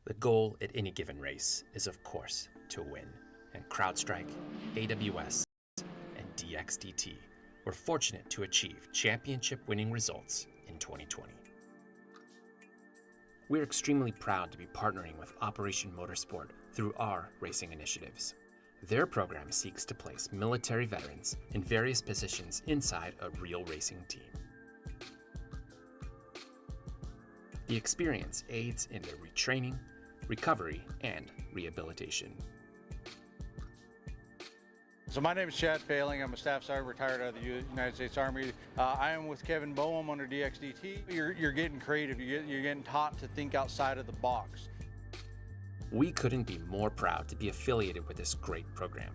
The goal at any given race is, of course, to win, and CrowdStrike, AWS, and DXDT were fortunate to achieve championship-winning results in 2020. We're extremely proud to be partnering with Operation Motorsport through our racing initiatives. Their program seeks to place military veterans in various positions inside a real racing team. The experience aids in their retraining, recovery, and rehabilitation. So my name is Chad Failing. I'm a Staff Sergeant retired out of the United States Army. I am with Kevin Boehm under DXDT. You're getting creative. You're getting taught to think outside of the box. We couldn't be more proud to be affiliated with this great program.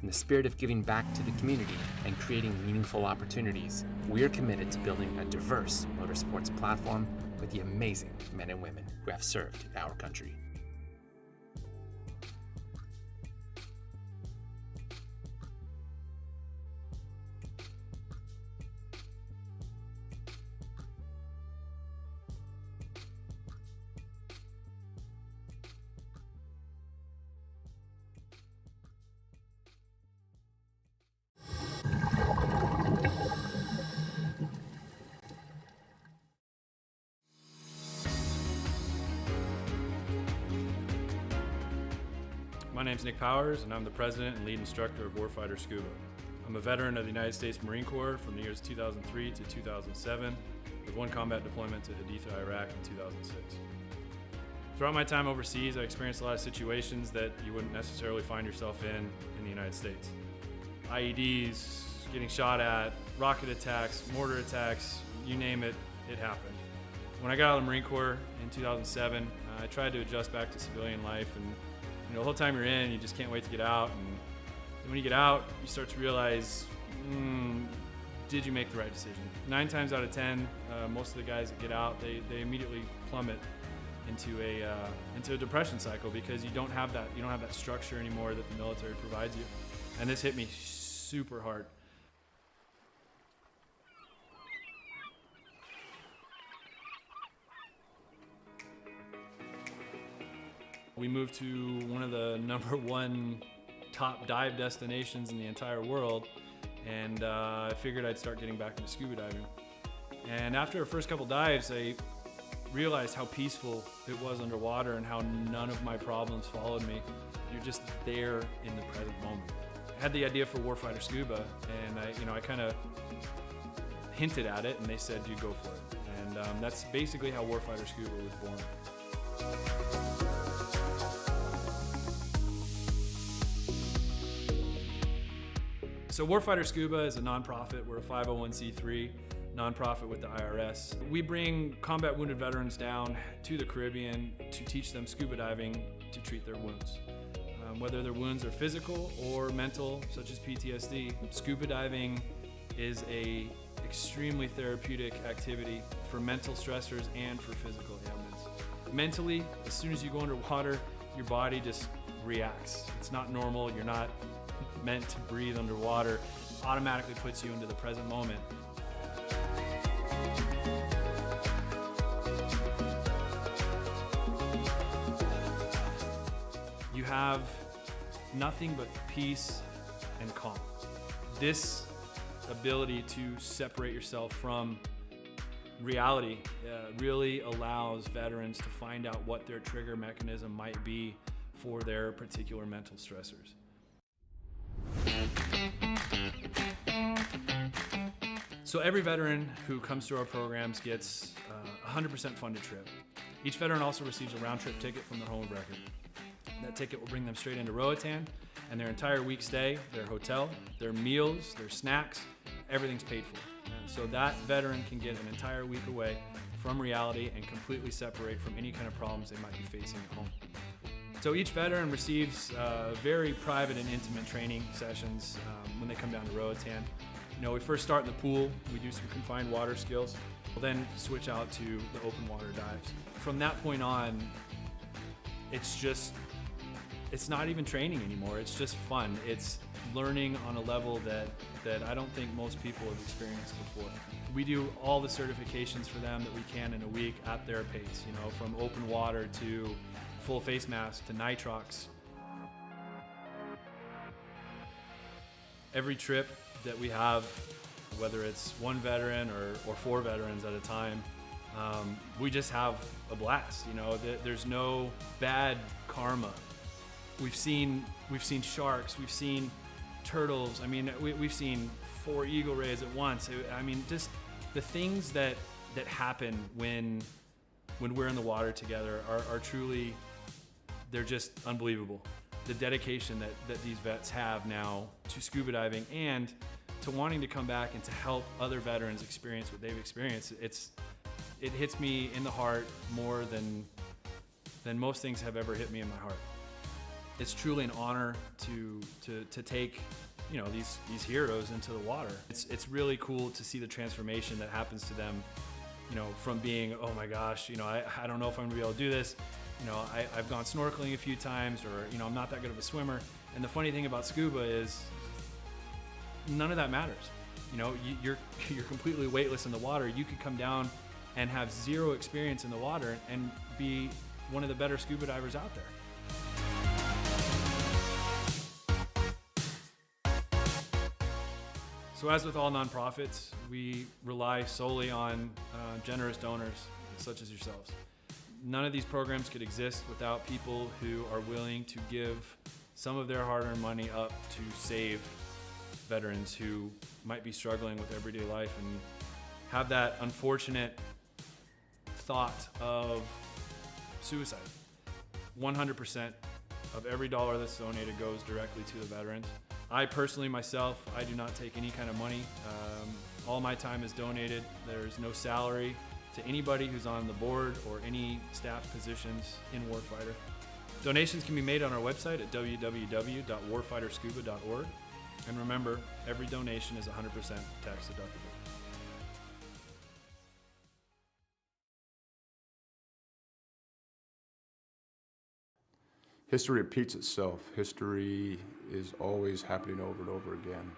In the spirit of giving back to the community and creating meaningful opportunities, we are committed to building a diverse motorsports platform with the amazing men and women who have served our country. My name's Nick Powers, and I'm the president and lead instructor of Warfighter Scuba. I'm a veteran of the United States Marine Corps from the years 2003 to 2007, with one combat deployment to Haditha, Iraq in 2006. Throughout my time overseas, I experienced a lot of situations that you wouldn't necessarily find yourself in the United States. IEDs, getting shot at, rocket attacks, mortar attacks, you name it, it happened. When I got out of the Marine Corps in 2007, I tried to adjust back to civilian life, and the whole time you're in, you just can't wait to get out. And when you get out, you start to realize, did you make the right decision? 9 times out of 10, most of the guys that get out, they immediately plummet into a depression cycle because you don't have that structure anymore that the military provides you. And this hit me super hard. We moved to one of the #1 top dive destinations in the entire world, and I figured I'd start getting back into scuba diving. And after our first couple dives, I realized how peaceful it was underwater and how none of my problems followed me. You're just there in the present moment. I had the idea for Warfighter Scuba, and I kind of hinted at it, and they said, "You go for it." And that's basically how Warfighter Scuba was born. So Warfighter Scuba is a nonprofit. We're a 501c3 nonprofit with the IRS. We bring combat wounded veterans down to the Caribbean to teach them scuba diving to treat their wounds. Whether their wounds are physical or mental, such as PTSD, scuba diving is a extremely therapeutic activity for mental stressors and for physical ailments. Mentally, as soon as you go underwater, your body just reacts. It's not normal. You're not meant to breathe underwater. Automatically puts you into the present moment. You have nothing but peace and calm. This ability to separate yourself from reality really allows veterans to find out what their trigger mechanism might be for their particular mental stressors. So every veteran who comes through our programs gets a 100% funded trip. Each veteran also receives a round-trip ticket from their home of record. That ticket will bring them straight into Roatan, and their entire week stay, their hotel, their meals, their snacks, everything's paid for. And so that veteran can get an entire week away from reality and completely separate from any kind of problems they might be facing at home. So each veteran receives very private and intimate training sessions when they come down to Roatan. We first start in the pool, we do some confined water skills, we'll then switch out to the open water dives. From that point on, it's not even training anymore, it's just fun. It's learning on a level that I don't think most people have experienced before. We do all the certifications for them that we can in a week at their pace, you know, from open water to full face mask to nitrox. Every trip that we have, whether it's one veteran or 4 veterans at a time, we just have a blast. You know, there's no bad karma. We've seen sharks, we've seen turtles. I mean, we've seen 4 eagle rays at once. I mean, just the things that happen when we're in the water together are truly, they're just unbelievable. The dedication that these vets have now to scuba diving and to wanting to come back and to help other veterans experience what they've experienced, it hits me in the heart more than most things have ever hit me in my heart. It's truly an honor to take, you know, these heroes into the water. It's really cool to see the transformation that happens to them, you know, from being, oh my gosh, you know, I don't know if I'm gonna be able to do this. You know, I've gone snorkeling a few times, or, you know, I'm not that good of a swimmer. And the funny thing about scuba is none of that matters. You know, you're completely weightless in the water. You could come down and have 0 experience in the water and be one of the better scuba divers out there. So as with all nonprofits, we rely solely on generous donors such as yourselves. None of these programs could exist without people who are willing to give some of their hard-earned money up to save veterans who might be struggling with everyday life and have that unfortunate thought of suicide. 100% of every dollar that's donated goes directly to the veterans. I personally, myself, I do not take any kind of money. All my time is donated. There's no salary to anybody who's on the board or any staff positions in Warfighter. Donations can be made on our website at www.warfighterscuba.org. And remember, every donation is 100% tax deductible. History repeats itself. History is always happening over and over again.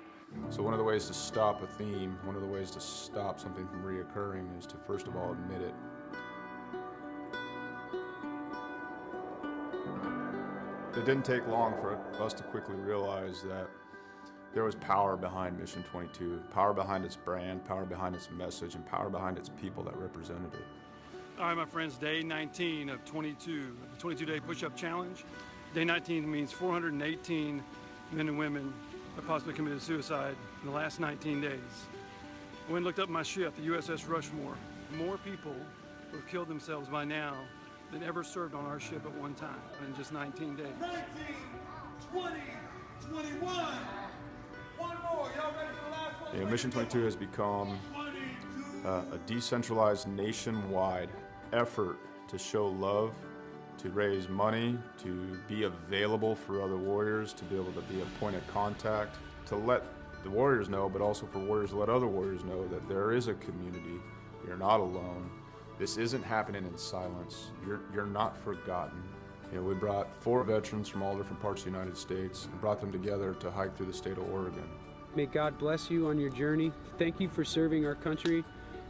So one of the ways to stop a theme, one of the ways to stop something from reoccurring is to first of all admit it. It didn't take long for us to quickly realize that there was power behind Mission 22, power behind its brand, power behind its message, and power behind its people that represented it. All right, my friends, day 19 of 22, the 22-day push-up challenge. Day 19 means 418 men and women have possibly committed suicide in the last 19 days. I went and looked up my ship, the USS Rushmore. More people who have killed themselves by now than ever served on our ship at one time in just 19 days. 19, 20, 21. One more. Y'all ready for the last one? You know, Mission 22 has become a decentralized nationwide effort to show love, to raise money, to be available for other warriors, to be able to be a point of contact, to let the warriors know, but also for warriors to let other warriors know that there is a community. You're not alone. This isn't happening in silence. You're not forgotten. You know, we brought 4 veterans from all different parts of the United States and brought them together to hike through the state of Oregon. May God bless you on your journey. Thank you for serving our country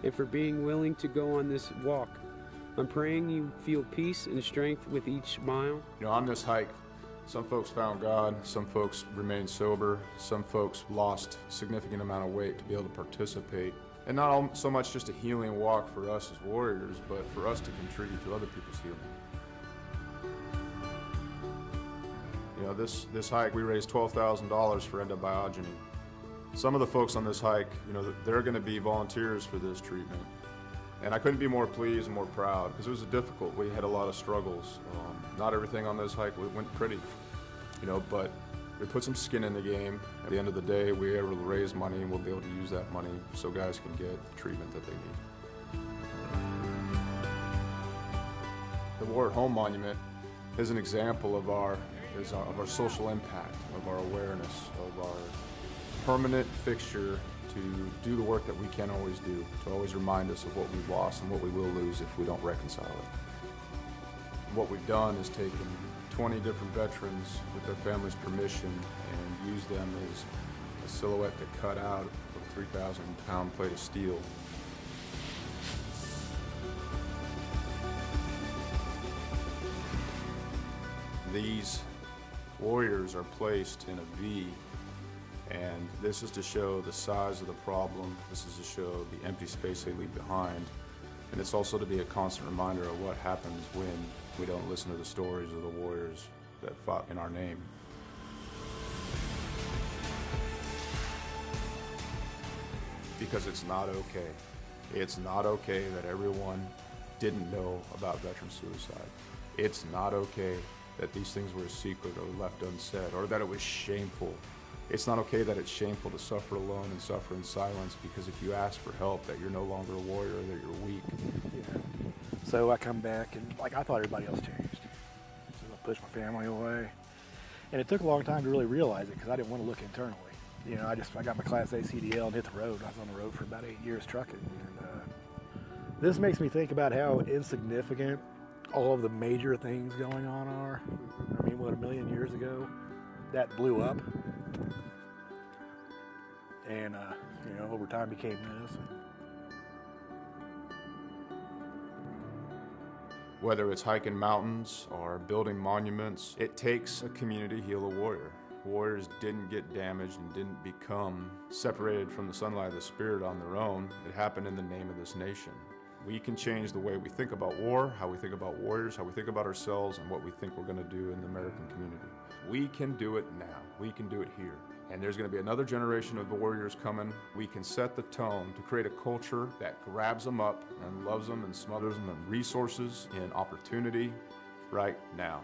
and for being willing to go on this walk. I'm praying you feel peace and strength with each mile. You know, on this hike, some folks found God, some folks remained sober, some folks lost a significant amount of weight to be able to participate. And not so much just a healing walk for us as warriors, but for us to contribute to other people's healing. You know, this hike, we raised $12,000 for endobiogeny. Some of the folks on this hike, you know, they're going to be volunteers for this treatment. And I couldn't be more pleased and more proud because it was difficult. We had a lot of struggles. Not everything on this hike went pretty, you know, but we put some skin in the game. At the end of the day, we were able to raise money and we'll be able to use that money so guys can get the treatment that they need. The War at Home Monument is an example of our social impact, of our awareness, of our permanent fixture to do the work that we can't always do, to always remind us of what we've lost and what we will lose if we don't reconcile it. What we've done is taken 20 different veterans with their families' permission and used them as a silhouette to cut out of a 3,000-pound plate of steel These warriors are placed in a V, and this is to show the size of the problem. This is to show the empty space they leave behind. And it's also to be a constant reminder of what happens when we don't listen to the stories of the warriors that fought in our name. Because it's not okay. It's not okay that everyone didn't know about veteran suicide. It's not okay that these things were a secret or left unsaid, or that it was shameful. It's not okay that it's shameful to suffer alone and suffer in silence, because if you ask for help, that you're no longer a warrior, that you're weak. Yeah. So I come back and I thought everybody else changed. So I pushed my family away. And it took a long time to really realize it because I didn't want to look internally. I got my Class A CDL and hit the road. I was on the road for about 8 years trucking. And this makes me think about how insignificant all of the major things going on are. I mean, what, 1 million years ago, that blew up. And, over time became this. Whether it's hiking mountains or building monuments, it takes a community to heal a warrior. Warriors didn't get damaged and didn't become separated from the sunlight of the spirit on their own. It happened in the name of this nation. We can change the way we think about war, how we think about warriors, how we think about ourselves, and what we think we're going to do in the American community. We can do it now. We can do it here. And there's going to be another generation of warriors coming. We can set the tone to create a culture that grabs them up and loves them and smothers them in resources, in opportunity, right now.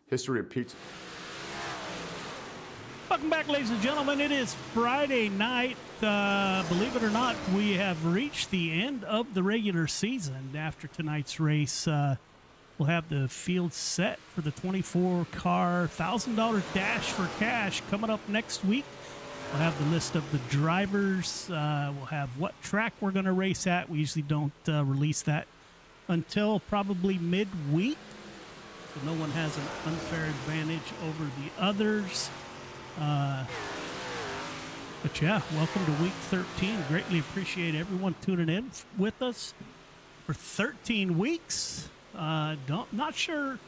History repeats. Welcome back, ladies and gentlemen. It is Friday night. Believe it or not, we have reached the end of the regular season. After tonight's race, we'll have the field set for the 24-car $1,000 Dash for Cash coming up next week. We'll have the list of the drivers. We'll have what track we're going to race at. We usually don't release that until probably midweek, so no one has an unfair advantage over the others. But yeah, welcome to week 13. Greatly appreciate everyone tuning in with us for 13 weeks. Not sure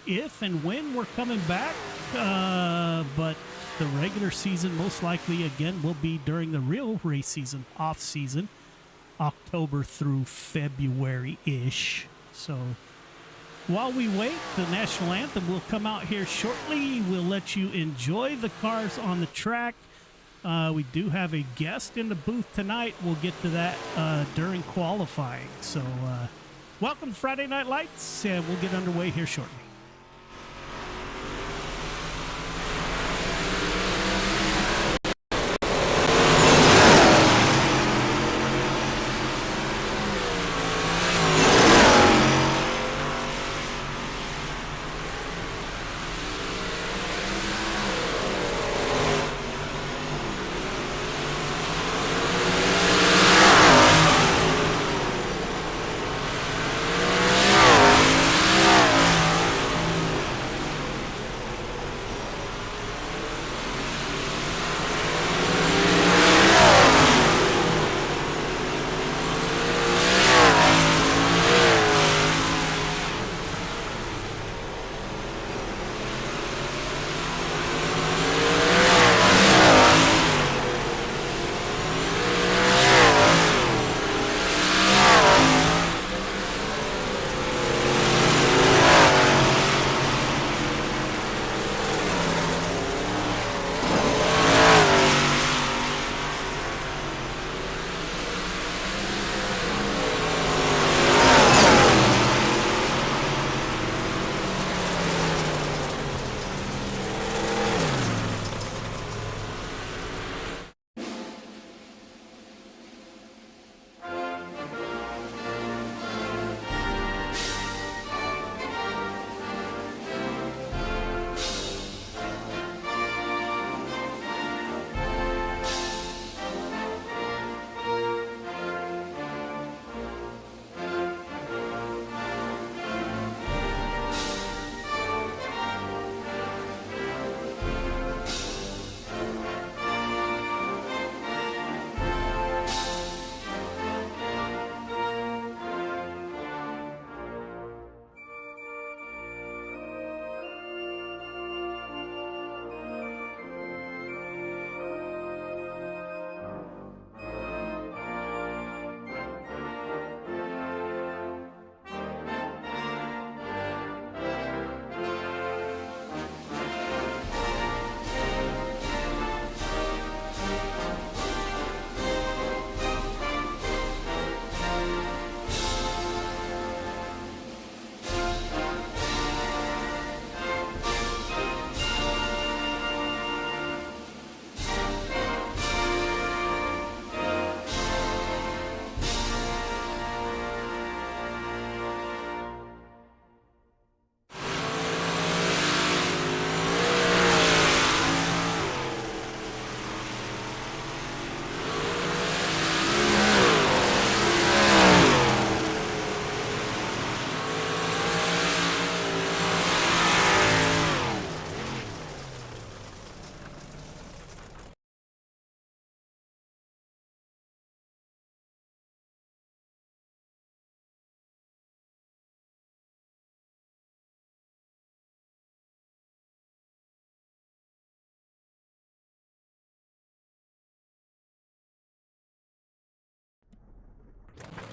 if and when we're coming back, but the regular season most likely again will be during the real race season, off season, October through February-ish. So while we wait, the national anthem will come out here shortly. We'll let you enjoy the cars on the track. We do have a guest in the booth tonight. We'll get to that during qualifying. So welcome to Friday Night Lights, and we'll get underway here shortly.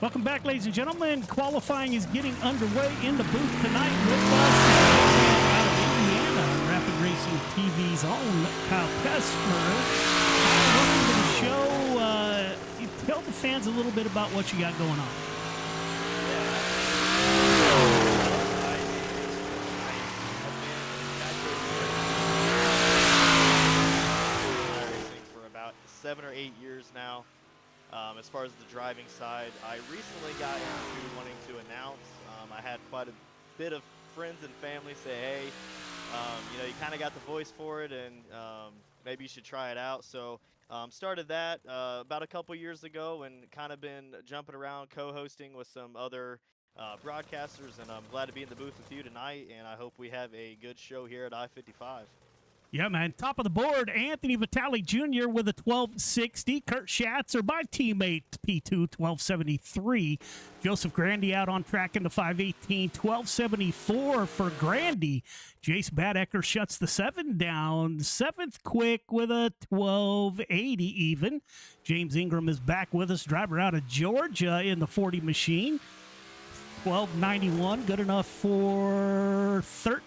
Welcome back, ladies and gentlemen. Qualifying is getting underway in the booth tonight with us out of Indiana, Rapid Racing TV's own Kyle Kessler. Welcome to the show. You tell the fans a little bit about what you got going on. For about 7 or 8 years now. As far as the driving side, I recently got into wanting to announce. I had quite a bit of friends and family say, hey, you kind of got the voice for it, and maybe you should try it out. So started that about a couple years ago, and kind of been jumping around co-hosting with some other broadcasters, and I'm glad to be in the booth with you tonight, and I hope we have a good show here at I-55. Yeah, man. Top of the board, Anthony Vitale Jr. with a 1260. Kurt Schatzer by teammate P2, 1273. Joseph Grandy out on track in the 518, 1274 for Grandy. Jace Badecker shuts the 7 down. 7th quick with a 1280 even. James Ingram is back with us, driver out of Georgia in the 40 machine. 1291, good enough for 13th.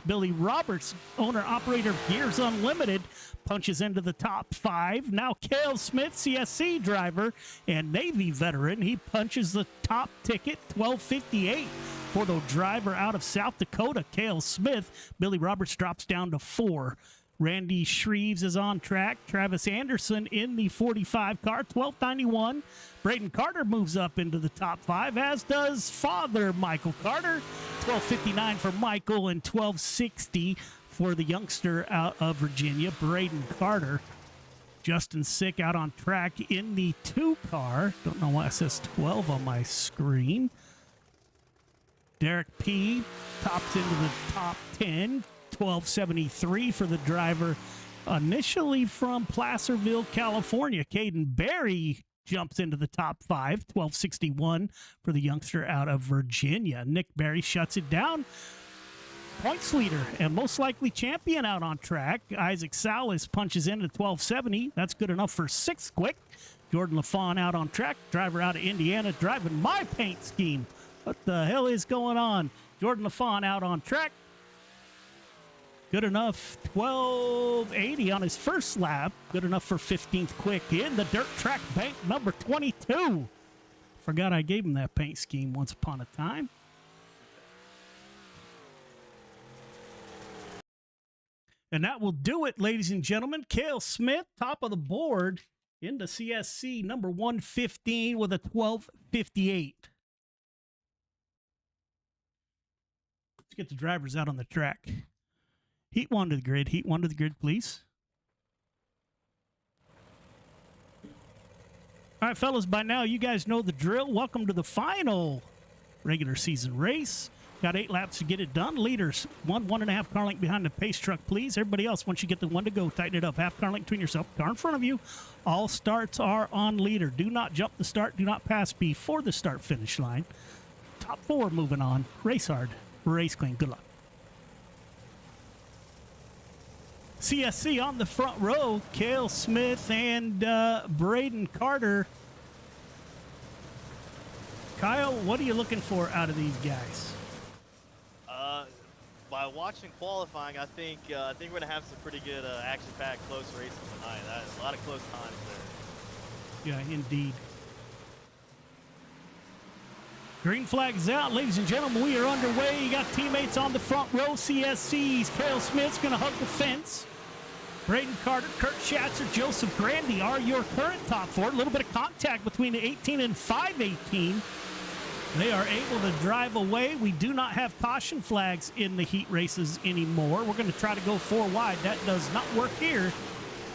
Billy Roberts, owner-operator of Gears Unlimited, punches into the top 5. Now Cale Smith, CSC driver and Navy veteran, he punches the top ticket, 1258 for the driver out of South Dakota, Cale Smith. Billy Roberts drops down to 4. Randy Shreves is on track. Travis Anderson in the 45 car, 1291. Braden Carter moves up into the top 5, as does father Michael Carter. 1259 for Michael and 1260 for the youngster out of Virginia, Braden Carter. Justin Sick out on track in the 2 car. Don't know why it says 12 on my screen. Derek P. tops into the top 10. 1273 for the driver initially from Placerville, California. Caden Berry jumps into the top 5. 1261 for the youngster out of Virginia. Nick Berry shuts it down. Points leader and most likely champion out on track. Isaac Salas punches in at 1270. That's good enough for 6th quick. Jordan LaFawn out on track. Driver out of Indiana driving my paint scheme. What the hell is going on? Jordan LaFawn out on track. Good enough, 1280 on his first lap. Good enough for 15th quick in the dirt track bank number 22. Forgot I gave him that paint scheme once upon a time. And that will do it, ladies and gentlemen. Cale Smith, top of the board into CSC number 115 with a 1258. Let's get the drivers out on the track. Heat 1 to the grid. Heat 1 to the grid, please. All right, fellas, by now you guys know the drill. Welcome to the final regular season race. Got 8 laps to get it done. Leaders, 1.5 car length behind the pace truck, please. Everybody else, once you get the 1 to go, tighten it up. Half car length between yourself, car in front of you. All starts are on leader. Do not jump the start. Do not pass before the start finish line. Top 4 moving on. Race hard. Race clean. Good luck. CSC on the front row, Cale Smith and Braden Carter. Kyle, what are you looking for out of these guys? By watching qualifying, I think we're going to have some pretty good action-packed close races tonight. A lot of close times there. Yeah, indeed. Green flag's out, ladies and gentlemen. We are underway. You got teammates on the front row. CSC's Cale Smith's going to hug the fence. Braden Carter, Kurt Schatzer, Joseph Grandy are your current top 4. A little bit of contact between the 18 and 518. They are able to drive away. We do not have caution flags in the heat races anymore. We're going to try to go 4 wide. That does not work here.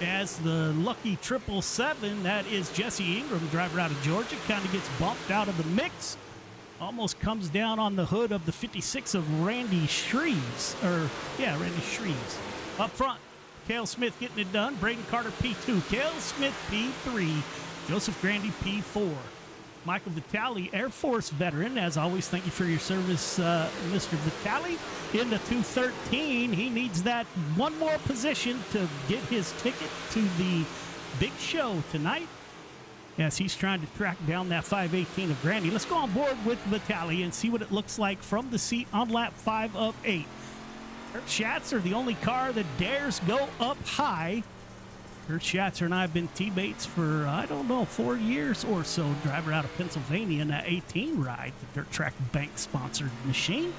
As the lucky 777, that is Jesse Ingram, driver out of Georgia, kind of gets bumped out of the mix. Almost comes down on the hood of the 56 of Randy Shreves. Randy Shreves. Up front, Cale Smith getting it done. Braden Carter, P2. Cale Smith, P3. Joseph Grandy, P4. Michael Vitale, Air Force veteran. As always, thank you for your service, Mr. Vitale. In the 213, he needs that 1 more position to get his ticket to the big show tonight. as he's trying to track down that 518 of Grandy. Let's go on board with Vitali and see what it looks like from the seat on lap 5 of 8. Kurt Schatzer, the only car that dares go up high. Kurt Schatzer and I have been teammates for, 4 years or so. Driver out of Pennsylvania in that 18 ride, the Dirt Track Bank sponsored machine.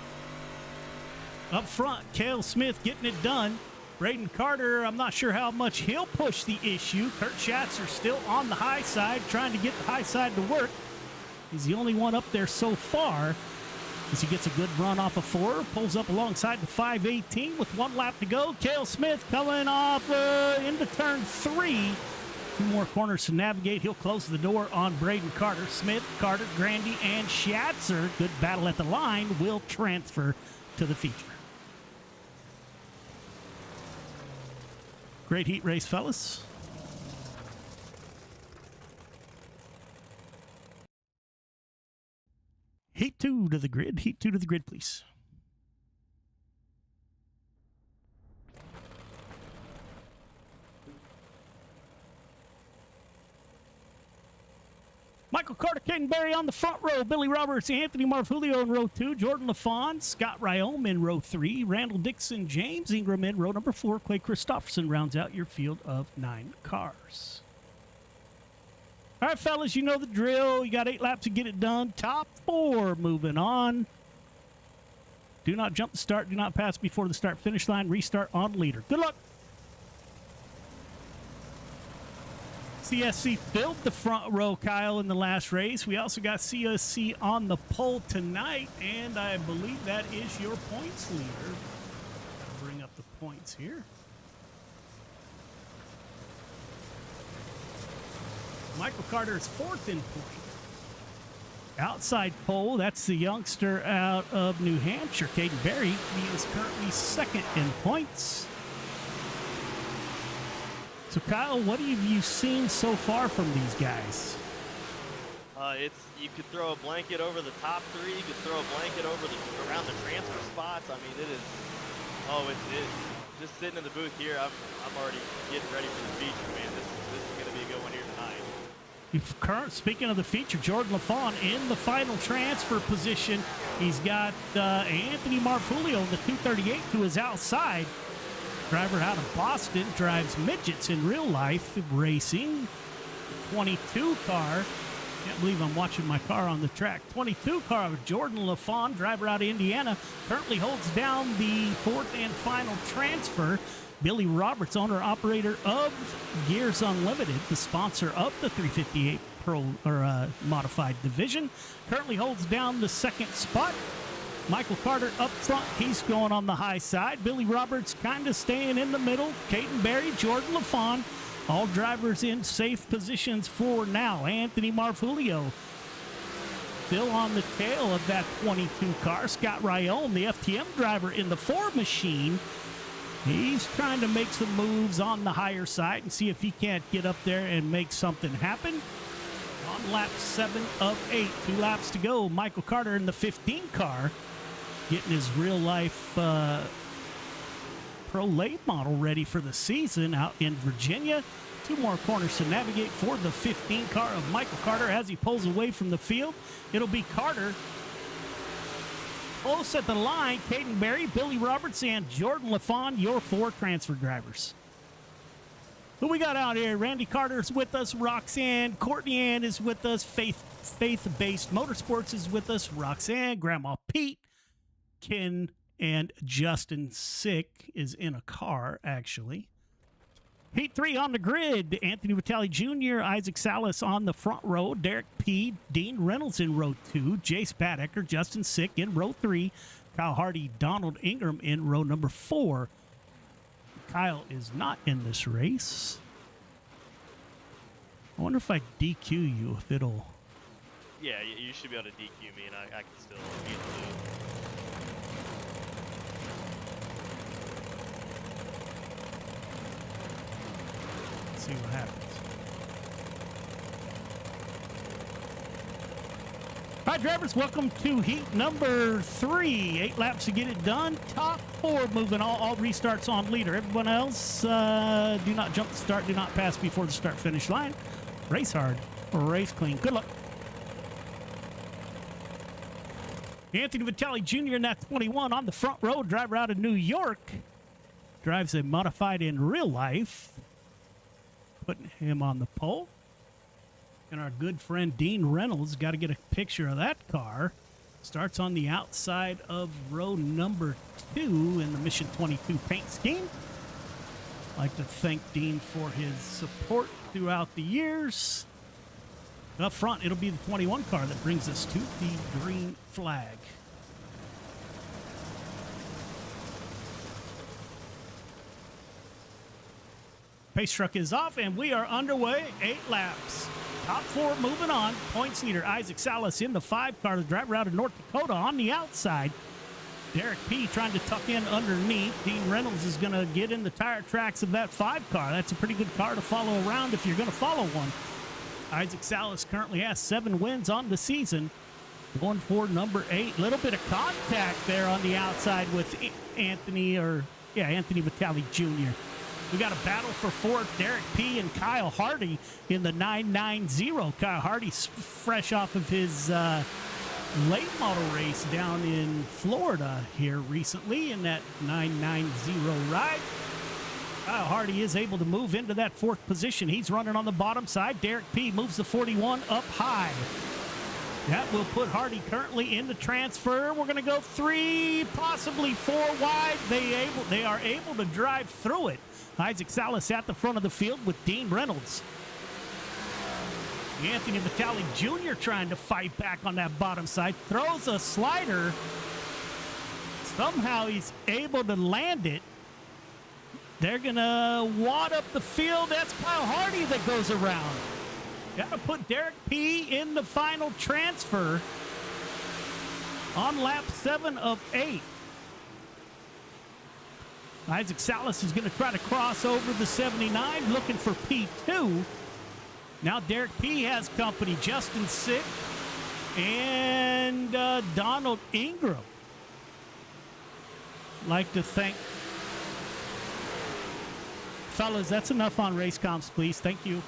Up front, Cale Smith getting it done. Braden Carter, I'm not sure how much he'll push the issue. Kurt Schatzer still on the high side, trying to get the high side to work. He's the only one up there so far as he gets a good run off of 4. Pulls up alongside the 518 with 1 lap to go. Cale Smith coming off into turn 3. 2 more corners to navigate. He'll close the door on Braden Carter. Smith, Carter, Grandy, and Schatzer. Good battle at the line. Will transfer to the feature. Great heat race, fellas. Heat 2 to the grid. Heat 2 to the grid, please. Michael Carter, Caden Berry on the front row. Billy Roberts, Anthony Marfulio in row 2. Jordan LaFawn, Scott Ryome in row 3. Randall Dixon, James Ingram in row number 4. Clay Christopherson rounds out your field of 9 cars. All right, fellas, you know the drill. You got 8 laps to get it done. Top 4 moving on. Do not jump the start. Do not pass before the start-finish line. Restart on leader. Good luck. CSC filled the front row, Kyle, in the last race. We also got CSC on the pole tonight, and I believe that is your points leader. I'll bring up the points here. Michael Carter is 4th in point. Outside pole, that's the youngster out of New Hampshire, Caden Berry. He is currently 2nd in points. So, Kyle, what have you seen so far from these guys? You could throw a blanket over the top 3. You could throw a blanket around the transfer spots. I mean, it's just sitting in the booth here. I'm already getting ready for the feature, man. This is going to be a good one here tonight. Speaking of the feature, Jordan LaFawn in the final transfer position. He's got Anthony Marfulio in the 238 to his outside. Driver out of Boston, drives midgets in real life racing. 22 car. Can't believe I'm watching my car on the track. 22 car of Jordan LaFawn, driver out of Indiana, currently holds down the 4th and final transfer. Billy Roberts, owner-operator of Gears Unlimited, the sponsor of the 358 Pro or Modified Division, currently holds down the 2nd spot. Michael Carter up front, he's going on the high side. Billy Roberts kind of staying in the middle. Caden Berry, Jordan LaFawn, all drivers in safe positions for now. Anthony Marfulio still on the tail of that 22 car. Scott Ryome, the FTM driver in the 4 machine, he's trying to make some moves on the higher side and see if he can't get up there and make something happen. On lap 7 of 8, 2 laps to go. Michael Carter in the 15 car, getting his real-life Pro late model ready for the season out in Virginia. 2 more corners to navigate for the 15 car of Michael Carter as he pulls away from the field. It'll be Carter close at the line. Caden Berry, Billy Roberts, and Jordan LaFawn, your 4 transfer drivers. Who we got out here? Randy Carter's with us. Roxanne Courtney Ann is with us. Faith-based Motorsports is with us. Roxanne, Grandma Pete, Ken, and Justin Sick is in a car, actually. Heat 3 on the grid. Anthony Vitale Jr., Isaac Salas on the front row. Derek P., Dean Reynolds in row 2. Jace Badecker, Justin Sick in row 3. Kyle Hardy, Donald Ingram in row number 4. Kyle is not in this race. I wonder if I DQ you, if it'll... Yeah, you should be able to DQ me, and I can still beat the Let's see what happens. All right, drivers, welcome to heat number 3. 8 laps to get it done. Top 4 moving, all restarts on leader. Everyone else, do not jump the start, do not pass before the start-finish line. Race hard. Race clean. Good luck. Anthony Vitale Jr. in that 21 on the front row, driver out of New York. Drives a modified in real life. Putting him on the pole. And our good friend Dean Reynolds, got to get a picture of that car. Starts on the outside of row number 2 in the Mission 22 paint scheme. I'd like to thank Dean for his support throughout the years. Up front, it'll be the 21 car that brings us to the green flag. Pace truck is off, and we are underway. 8 laps. Top 4 moving on. Points leader Isaac Salas in the 5 car. The driver out of North Dakota on the outside. Derek P. trying to tuck in underneath. Dean Reynolds is going to get in the tire tracks of that 5 car. That's a pretty good car to follow around if you're going to follow one. Isaac Salas currently has 7 wins on the season. Going for number 8. Little bit of contact there on the outside with Anthony Vitale Jr. We got a battle for 4th. Derek P. and Kyle Hardy in the 990. Kyle Hardy's fresh off of his late model race down in Florida here recently in that 990 ride. Kyle Hardy is able to move into that 4th position. He's running on the bottom side. Derek P. moves the 41 up high. That will put Hardy currently in the transfer. We're going to go 3, possibly 4 wide. They are able to drive through it. Isaac Salas at the front of the field with Dean Reynolds. Anthony Vitale Jr. trying to fight back on that bottom side. Throws a slider. Somehow he's able to land it. They're going to wad up the field. That's Kyle Hardy that goes around. Got to put Derek P. in the final transfer on lap 7 of 8. Isaac Salas is going to try to cross over the 79, looking for P2. Now Derek P. has company. Justin Sick and Donald Ingram. Like to thank... Fellas, that's enough on race comps, please. Thank you.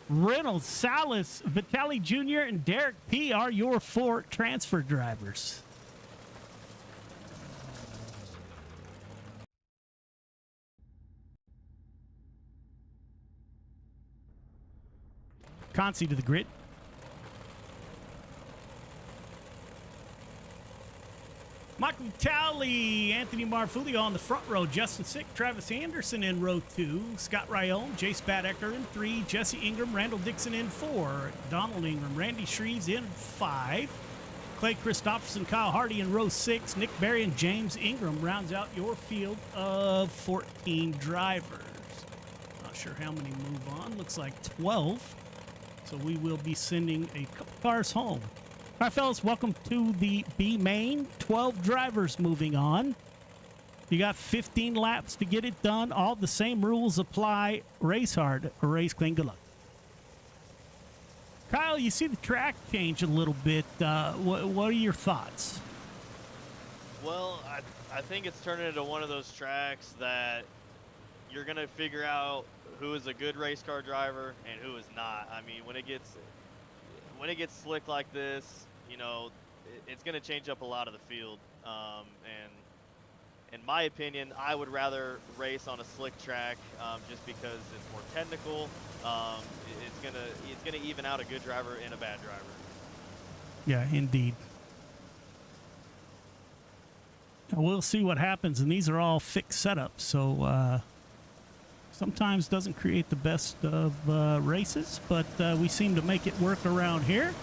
Reynolds, Salas, Vitale Jr., and Derek P. are your 4 transfer drivers. Concy to the grid. Michael Vitale, Anthony Marfulio on the front row, Justin Sick, Travis Anderson in row 2, Scott Ryan, Jace Badecker in 3, Jesse Ingram, Randall Dixon in 4, Donald Ingram, Randy Shreves in 5, Clay Christopherson, Kyle Hardy in row 6, Nick Berry and James Ingram rounds out your field of 14 drivers. Not sure how many move on, looks like 12. So we will be sending a couple cars home. All right, fellas, welcome to the B main. 12 drivers moving on. You got 15 laps to get it done. All the same rules apply. Race hard or race clean. Good luck. Kyle, you see the track change a little bit. What are your thoughts? Well, I think it's turning into one of those tracks that you're going to figure out who is a good race car driver and who is not. I mean, when it gets slick like this, you know, it's going to change up a lot of the field. And in my opinion, I would rather race on a slick track just because it's more technical. It's gonna even out a good driver and a bad driver. Yeah, indeed. We'll see what happens, and these are all fixed setups, so sometimes doesn't create the best of races, but we seem to make it work around here.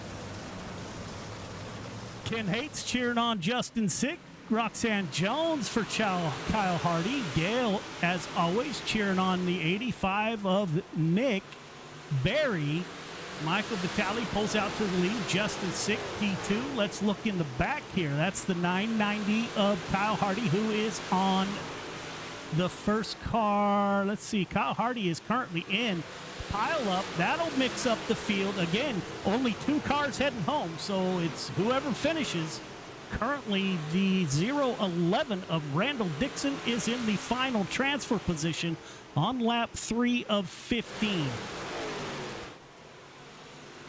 Ken Hates cheering on Justin Sick. Roxanne Jones for Kyle Hardy. Gail, as always, cheering on the 85 of Nick Berry. Michael Vitale pulls out to the lead. Justin Sick, P2. Let's look in the back here. That's the 990 of Kyle Hardy, who is on the first car. Let's see. Kyle Hardy is currently in. Pile up. That'll mix up the field. Again, only 2 cars heading home, so it's whoever finishes. Currently, the 011 of Randall Dixon is in the final transfer position on lap 3 of 15.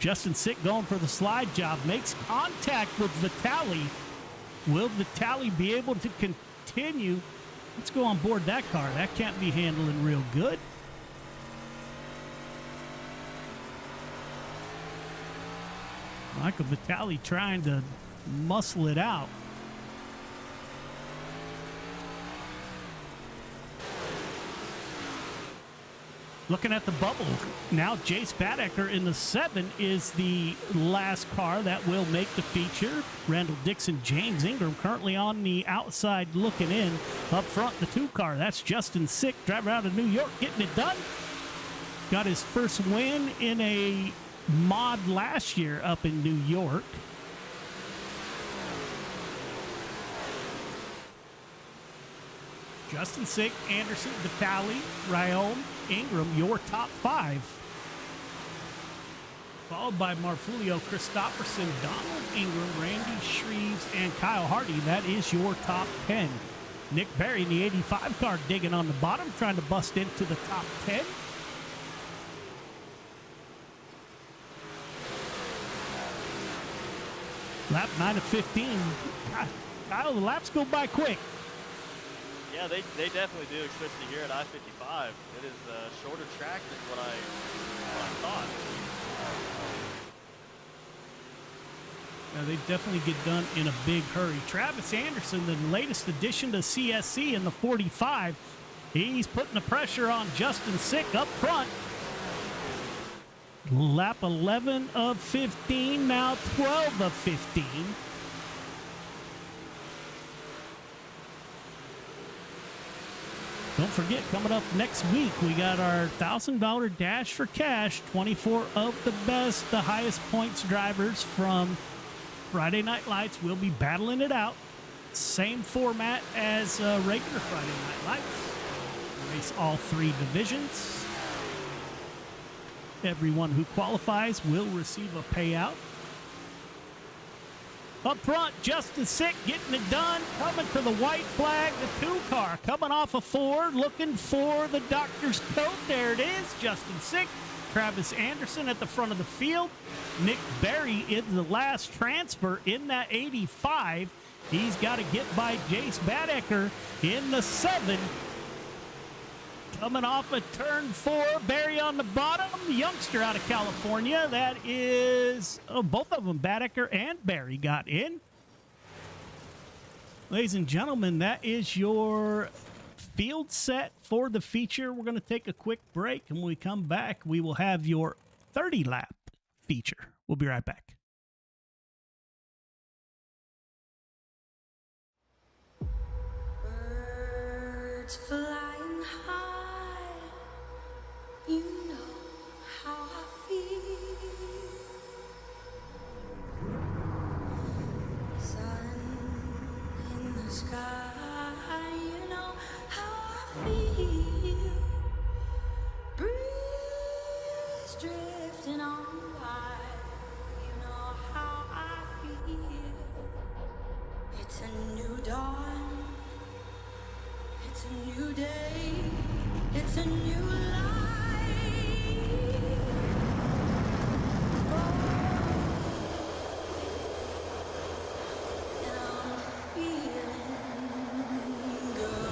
Justin Sick going for the slide job, makes contact with Vitali. Will Vitali be able to continue? Let's go on board that car. That can't be handling real good. Michael Vitali trying to muscle it out. Looking at the bubble, now Jace Badeker in the 7 is the last car that will make the feature. Randall Dixon, James Ingram currently on the outside looking in. Up front, the 2 car, that's Justin Sick, driving out of New York, getting it done. Got his first win in a mod last year up in New York. Justin Sick, Anderson, Vitali, Ryan, Ingram, your top 5. Followed by Marfulio, Christopherson, Donald Ingram, Randy Shreves, and Kyle Hardy. That is your top 10. Nick Berry in the 85 car digging on the bottom, trying to bust into the top 10. Lap 9 of 15. Kyle, the laps go by quick. Yeah, they definitely do, especially here at I-55. It is a shorter track than what I thought. Yeah, they definitely get done in a big hurry. Travis Anderson, the latest addition to CSC in the 45. He's putting the pressure on Justin Sick up front. Lap 11 of 15, now 12 of 15. Don't forget, coming up next week, we got our $1,000 Dash for Cash, 24 of the best, the highest points drivers from Friday Night Lights. We'll be battling it out. Same format as regular Friday Night Lights. Race all 3 divisions. Everyone who qualifies will receive a payout. Up front, Justin Sick getting it done. Coming to the white flag, the 2 car. Coming off a 4, looking for the doctor's coat. There it is, Justin Sick. Travis Anderson at the front of the field. Nick Berry is the last transfer in that 85. He's got to get by Jace Badeker in the 7. Coming off a turn 4, Barry on the bottom, youngster out of California. That is, both of them, Badeker and Barry got in. Ladies and gentlemen, that is your field set for the feature. We're going to take a quick break, and when we come back, we will have your 30-lap feature. We'll be right back. Birds flying high, you know how I feel. Sun in the sky, you know how I feel. Breeze drifting on by, you know how I feel. It's a new dawn. It's a new day, it's a new life. And I'm feeling good.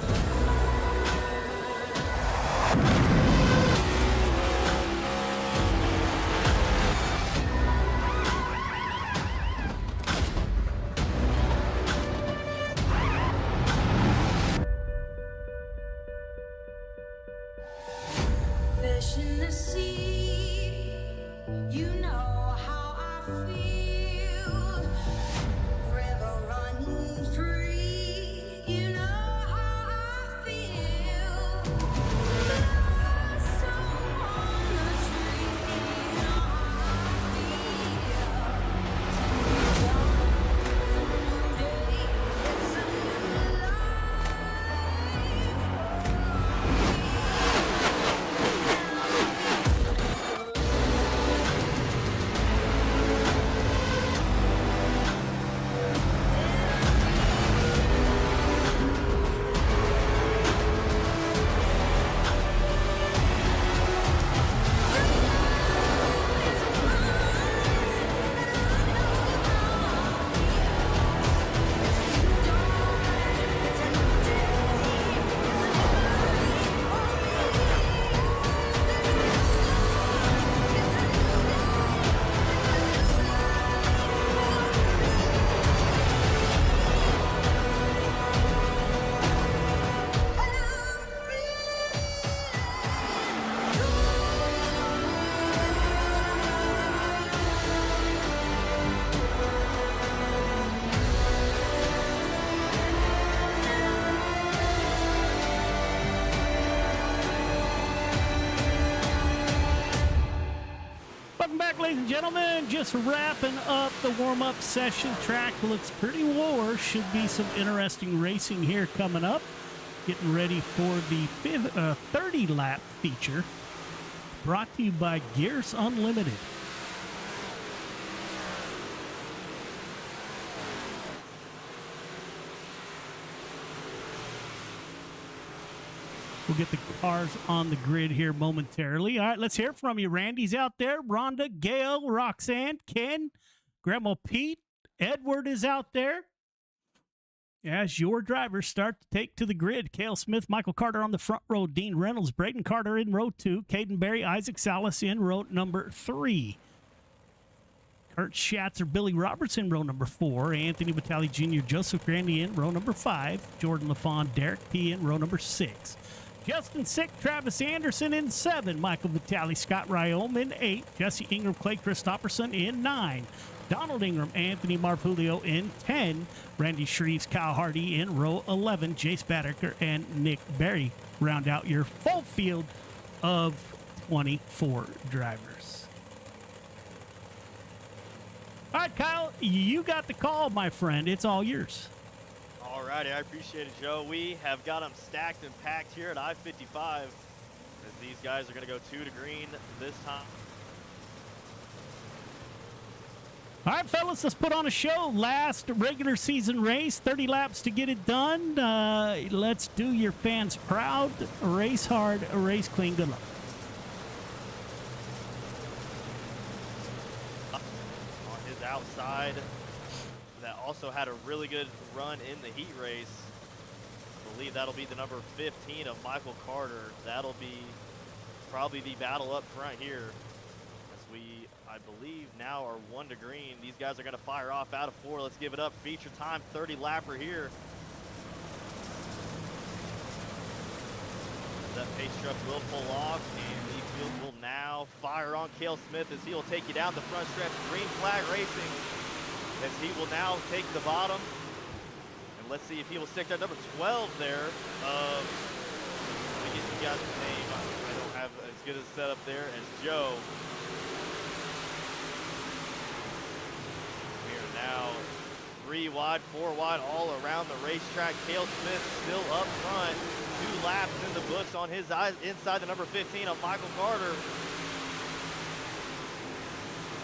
ladies and gentlemen, just wrapping up the warm-up session. Track looks pretty war. Should be some interesting racing here coming up. Getting ready for the 30-lap feature. Brought to you by Gears Unlimited. We'll get the cars on the grid here momentarily. All right, let's hear from you. Randy's out there. Rhonda, Gail, Roxanne, Ken, Grandma Pete, Edward is out there. As your drivers start to take to the grid, Cale Smith, Michael Carter on the front row, Dean Reynolds, Braden Carter in row 2, Caden Berry, Isaac Salas in row number 3. Kurt Schatzer, Billy Roberts in row number 4, Anthony Vitale Jr., Joseph Grandy in row number 5, Jordan LaFawn, Derek P. in row number 6. Justin Sick, Travis Anderson in 7, Michael Vitale, Scott Ryome in 8, Jesse Ingram, Clay Christopherson in 9, Donald Ingram, Anthony Marfulio in 10, Randy Shreves, Kyle Hardy in row 11, Jace Baddecker and Nick Berry round out your full field of 24 drivers. All right, Kyle, you got the call, my friend. It's all yours. All righty, I appreciate it, Joe. We have got them stacked and packed here at I-55 as these guys are going to go 2 to green this time. All right, fellas, let's put on a show. Last regular season race, 30 laps to get it done. Let's do your fans proud. Race hard, race clean. Good luck. On his outside, that also had a really good run in the heat race. I believe that'll be the number 15 of Michael Carter. That'll be probably the battle up front here. As we, I believe, now are 1 to green. These guys are going to fire off out of 4. Let's give it up. Feature time, 30 lapper here. That pace truck will pull off, and the field will now fire on Cale Smith as he will take you down the front stretch. Green flag racing as he will now take the bottom. And let's see if he will stick that number 12 there. Let me get you guys the name. I don't have as good a setup there as Joe. We are now 3 wide, 4 wide all around the racetrack. Cale Smith still up front. 2 laps in the books on his eyes inside the number 15 of Michael Carter.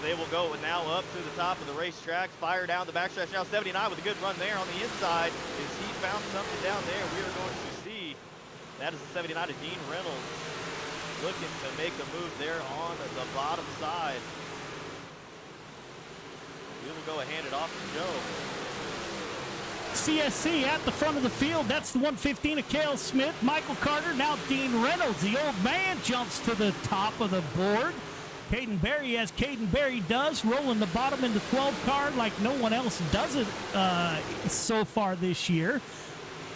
They will go now up to the top of the racetrack, fire down the backstretch. Now 79 with a good run there on the inside. As he found something down there, we are going to see. That is the 79 of Dean Reynolds looking to make a move there on the bottom side. We will go and hand it off to Joe. CSC at the front of the field. That's the 115 of Cale Smith. Michael Carter, now Dean Reynolds. The old man jumps to the top of the board. Caden Berry, as Caden Berry does, rolling the bottom in the 12 car like no one else does it so far this year.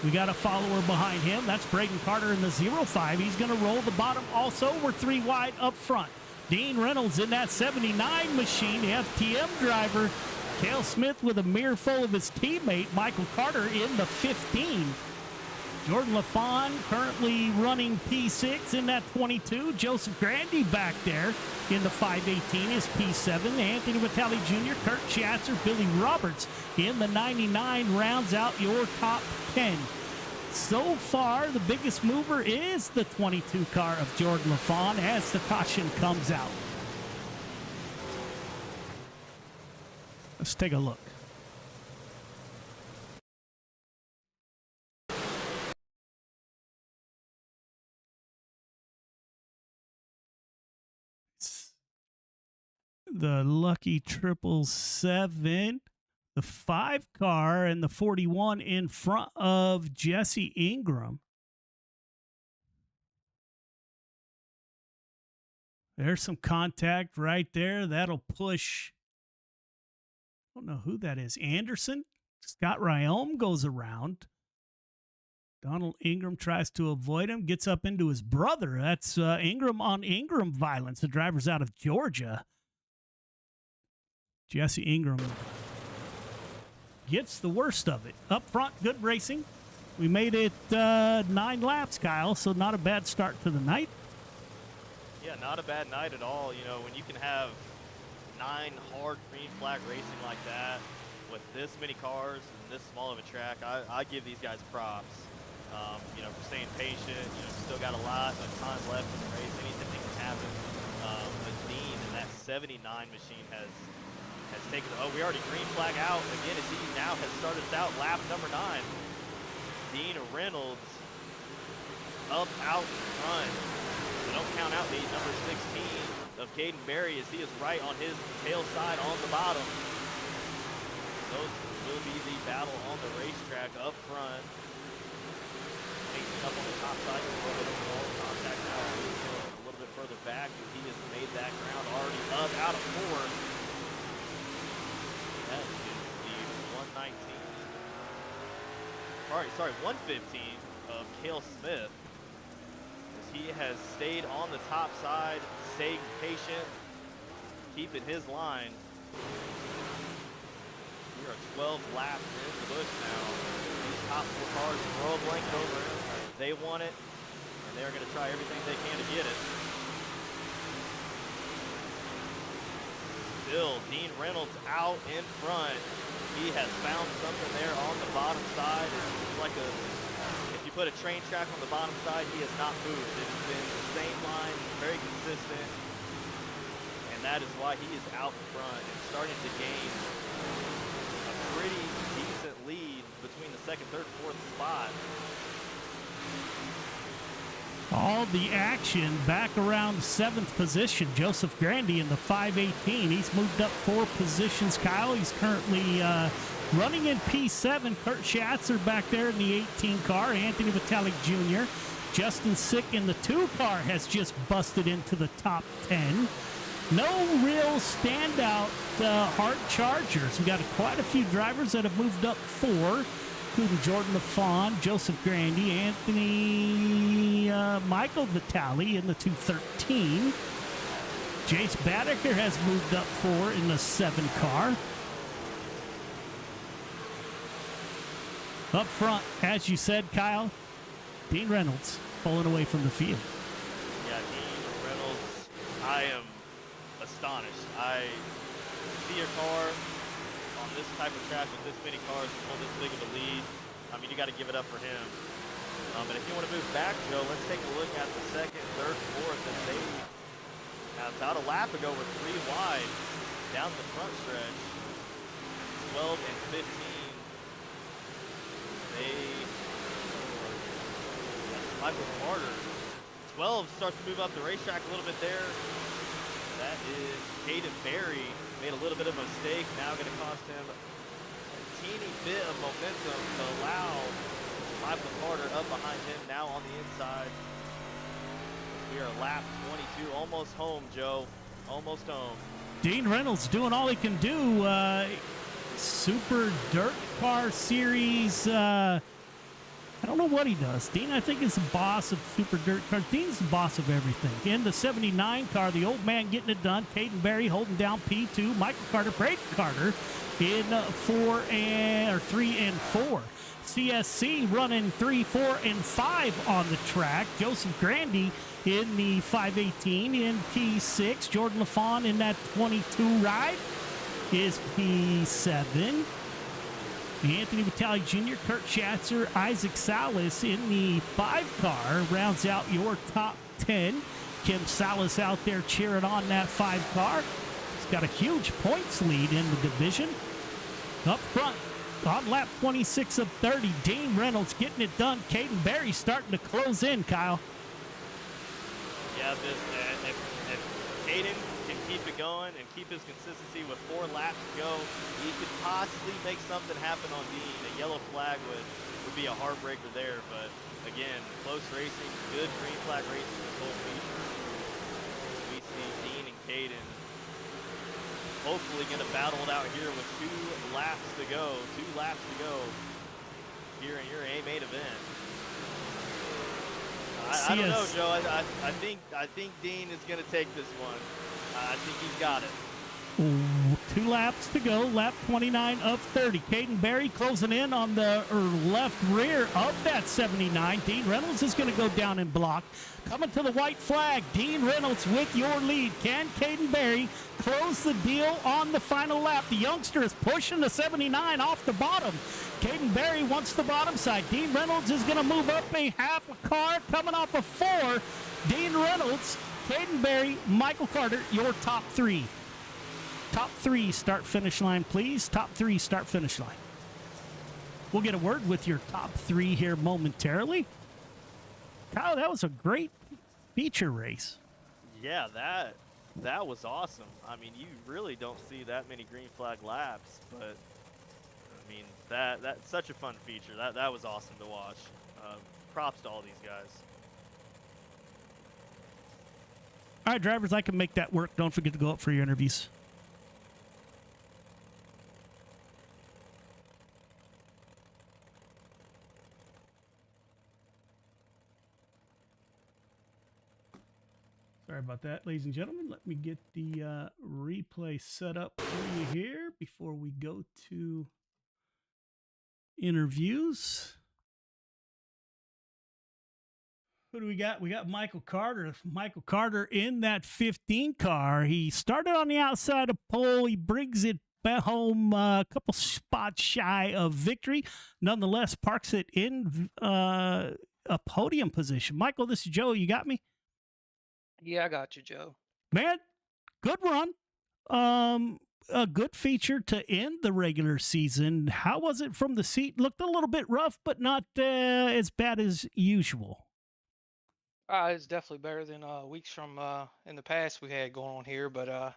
We got a follower behind him. That's Braden Carter in the 05. He's going to roll the bottom also. We're 3 wide up front. Dean Reynolds in that 79 machine, the FTM driver. Cale Smith with a mirror full of his teammate, Michael Carter, in the 15. Jordan LaFawn currently running P6 in that 22. Joseph Grandy back there in the 518 is P7. Anthony Vitale Jr., Kurt Schatzer, Billy Roberts in the 99 rounds out your top 10. So far, the biggest mover is the 22 car of Jordan LaFawn as the caution comes out. Let's take a look. The lucky 777, the 5 car, and the 41 in front of Jesse Ingram. There's some contact right there. That'll push, I don't know who that is, Anderson? Scott Ryome goes around. Donald Ingram tries to avoid him, gets up into his brother. That's Ingram on Ingram violence. The driver's out of Georgia. Jesse Ingram gets the worst of it. Up front, good racing. We made it 9 laps, Kyle, so not a bad start to the night. Yeah, not a bad night at all. You know, when you can have 9 hard green flag racing like that with this many cars and this small of a track, I give these guys props. You know, for staying patient. You know, still got a lot of time left in the race. Anything can happen. But Dean and that 79 machine has taken. Oh, we already green flag out again as he now has started us out lap number 9. Dean Reynolds up out in front. So don't count out the number 16 of Caden Berry as he is right on his tail side on the bottom. Those will be the battle on the racetrack up front. Up on the top side, a little bit of wall contact now. A little bit further back, and he has made that ground already up out of 4. That is the 119. Sorry, 115 of Cale Smith. As he has stayed on the top side, staying patient, keeping his line. We are 12 laps in the books now. These top 4 cars throw a blanket over him. They want it, and they're going to try everything they can to get it. Still, Dean Reynolds out in front. He has found something there on the bottom side. It's like if you put a train track on the bottom side, he has not moved. It has been the same line, very consistent, and that is why he is out in front and starting to gain a pretty decent lead between the 2nd, 3rd, 4th spot. All the action back around 7th position. Joseph Grandy in the 518. He's moved up 4 positions, Kyle. He's currently running in P7. Kurt Schatzer back there in the 18 car. Anthony Vitalik Jr. Justin Sick in the 2 car has just busted into the top 10. No real standout hard chargers. We've got quite a few drivers that have moved up 4. Including Jordan LaFawn, Joseph Grandy, Anthony Michael Vitale in the 213. Jace Baddeker has moved up 4 in the 7 car. Up front, as you said, Kyle, Dean Reynolds pulling away from the field. Yeah, Dean Reynolds, I am astonished. I see a car on this type of track with this many cars pull this big of a lead. I mean, you got to give it up for him. But if you want to move back, Joe, let's take a look at the 2nd, 3rd, 4th, and they about a lap ago were 3 wide down the front stretch. 12 and 15. Michael Carter. 12 starts to move up the racetrack a little bit there. That is Caden Berry. Made a little bit of a mistake, now going to cost him a teeny bit of momentum to allow Michael Carter up behind him now on the inside. We are lap 22, almost home, Joe, almost home. Dean Reynolds doing all he can do. Super Dirt Car Series. I don't know what he does. Dean, I think, is the boss of Super Dirt Cars. Dean's the boss of everything. In the 79 car, the old man getting it done. Caden Berry holding down P2. Michael Carter, Braden Carter in 3 and 4. CSC running 3, 4, and 5 on the track. Joseph Grandy in the 518 in P6. Jordan LaFawn in that 22 ride is P7. Anthony Vitale Jr., Kurt Schatzer, Isaac Salas in the 5 car rounds out your top 10. Kim Salas out there cheering on that 5 car. He's got a huge points lead in the division. Up front, on lap 26 of 30, Dean Reynolds getting it done. Caden Berry starting to close in, Kyle. Yeah, if Caden can keep it going and keep his consistency with 4 laps to go, he could possibly make something happen on Dean. A yellow flag would be a heartbreaker there, but again, close racing, good green flag racing this whole feature. We see Dean and Caden hopefully going to battle it out here with 2 laps to go. 2 laps to go here in your A main event. I don't know, Joe. I think Dean is going to take this one. I think he's got it. 2 laps to go, lap 29 of 30. Caden Berry closing in on the left rear of that 79. Dean Reynolds is going to go down in block. Coming to the white flag, Dean Reynolds with your lead. Can Caden Berry close the deal on the final lap? The youngster is pushing the 79 off the bottom. Caden Berry wants the bottom side. Dean Reynolds is going to move up a half a car, coming off of 4. Dean Reynolds, Caden Berry, Michael Carter, your top 3. Top 3 start-finish line, please. Top 3 start-finish line. We'll get a word with your top 3 here momentarily. Kyle, that was a great feature race. Yeah, that was awesome. I mean, you really don't see that many green flag laps, but I mean that's such a fun feature. That was awesome to watch. Props to all these guys. All right, drivers, I can make that work. Don't forget to go up for your interviews. Sorry about that, ladies and gentlemen. Let me get the replay set up for you here before we go to interviews. Who do we got? We got Michael Carter. Michael Carter in that 15 car. He started on the outside of pole. He brings it back home a couple spots shy of victory. Nonetheless, parks it in a podium position. Michael, this is Joe. You got me? Yeah, I got you, Joe. Man, good run. A good feature to end the regular season. How was it from the seat? Looked a little bit rough, but not as bad as usual. It's definitely better than weeks from in the past we had going on here. But I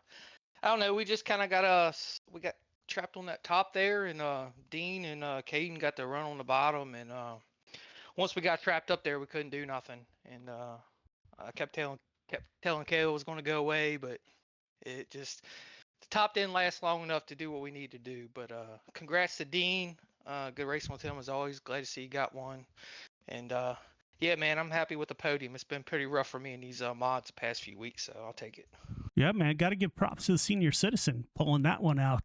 don't know. We just kind of we got trapped on that top there, and Dean and Caden got the run on the bottom. And once we got trapped up there, we couldn't do nothing. And I kept telling Kale it was going to go away, but it just the top didn't last long enough to do what we need to do. But congrats to Dean. Good racing with him as always. Glad to see he got one. And yeah, man, I'm happy with the podium. It's been pretty rough for me in these mods the past few weeks, so I'll take it. Yeah, man, got to give props to the senior citizen pulling that one out.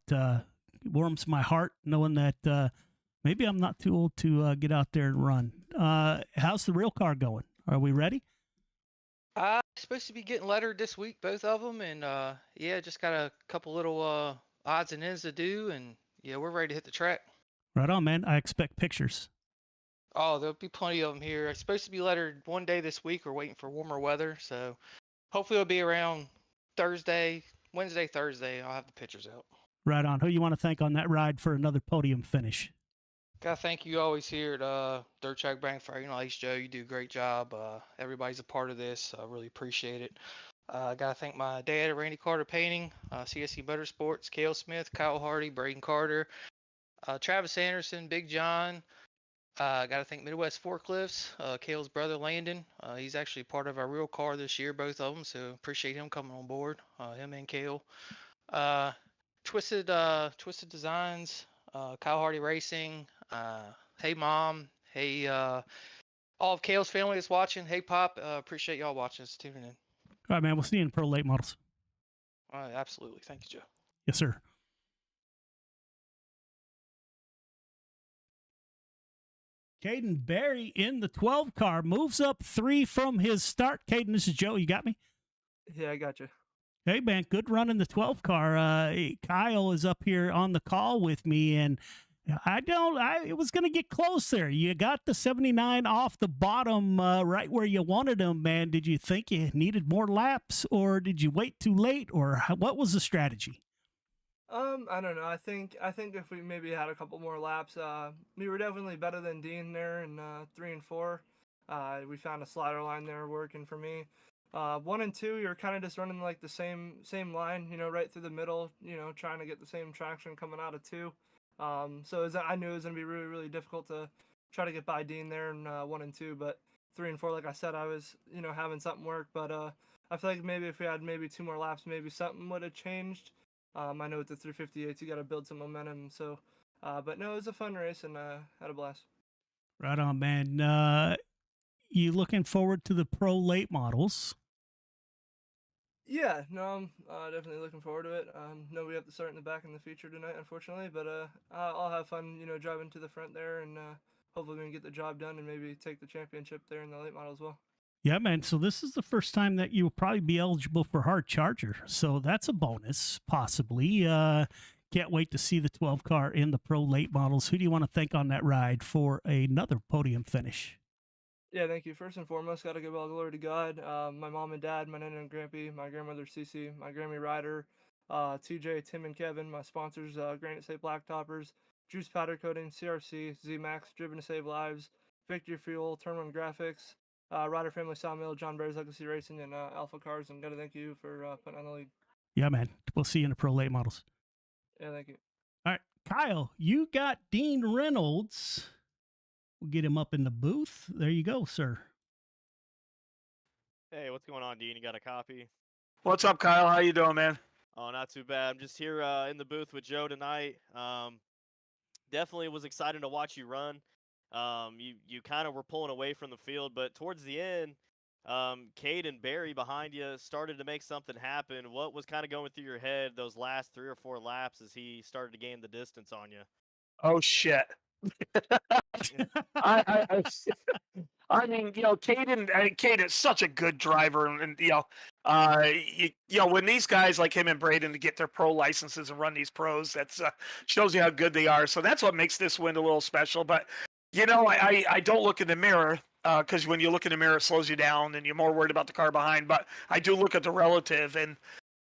Warms my heart knowing that maybe I'm not too old to get out there and run. How's the real car going? Are we ready? Supposed to be getting lettered this week, both of them, and yeah, just got a couple little odds and ends to do, and yeah, we're ready to hit the track. Right on, man. I expect pictures. Oh, there'll be plenty of them here. It's supposed to be lettered one day this week. We're waiting for warmer weather, so hopefully it'll be around Wednesday, Thursday. I'll have the pictures out. Right on. Who you want to thank on that ride for another podium finish? Gotta thank you always here at Dirt Track Bank Fire. You know, Ace Joe, you do a great job. Everybody's a part of this. I really appreciate it. Gotta thank my dad, Randy Carter Painting, CSC Motorsports, Cale Smith, Kyle Hardy, Braden Carter, Travis Anderson, Big John. Gotta thank Midwest Forklifts, Cale's brother Landon. He's actually part of our real car this year, both of them. So appreciate him coming on board. Him and Cale. Twisted Designs, Kyle Hardy Racing. Hey Mom. Hey all of Cale's family that's watching. Hey Pop. Appreciate y'all watching us, tuning in. All right, man. We'll see you in Pro Late Models. Absolutely. Thank you, Joe. Yes, sir. Caden Berry in the 12 car moves up 3 from his start. Caden, this is Joe. You got me? Yeah, I got you. Hey, man, good run in the 12 car. Kyle is up here on the call with me, and it was going to get close there. You got the 79 off the bottom right where you wanted him, man. Did you think you needed more laps, or did you wait too late, or what was the strategy? I don't know. I think if we maybe had a couple more laps, we were definitely better than Dean there in 3 and 4. We found a slider line there working for me. 1 and 2, you're kind of just running like the same line, right through the middle, trying to get the same traction coming out of 2. So I knew it was gonna be really, really difficult to try to get by Dean there in 1 and 2, but 3 and 4, like I said, I was having something work. But I feel like maybe if we had maybe 2 more laps, maybe something would have changed. I know with the 358s, you got to build some momentum. So, but no, it was a fun race and had a blast. Right on, man. You looking forward to the Pro Late Models? Yeah, no, I'm definitely looking forward to it. No, we have to start in the back in the feature tonight, unfortunately, but I'll have fun, driving to the front there, and hopefully we can get the job done and maybe take the championship there in the late model as well. Yeah, man. So this is the first time that you'll probably be eligible for hard charger. So that's a bonus, possibly. Can't wait to see the 12 car in the pro late models. Who do you want to thank on that ride for another podium finish? Yeah, thank you. First and foremost, got to give all glory to God. My mom and dad, my nana and grampy, my grandmother Cece, my Grammy Ryder, TJ, Tim, and Kevin, my sponsors, Granite State Blacktoppers, Juice Powder Coating, CRC, ZMAX, Driven to Save Lives, Victory Fuel, Turn One Graphics, Ryder Family Sawmill, John Bear's Legacy Racing, and Alpha Cars. And got to thank you for putting on the lead. Yeah, man. We'll see you in the pro late models. Yeah, thank you. All right, Kyle, you got Dean Reynolds. We'll get him up in the booth. There you go, sir. Hey, what's going on, Dean? You got a copy? What's up, Kyle? How you doing, man? Oh, not too bad. I'm just here in the booth with Joe tonight. Definitely was excited to watch you run. You kind of were pulling away from the field, but towards the end, Cade and Barry behind you started to make something happen. What was kind of going through your head those last 3 or 4 laps as he started to gain the distance on you? Oh shit! I mean, Cade is such a good driver, and when these guys like him and Braden to get their pro licenses and run these pros, that's shows you how good they are. So that's what makes this win a little special. But I don't look in the mirror because when you look in the mirror, it slows you down, and you're more worried about the car behind. But I do look at the relative, and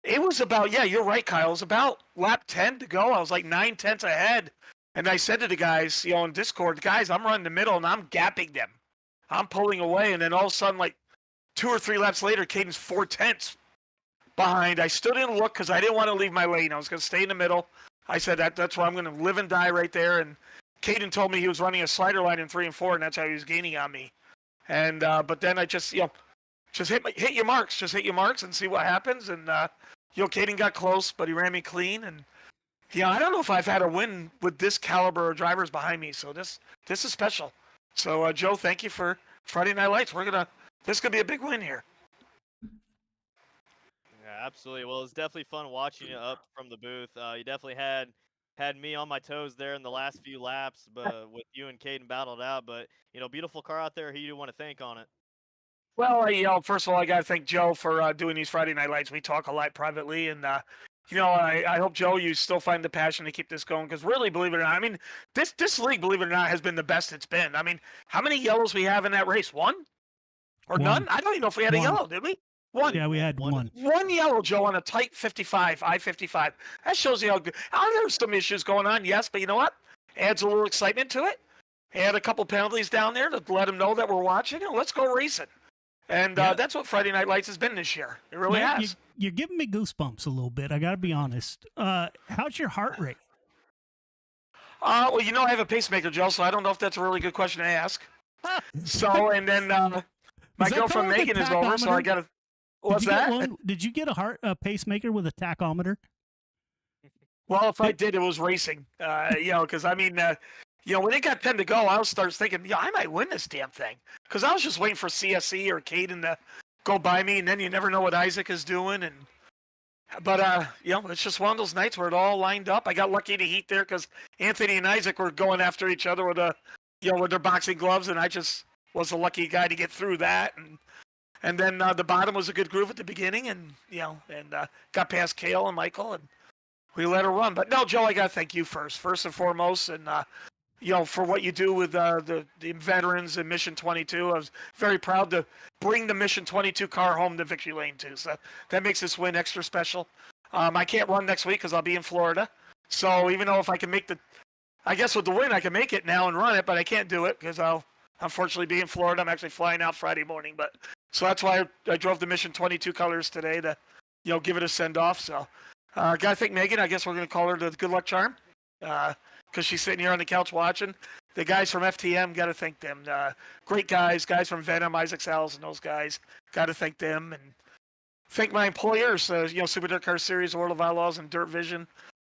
it was about you're right, Kyle. It was about lap 10 to go. I was like 9/10 ahead. And I said to the guys, in Discord, guys, I'm running the middle and I'm gapping them. I'm pulling away. And then all of a sudden, like 2 or 3 laps later, Caden's 4/10 behind. I still didn't look because I didn't want to leave my lane. I was going to stay in the middle. I said that's where I'm going to live and die right there. And Caden told me he was running a slider line in 3 and 4, and that's how he was gaining on me. And but then I just hit your marks. Just hit your marks and see what happens. And Caden got close, but he ran me clean. And I don't know if I've had a win with this caliber of drivers behind me, so this is special. So, Joe, thank you for Friday Night Lights. This could be a big win here. Yeah, absolutely. Well, it's definitely fun watching you up from the booth. You definitely had me on my toes there in the last few laps, but with you and Caden battled out. But beautiful car out there. Who you want to thank on it? Well, first of all, I got to thank Joe for doing these Friday Night Lights. We talk a lot privately, and I hope, Joe, you still find the passion to keep this going, because really, believe it or not, I mean, this league, believe it or not, has been the best it's been. I mean, how many yellows we have in that race? One? Or none? I don't even know if we had a yellow, did we? One. Yeah, we had one. One yellow, Joe, on a tight 55, I-55. That shows you how good. There's some issues going on, yes, but you know what? Adds a little excitement to it. Add a couple penalties down there to let them know that we're watching, and let's go racing. And that's what Friday Night Lights has been this year. It really has. You're giving me goosebumps a little bit. I got to be honest. How's your heart rate? Well, I have a pacemaker, Joe, so I don't know if that's a really good question to ask. So, and then my girlfriend Megan is over, so I got to. What's that? Did you get a pacemaker with a tachometer? Well, if I did, it was racing. Because I mean, when it got 10 to go, I started thinking, I might win this damn thing. Because I was just waiting for CSE or Caden to go by me, and then you never know what Isaac is doing. But it's just one of those nights where it all lined up. I got lucky to heat there because Anthony and Isaac were going after each other with with their boxing gloves, and I just was the lucky guy to get through that. And then the bottom was a good groove at the beginning, and got past Kale and Michael, and we let her run. But no, Joe, I got to thank you first and foremost, and for what you do with the veterans in Mission 22. I was very proud to bring the Mission 22 car home to Victory Lane too. So that makes this win extra special. I can't run next week because I'll be in Florida. So even though if I can make I guess with the win I can make it now and run it, but I can't do it because I'll unfortunately be in Florida. I'm actually flying out Friday morning, so that's why I drove the Mission 22 colors today to, give it a send off. So, gotta thank Megan. I guess we're gonna call her the good luck charm. Because she's sitting here on the couch watching. The guys from FTM, got to thank them. Great guys from Venom, Isaac Sales, and those guys. Got to thank them. And thank my employers, Super Dirt Car Series, World of Outlaws, and Dirt Vision.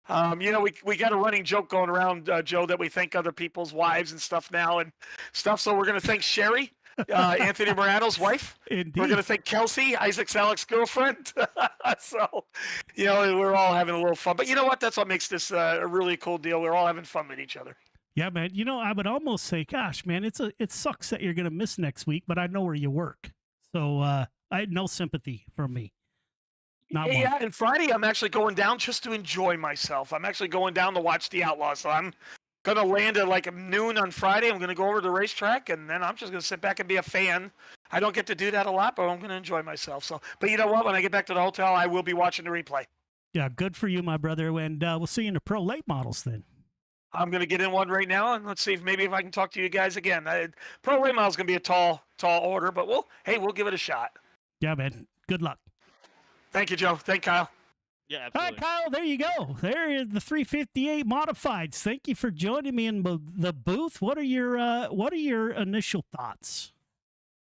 We got a running joke going around, Joe, that we thank other people's wives and stuff now and stuff. So we're going to thank Sherry Anthony Morano's wife. Indeed. We're going to thank Kelsey, Isaac's Alex's girlfriend. So, we're all having a little fun. But you know what? That's what makes this a really cool deal. We're all having fun with each other. Yeah, man. I would almost say, gosh, man, it sucks that you're going to miss next week, but I know where you work. So I had no sympathy from me. Yeah, and Friday I'm actually going down just to enjoy myself. I'm actually going down to watch the Outlaws. So I'm going to land at like noon on Friday. I'm going to go over to the racetrack, and then I'm just going to sit back and be a fan. I don't get to do that a lot, but I'm going to enjoy myself. So, but you know what? When I get back to the hotel, I will be watching the replay. Yeah, good for you, my brother. And we'll see you in the pro late models then. I'm going to get in one right now, and let's see if I can talk to you guys again. Pro late model is going to be a tall order, but we'll give it a shot. Yeah, man. Good luck. Thank you, Joe. Thank Kyle. Yeah, absolutely. All right, Kyle, there you go. There is the 358 Modifieds. Thank you for joining me in the booth. What are your initial thoughts?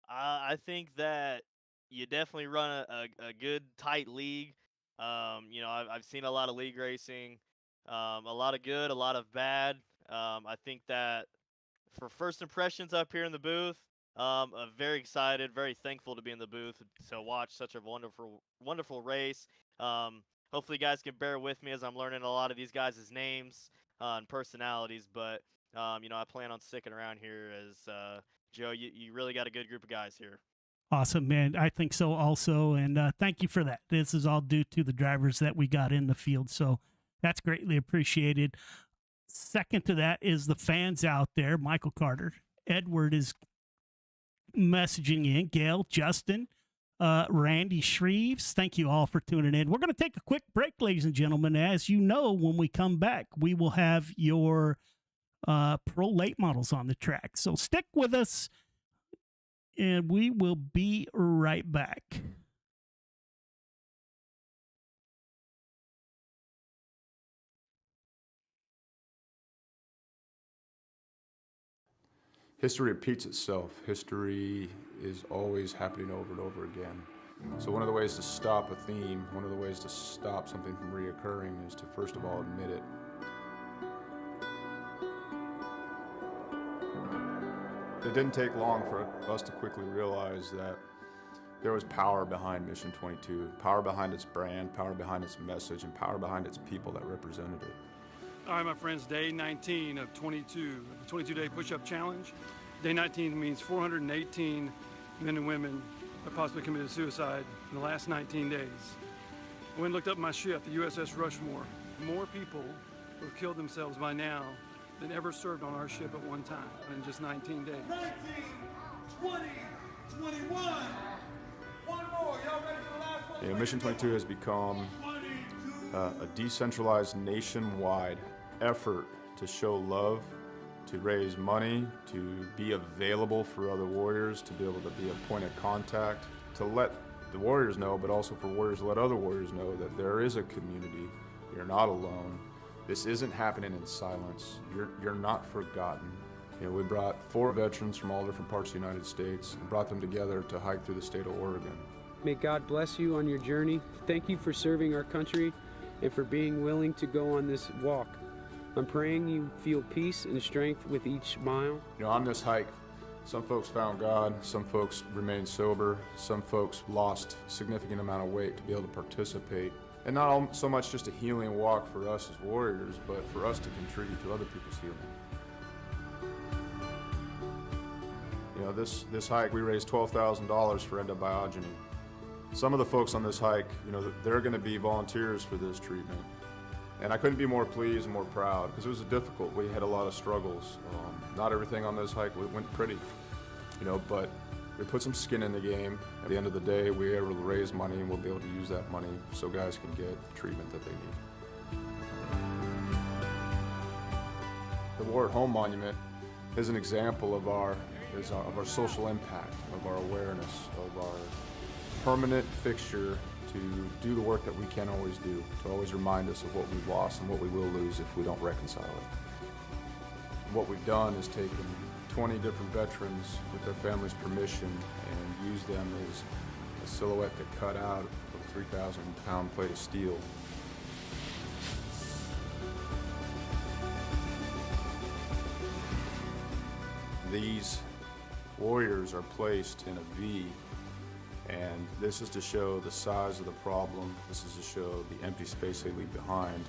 I think that you definitely run a good, tight league. I've seen a lot of league racing, a lot of good, a lot of bad. I think that for first impressions up here in the booth, I'm very excited, very thankful to be in the booth to watch such a wonderful race. Hopefully you guys can bear with me as I'm learning a lot of these guys' names and personalities, but I plan on sticking around here as Joe, you really got a good group of guys here. Awesome, man. I think so also, and thank you for that. This is all due to the drivers that we got in the field, so that's greatly appreciated. Second to that is the fans out there. Michael Carter, Edward is messaging in, Gail, Justin, Randy Shreves. Thank you all for tuning in. We're going to take a quick break, ladies and gentlemen. As you know, when we come back, we will have your pro late models on the track. So stick with us, and we will be right back. History repeats itself. History is always happening over and over again. So one of the ways to stop a theme, one of the ways to stop something from reoccurring is to first of all admit it. It didn't take long for us to quickly realize that there was power behind Mission 22, power behind its brand, power behind its message, and power behind its people that represented it. All right, my friends, day 19 of 22, the 22-day push-up challenge. Day 19 means 418 men and women have possibly committed suicide in the last 19 days. I went and looked up my ship, the USS Rushmore. More people who have killed themselves by now than ever served on our ship at one time in just 19 days. 19, 20, 21. One more. Y'all ready for the last one? Mission 22 has become a decentralized nationwide effort to show love, to raise money, to be available for other warriors, to be able to be a point of contact, to let the warriors know, but also for warriors to let other warriors know that there is a community. You're not alone. This isn't happening in silence. You're not forgotten. We brought 4 veterans from all different parts of the United States and brought them together to hike through the state of Oregon. May God bless you on your journey. Thank you for serving our country and for being willing to go on this walk. I'm praying you feel peace and strength with each mile. On this hike, some folks found God, some folks remained sober, some folks lost a significant amount of weight to be able to participate. And not so much just a healing walk for us as warriors, but for us to contribute to other people's healing. This hike, we raised $12,000 for endobiogeny. Some of the folks on this hike, they're going to be volunteers for this treatment. And I couldn't be more pleased and more proud because it was difficult. We had a lot of struggles. Not everything on this hike went pretty, but we put some skin in the game. At the end of the day, we were able to raise money and we'll be able to use that money so guys can get treatment that they need. The War at Home Monument is an example of our social impact, of our awareness, of our permanent fixture to do the work that we can't always do, to always remind us of what we've lost and what we will lose if we don't reconcile it. What we've done is taken 20 different veterans with their families' permission and used them as a silhouette to cut out of a 3,000-pound plate of steel. These Warriors are placed in a V, and this is to show the size of the problem. This is to show the empty space they leave behind.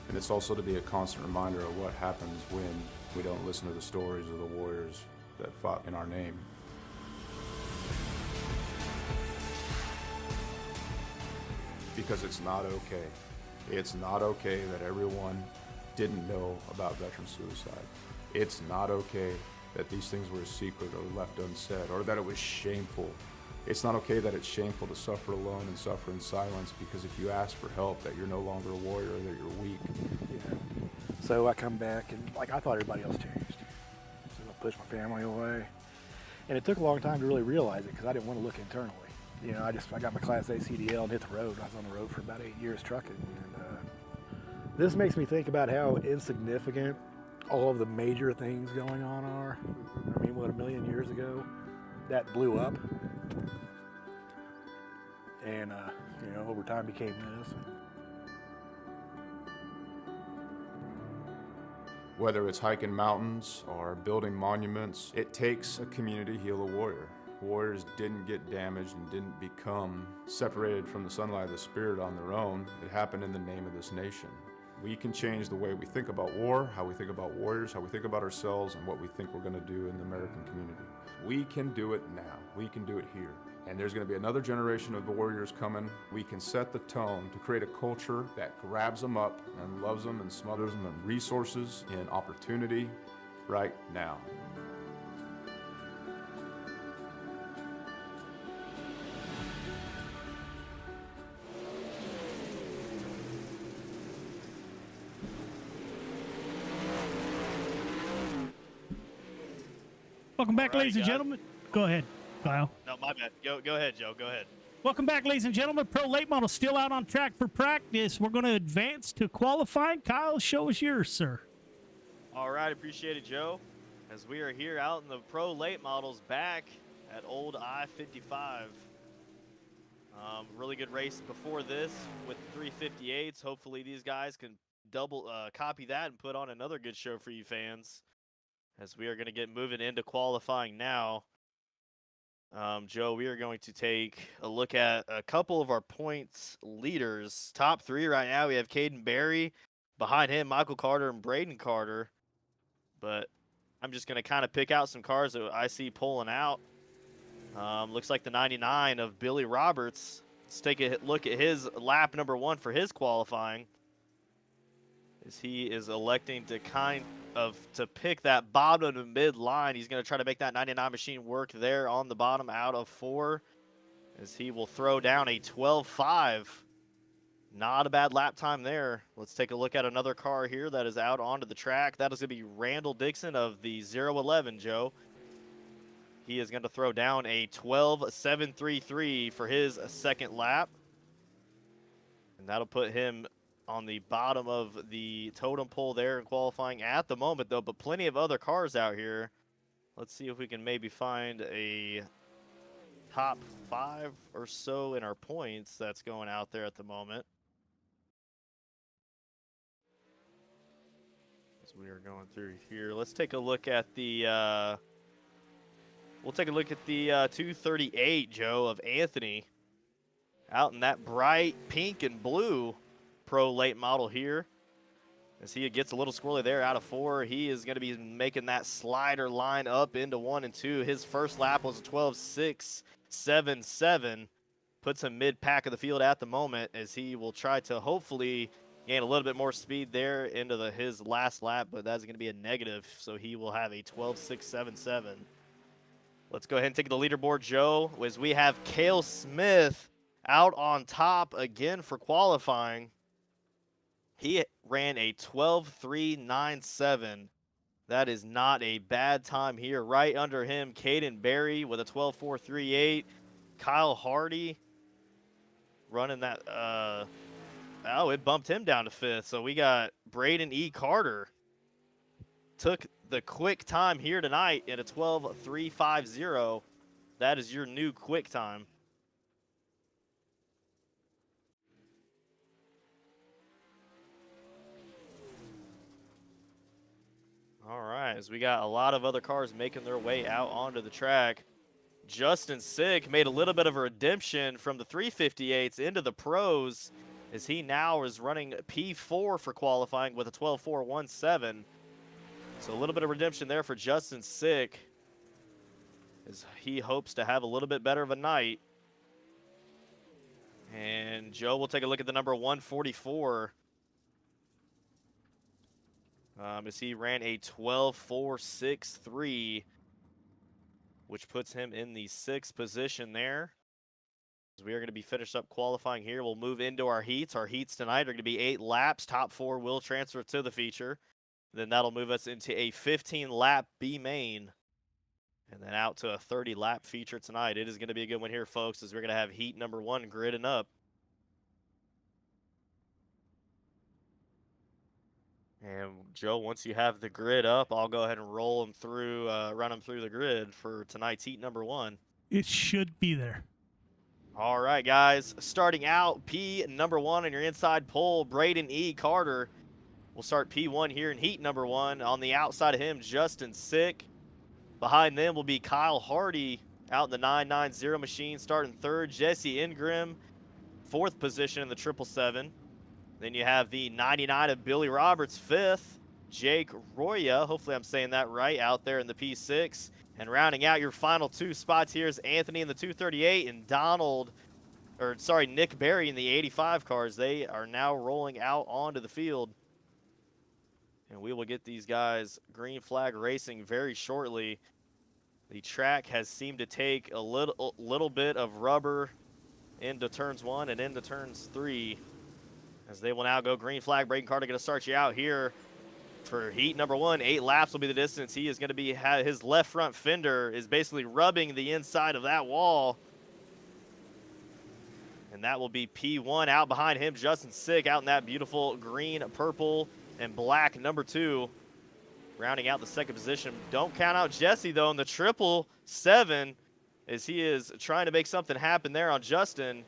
And it's also to be a constant reminder of what happens when we don't listen to the stories of the warriors that fought in our name. Because it's not okay. It's not okay that everyone didn't know about veteran suicide. It's not okay that these things were a secret or left unsaid, or that it was shameful. It's not okay that it's shameful to suffer alone and suffer in silence, because if you ask for help, that you're no longer a warrior, that you're weak. Yeah. So I come back and like I thought everybody else changed. So I pushed my family away. And it took a long time to really realize it because I didn't want to look internally. You know, I got my Class A CDL and hit the road. I was on the road for about 8 years trucking. And this makes me think about how insignificant all of the major things going on are. I mean, what, 1,000,000 years ago, that blew up. And, you know, over time became this. Whether it's hiking mountains or building monuments, it takes a community to heal a warrior. Warriors didn't get damaged and didn't become separated from the sunlight of the spirit on their own. It happened in the name of this nation. We can change the way we think about war, how we think about warriors, how we think about ourselves, and what we think we're going to do in the American community. We can do it now. We can do it here. And there's going to be another generation of warriors coming. We can set the tone to create a culture that grabs them up and loves them and smothers them in resources, in opportunity, right now. Welcome back, All right, ladies and guys. gentlemen. Go ahead, Kyle. No, my bad. Go ahead, Joe. Go ahead. Welcome back, ladies and gentlemen. Pro late model still out on track for practice. We're going to advance to qualifying. Kyle, show us yours, sir. All right, appreciate it, Joe. As we are here out in the pro late models back at old I-55. Really good race before this with 358s. Hopefully these guys can copy that and put on another good show for you fans. As we are going to get moving into qualifying now. Joe, we are going to take a look at a couple of our points leaders. Top three right now, we have Caden Berry. Behind him, Michael Carter and Braden Carter. But I'm just going to kind of pick out some cars that I see pulling out. Looks like the 99 of Billy Roberts. Let's take a look at his lap number 1 for his qualifying. As he is electing to pick that bottom of the mid line. He's going to try to make that 99 machine work there on the bottom out of 4. As he will throw down a 12.5. Not a bad lap time there. Let's take a look at another car here that is out onto the track. That is going to be Randall Dixon of the 011, Joe. He is going to throw down a 12.733 for his second lap. And that'll put him on the bottom of the totem pole there in qualifying at the moment, though, but plenty of other cars out here. Let's see if we can maybe find a top 5 or so in our points that's going out there at the moment. As we are going through here, let's take a look at the we'll take a look at the 238, Joe, of Anthony out in that bright pink and blue pro late model here. As he gets a little squirrely there out of 4, he is going to be making that slider line up into 1 and 2. His first lap was a 12.677. Puts him mid-pack of the field at the moment, as he will try to hopefully gain a little bit more speed there into his last lap, but that's going to be a negative, so he will have a 12.677. Let's go ahead and take the leaderboard, Joe, as we have Cale Smith out on top again for qualifying. He ran a 12.397. That is not a bad time here. Right under him, Caden Berry with a 12.438. Kyle Hardy running that. Oh, it bumped him down to 5th. So we got Braden E. Carter. Took the quick time here tonight at a 12.350. That is your new quick time. All right, as we got a lot of other cars making their way out onto the track. Justin Sick made a little bit of a redemption from the 358s into the pros, as he now is running P4 for qualifying with a 12.417. So a little bit of redemption there for Justin Sick, as he hopes to have a little bit better of a night. And Joe will take a look at the number 144. As he ran a 12.463, which puts him in the 6th position there. As we are going to be finished up qualifying here, we'll move into our heats. Our heats tonight are going to be 8 laps. Top 4 will transfer to the feature. Then that'll move us into a 15-lap B main, and then out to a 30-lap feature tonight. It is going to be a good one here, folks, as we're going to have heat number 1 gridding up. And Joe, once you have the grid up, I'll go ahead and roll them through, run them through the grid for tonight's heat number 1. It should be there. All right, guys. Starting out, P number 1 on your inside pole, Braden E. Carter. We'll start P1 here in heat number 1. On the outside of him, Justin Sick. Behind them will be Kyle Hardy out in the 990 machine, starting 3rd. Jesse Ingram, 4th position in the 777. Then you have the 99 of Billy Roberts, 5th. Jake Roya, hopefully I'm saying that right, out there in the P6. And rounding out your final 2 spots here is Anthony in the 238 and Nick Berry in the 85 cars. They are now rolling out onto the field. And we will get these guys green flag racing very shortly. The track has seemed to take a little bit of rubber into turns 1 and into turns 3. As they will now go green flag. Braden Carter going to start you out here for heat number 1. 8 laps will be the distance. He is going to be, his left front fender is basically rubbing the inside of that wall. And that will be P1. Out behind him, Justin Sick out in that beautiful green, purple, and black number 2. Rounding out the 2nd position. Don't count out Jesse, though, in the 777, as he is trying to make something happen there on Justin.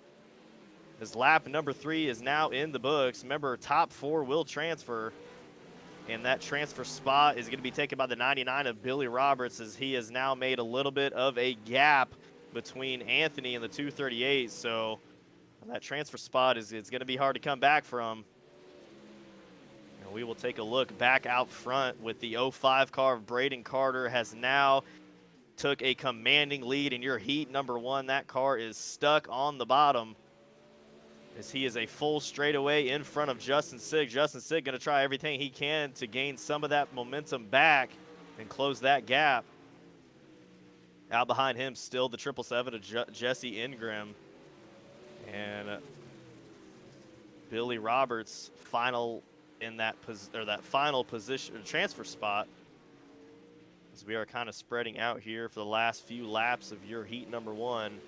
His lap number 3 is now in the books. Remember, top 4 will transfer. And that transfer spot is going to be taken by the 99 of Billy Roberts, as he has now made a little bit of a gap between Anthony and the 238. So that transfer spot is going to be hard to come back from. And we will take a look back out front with the 05 car of Braden Carter has now took a commanding lead in your heat number 1. That car is stuck on the bottom, as he is a full straightaway in front of Justin Sick. Justin Sick going to try everything he can to gain some of that momentum back and close that gap. Out behind him, still the 777 of Jesse Ingram. And Billy Roberts final in that final position, transfer spot, as we are kind of spreading out here for the last few laps of your heat number 1.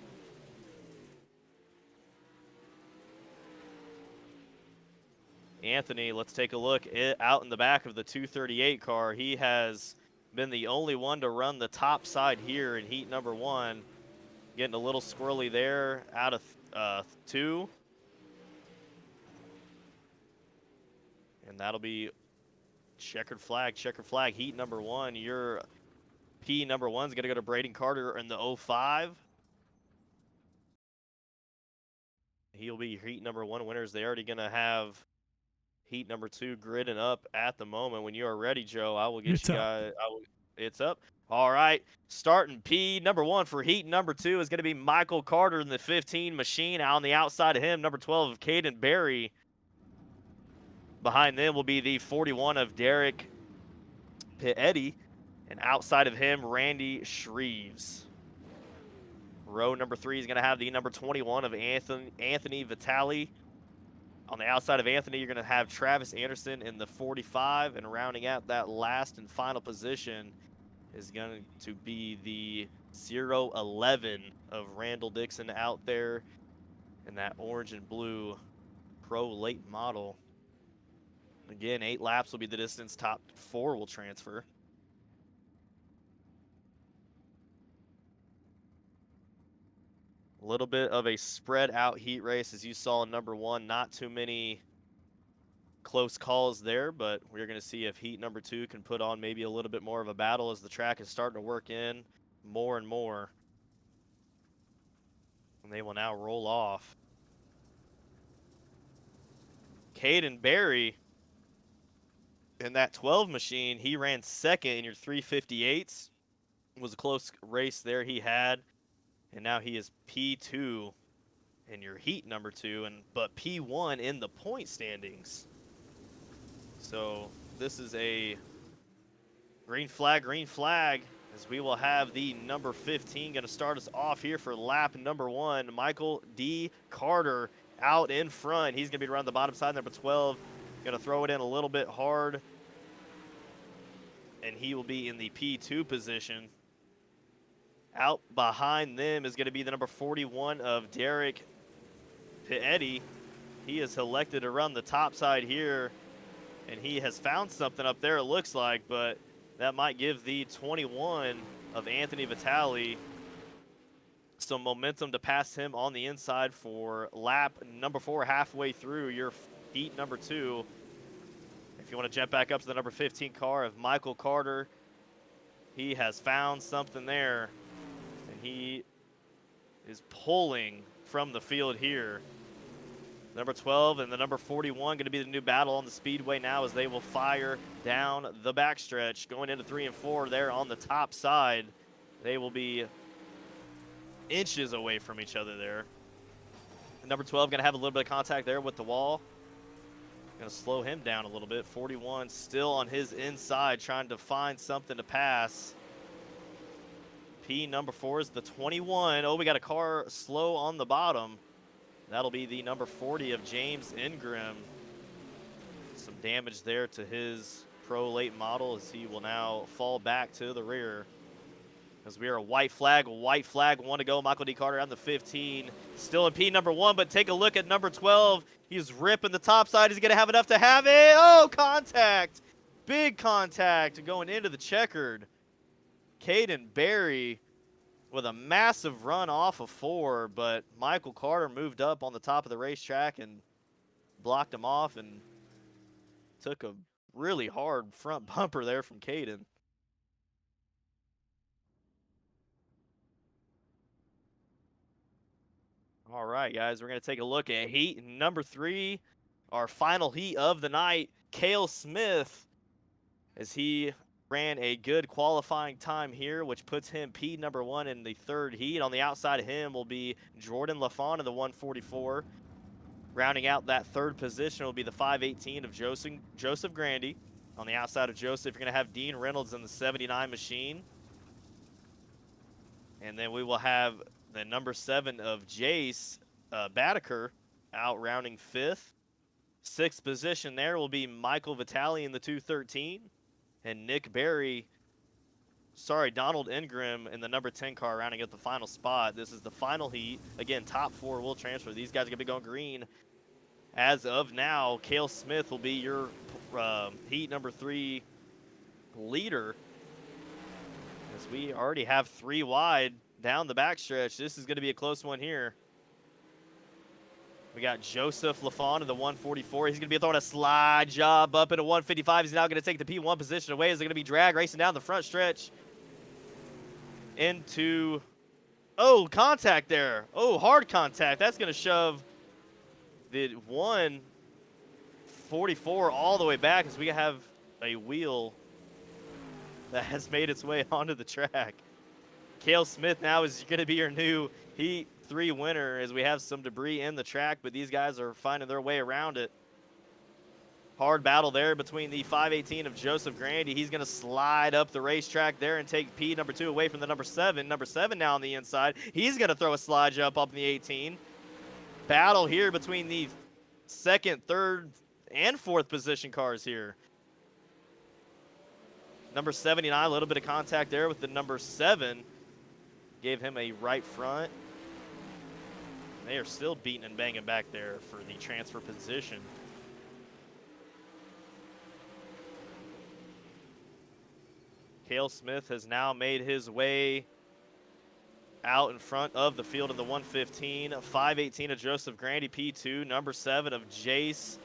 Anthony, let's take a look out in the back of the 238 car. He has been the only one to run the top side here in heat number 1. Getting a little squirrely there out of 2. And that'll be checkered flag, heat number 1. Your P number 1 is going to go to Braden Carter in the 05. He'll be your heat number 1 winners. They're already going to have heat number 2 gridding up at the moment. When you are ready, Joe, I will get you guys. It's up. All right. Starting P number 1 for heat number 2 is going to be Michael Carter in the 15 machine. Out on the outside of him, number 12 of Caden Berry. Behind them will be the 41 of Derek Pietty. And outside of him, Randy Shreves. Row number 3 is going to have the number 21 of Anthony Vitale. On the outside of Anthony, you're going to have Travis Anderson in the 45. And rounding out that last and final position is going to be the 011 of Randall Dixon out there in that orange and blue Pro late model. Again, 8 laps will be the distance. Top 4 will transfer. A little bit of a spread out heat race, as you saw in number 1. Not too many close calls there, but we're going to see if heat number 2 can put on maybe a little bit more of a battle as the track is starting to work in more and more. And they will now roll off. Caden Berry, in that 12 machine, he ran second in your 358s. It was a close race there he had. And now he is P2 in your heat number 2, but P1 in the point standings. So this is a green flag, as we will have the number 15 going to start us off here for lap number 1. Michael D. Carter out in front. He's going to be around the bottom side. Number 12 going to throw it in a little bit hard, and he will be in the P2 position. Out behind them is going to be the number 41 of Derek Pietty. He is elected to run the top side here, and he has found something up there, it looks like, but that might give the 21 of Anthony Vitale some momentum to pass him on the inside for lap number 4, halfway through your heat number 2. If you want to jump back up to the number 15 car of Michael Carter, he has found something there, and he is pulling from the field here. Number 12 and the number 41 going to be the new battle on the Speedway now, as they will fire down the backstretch. Going into 3 and 4 there on the top side. They will be inches away from each other there. Number 12 going to have a little bit of contact there with the wall. Going to slow him down a little bit. 41 still on his inside, trying to find something to pass. P number 4 is the 21. Oh, we got a car slow on the bottom. That'll be the number 40 of James Ingram. Some damage there to his Pro Late model, as he will now fall back to the rear. As we are a white flag, 1 to go. Michael D. Carter on the 15. Still in P number 1, but take a look at number 12. He's ripping the top side. Is he going to have enough to have it? Oh, contact. Big contact going into the checkered. Caden Berry with a massive run off of 4, but Michael Carter moved up on the top of the racetrack and blocked him off and took a really hard front bumper there from Caden. All right, guys, we're going to take a look at heat number 3, our final heat of the night. Cale Smith, as he ran a good qualifying time here, which puts him P number 1 in the 3rd heat. On the outside of him will be Jordan LaFawn in the 144. Rounding out that 3rd position will be the 518 of Joseph Grandy. On the outside of Joseph, you're going to have Dean Reynolds in the 79 machine. And then we will have the number 7 of Jace Badaker out rounding 5th. 6th position there will be Michael Vitale in the 213. And Donald Ingram in the number 10 car rounding up the final spot. This is the final heat. Again, top 4 will transfer. These guys are going to be going green. As of now, Cale Smith will be your heat number 3 leader. As we already have 3 wide down the backstretch. This is going to be a close one here. We got Joseph LaFawn in the 144. He's going to be throwing a slide job up into 155. He's now going to take the P1 position away. Is it going to be drag racing down the front stretch into, oh, contact there. Oh, hard contact. That's going to shove the 144 all the way back, as we have a wheel that has made its way onto the track. Cale Smith now is going to be your new Heat 3 winner, as we have some debris in the track, but these guys are finding their way around it. Hard battle there between the 518 of Joseph Grandy. He's going to slide up the racetrack there and take P number 2 away from the number 7. Number 7 now on the inside. He's going to throw a slide jump up in the 18. Battle here between the 2nd, 3rd, and 4th position cars here. Number 79, a little bit of contact there with the number 7. Gave him a right front. They are still beating and banging back there for the transfer position. Cale Smith has now made his way out in front of the field in the 115. 518 of Joseph Grandy, P2. Number 7 of Jace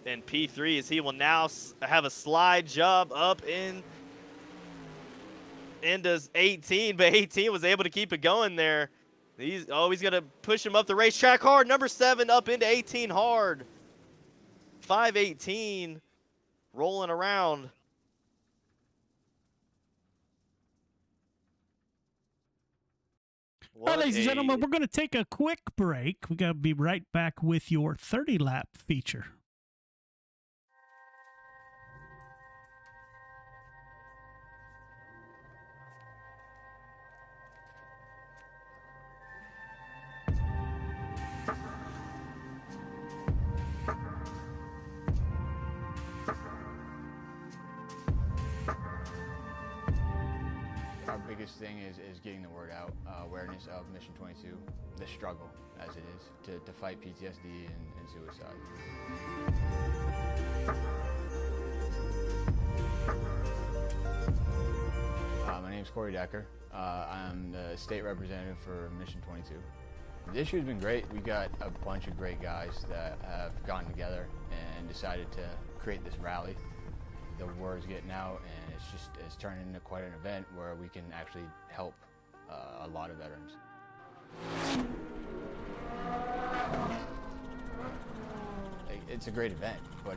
in P3 as he will now have a slide jump up into 18, but 18 was able to keep it going there. He's going to push him up the racetrack hard. Number 7 up into 18 hard. 518 rolling around. All right, ladies and gentlemen, we're going to take a quick break. We got to be right back with your 30-lap feature. Our biggest thing is getting the word out, awareness of Mission 22, the struggle as it is to fight PTSD and suicide. My name is Corey Decker. I'm the state representative for Mission 22. This year's been great. We got a bunch of great guys that have gotten together and decided to create this rally. The word's getting out, and it's turning into quite an event where we can actually help a lot of veterans. It's a great event, but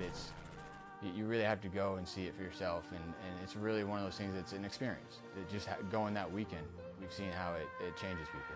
you really have to go and see it for yourself, and it's really one of those things that's an experience. Just going that weekend, we've seen how it changes people.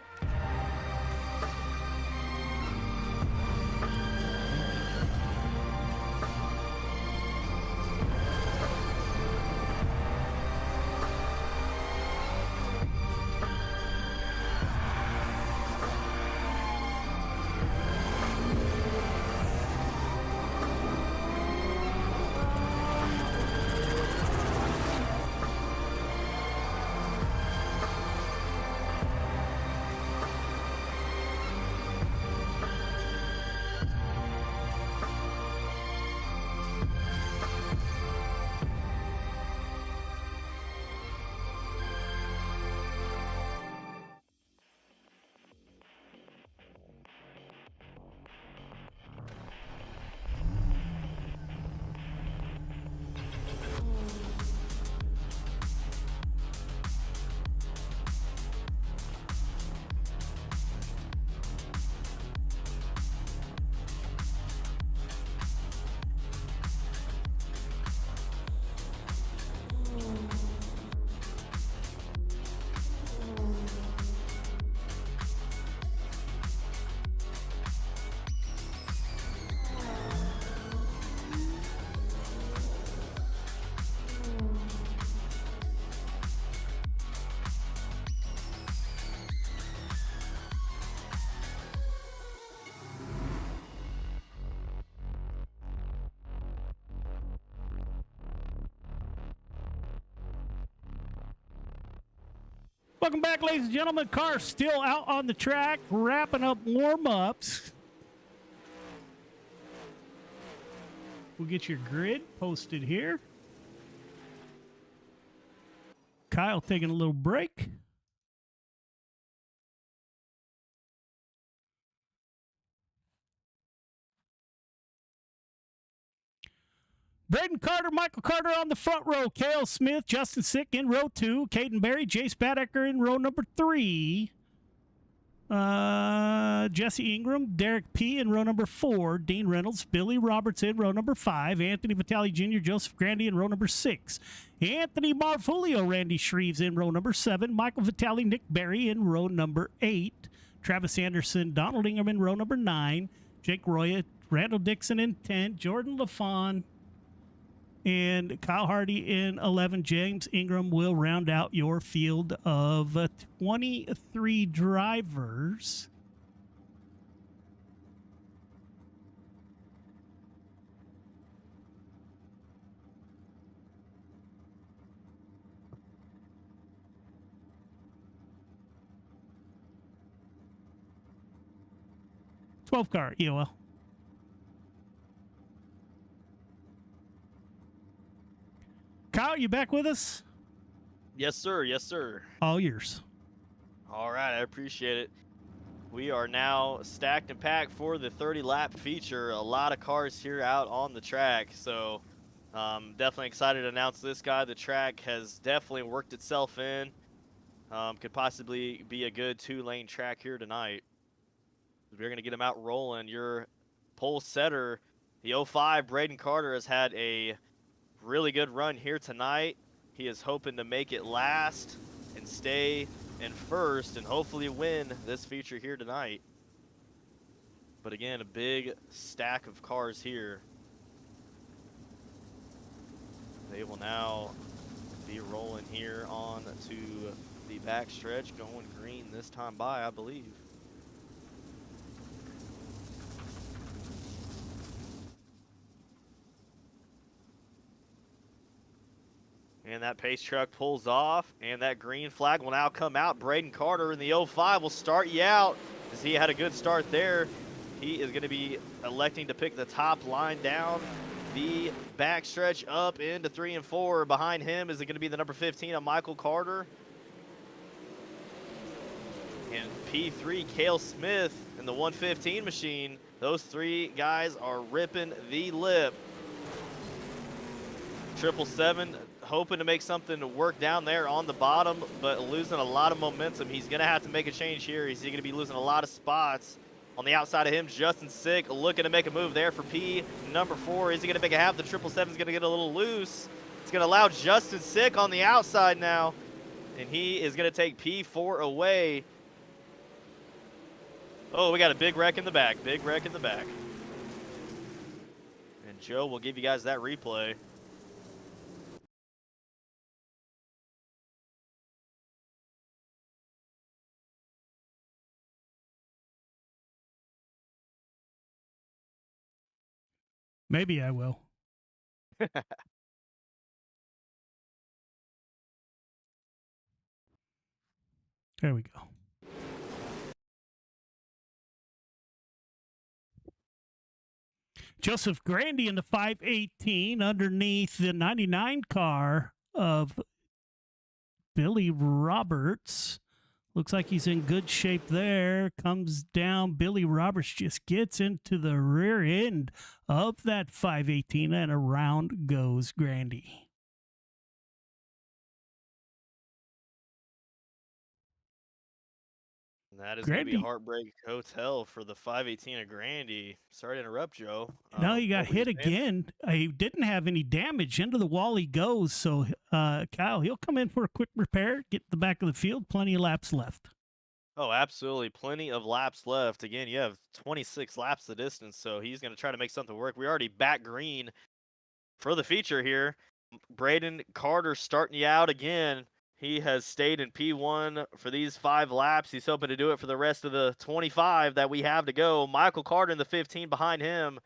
Welcome back, ladies and gentlemen. Car's still out on the track, wrapping up warm-ups. We'll get your grid posted here. Kyle taking a little break. Braden Carter, Michael Carter on the front row. Cale Smith, Justin Sick in row 2. Caden Berry, Jace Badecker in row number 3. Jesse Ingram, Derek P. in row number 4. Dean Reynolds, Billy Roberts in row number 5. Anthony Vitale Jr., Joseph Grandy in row number 6. Anthony Marfulio, Randy Shreves in row number 7. Michael Vitale, Nick Berry in row number 8. Travis Anderson, Donald Ingram in row number 9. Jake Roya, Randall Dixon in 10. Jordan LaFawn and Kyle Hardy in 11. James Ingram will round out your field of 23 drivers. Car EOL. Kyle, you back with us? Yes, sir. Yes, sir. All yours. All right, I appreciate it. We are now stacked and packed for the 30-lap feature. A lot of cars here out on the track, so definitely excited to announce this guy. The track has definitely worked itself in. Could possibly be a good 2-lane track here tonight. We're going to get him out rolling. Your pole setter, the 05, Braden Carter, has had a really good run here tonight. He is hoping to make it last and stay in first and hopefully win this feature here tonight. But again, a big stack of cars here. They will now be rolling here on to the backstretch, going green this time by, I believe. And that pace truck pulls off, and that green flag will now come out. Braden Carter in the 05 will start you out, as he had a good start there. He is going to be electing to pick the top line down the backstretch up into 3 and 4. Behind him is it going to be the number 15 of Michael Carter. And P3, Cale Smith in the 115 machine. Those 3 guys are ripping the lip. 777 hoping to make something to work down there on the bottom, but losing a lot of momentum. He's going to have to make a change here. He's going to be losing a lot of spots. On the outside of him, Justin Sick looking to make a move there for P. Number 4, is he going to make a half? The 777 is going to get a little loose. It's going to allow Justin Sick on the outside now, and he is going to take P4 away. Oh, we got a big wreck in the back. Big wreck in the back. And Joe will give you guys that replay. Maybe I will. There we go. Joseph Grandy in the 518 underneath the 99 car of Billy Roberts. Looks like he's in good shape there. Comes down. Billy Roberts just gets into the rear end of that 518, and around goes Grandy. And that is going to be Heartbreak Hotel for the 518 of Grandy. Sorry to interrupt, Joe. No, he got hit again. He didn't have any damage. Into the wall he goes. So, Kyle, he'll come in for a quick repair, get to the back of the field. Plenty of laps left. Oh, absolutely. Plenty of laps left. Again, you have 26 laps the distance, so he's going to try to make something work. We already back green for the feature here. Braden Carter starting you out again. He has stayed in P1 for these 5 laps. He's hoping to do it for the rest of the 25 that we have to go. Michael Carter in the 15 behind him.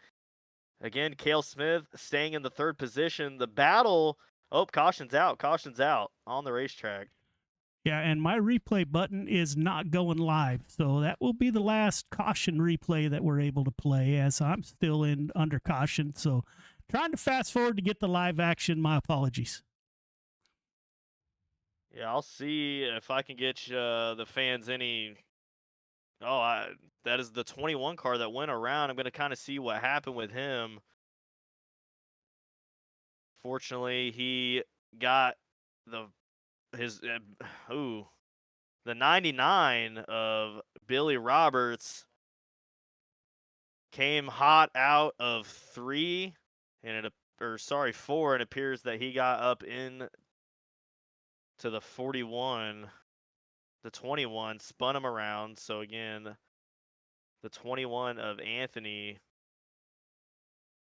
Again, Cale Smith staying in the 3rd position. The battle, caution's out on the racetrack. Yeah, and my replay button is not going live, so that will be the last caution replay that we're able to play, as I'm still under caution. So trying to fast forward to get the live action. My apologies. Yeah, I'll see if I can get the fans any. That is the 21 car that went around. I'm going to kind of see what happened with him. Fortunately, he got the 99 of Billy Roberts came hot out of 3, and 4, and it appears that he got up in to the 41, the 21, spun him around. So again, the 21 of Anthony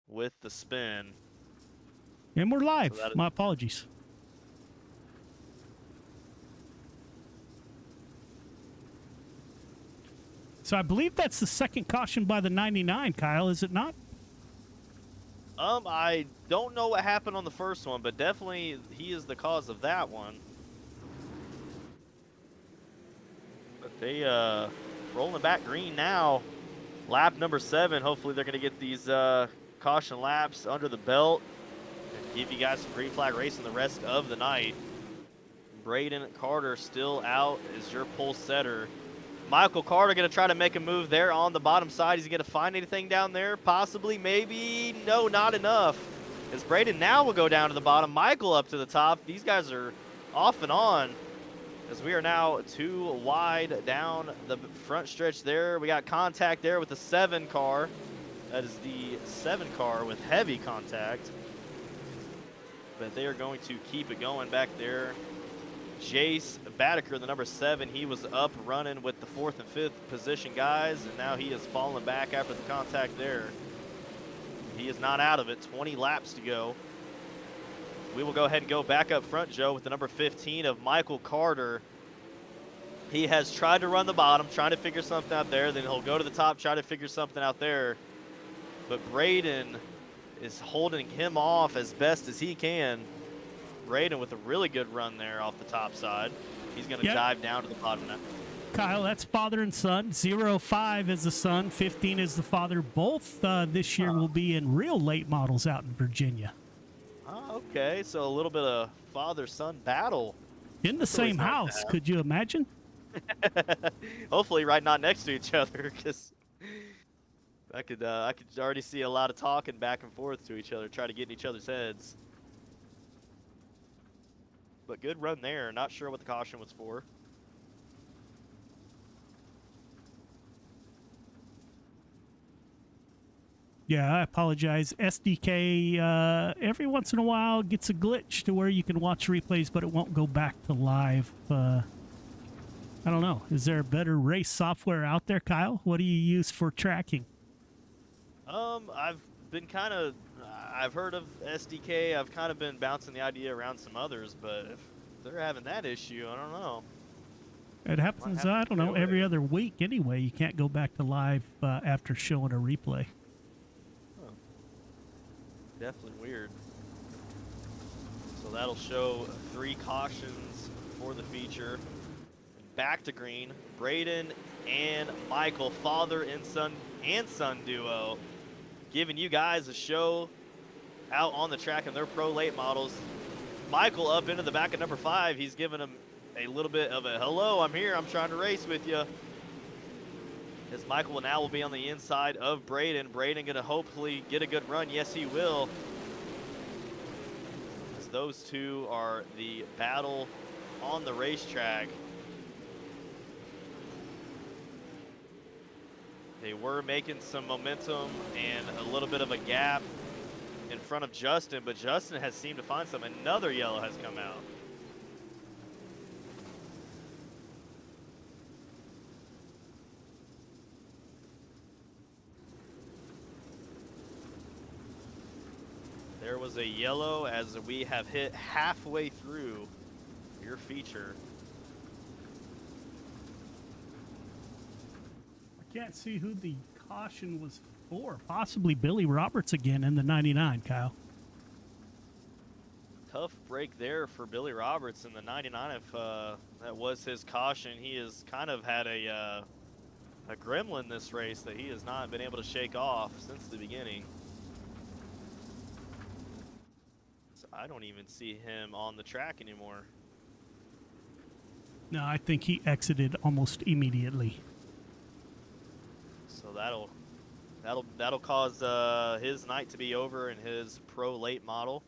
with the spin. And we're live. So my apologies. So I believe that's the second caution by the 99, Kyle, is it not? I don't know what happened on the first one, but definitely he is the cause of that one. But they rolling back green now. Lap number 7. Hopefully they're going to get these caution laps under the belt and give you guys some green flag racing the rest of the night. Braden Carter still out as your pole setter. Michael Carter going to try to make a move there on the bottom side. Is he going to find anything down there? Possibly, maybe. No, not enough. As Braden now will go down to the bottom. Michael up to the top. These guys are off and on as we are now 2 wide down the front stretch there. We got contact there with the 7 car. That is the 7 car with heavy contact. But they are going to keep it going back there. Jace Baddeker, the number 7, he was up running with the 4th and 5th position guys, and now he has fallen back after the contact there. He is not out of it. 20 laps to go. We will go ahead and go back up front, Joe, with the number 15 of Michael Carter. He has tried to run the bottom, trying to figure something out there. Then he'll go to the top, try to figure something out there. But Braden is holding him off as best as he can. Braden with a really good run there off the top side. He's going to dive down to the bottom now. Kyle, that's father and son. 05 is the son, 15 is the father. Both this year will be in real late models out in Virginia. Oh, okay, so a little bit of father-son battle. In the same house, could you imagine? Hopefully right not next to each other, because I could already see a lot of talking back and forth to each other, try to get in each other's heads. But good run there. Not sure what the caution was for. Yeah, I apologize. SDK every once in a while gets a glitch to where you can watch replays, but it won't go back to live. I don't know. Is there a better race software out there, Kyle? What do you use for tracking? I've heard of SDK. I've kind of been bouncing the idea around some others, but if they're having that issue, I don't know. It happens, I don't know, every other week anyway. You can't go back to live after showing a replay. Huh. Definitely weird. So that'll show 3 cautions for the feature. Back to green. Braden and Michael, father and son duo, giving you guys a show out on the track in their pro late models. Michael up into the back of number 5. He's giving him a little bit of a hello, I'm here, I'm trying to race with you. As Michael now will be on the inside of Braden. Braden gonna hopefully get a good run. Yes, he will. As those two are the battle on the racetrack. They were making some momentum and a little bit of a gap in front of Justin, but Justin has seemed to find some. Another yellow has come out. There was a yellow as we have hit halfway through your feature. I can't see who the caution was for. Possibly Billy Roberts again in the 99, Kyle. Tough break there for Billy Roberts in the 99. If that was his caution, he has kind of had a gremlin this race that he has not been able to shake off since the beginning. So I don't even see him on the track anymore. No, I think he exited almost immediately. So that'll cause his night to be over in his pro late model.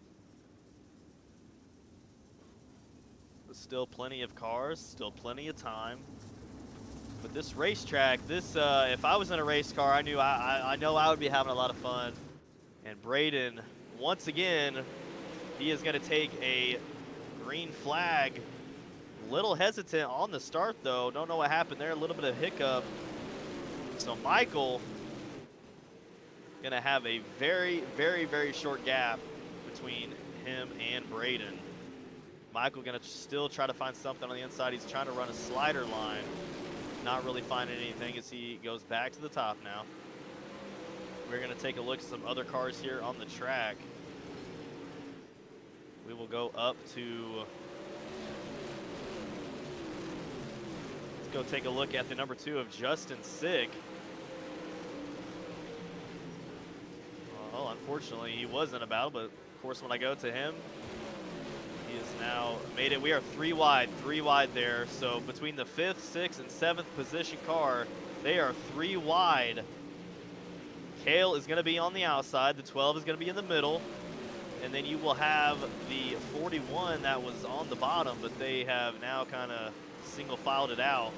But still plenty of cars, still plenty of time. But this racetrack, if I was in a race car, I know I would be having a lot of fun. And Braden, once again, he is going to take a green flag. Little hesitant on the start though. Don't know what happened there. A little bit of hiccup. So Michael going to have a very, very, very short gap between him and Braden. Michael going to still try to find something on the inside. He's trying to run a slider line. Not really finding anything as he goes back to the top now. We're going to take a look at some other cars here on the track. We will go up to... Let's go take a look at the number 2 of Justin Sick. Well, unfortunately, he was in a battle, but of course, when I go to him, he is now made it. We are three wide there. So between the 5th, 6th, and 7th position car, they are 3 wide. Kale is going to be on the outside. The 12 is going to be in the middle. And then you will have the 41 that was on the bottom, but they have now kind of single filed it out.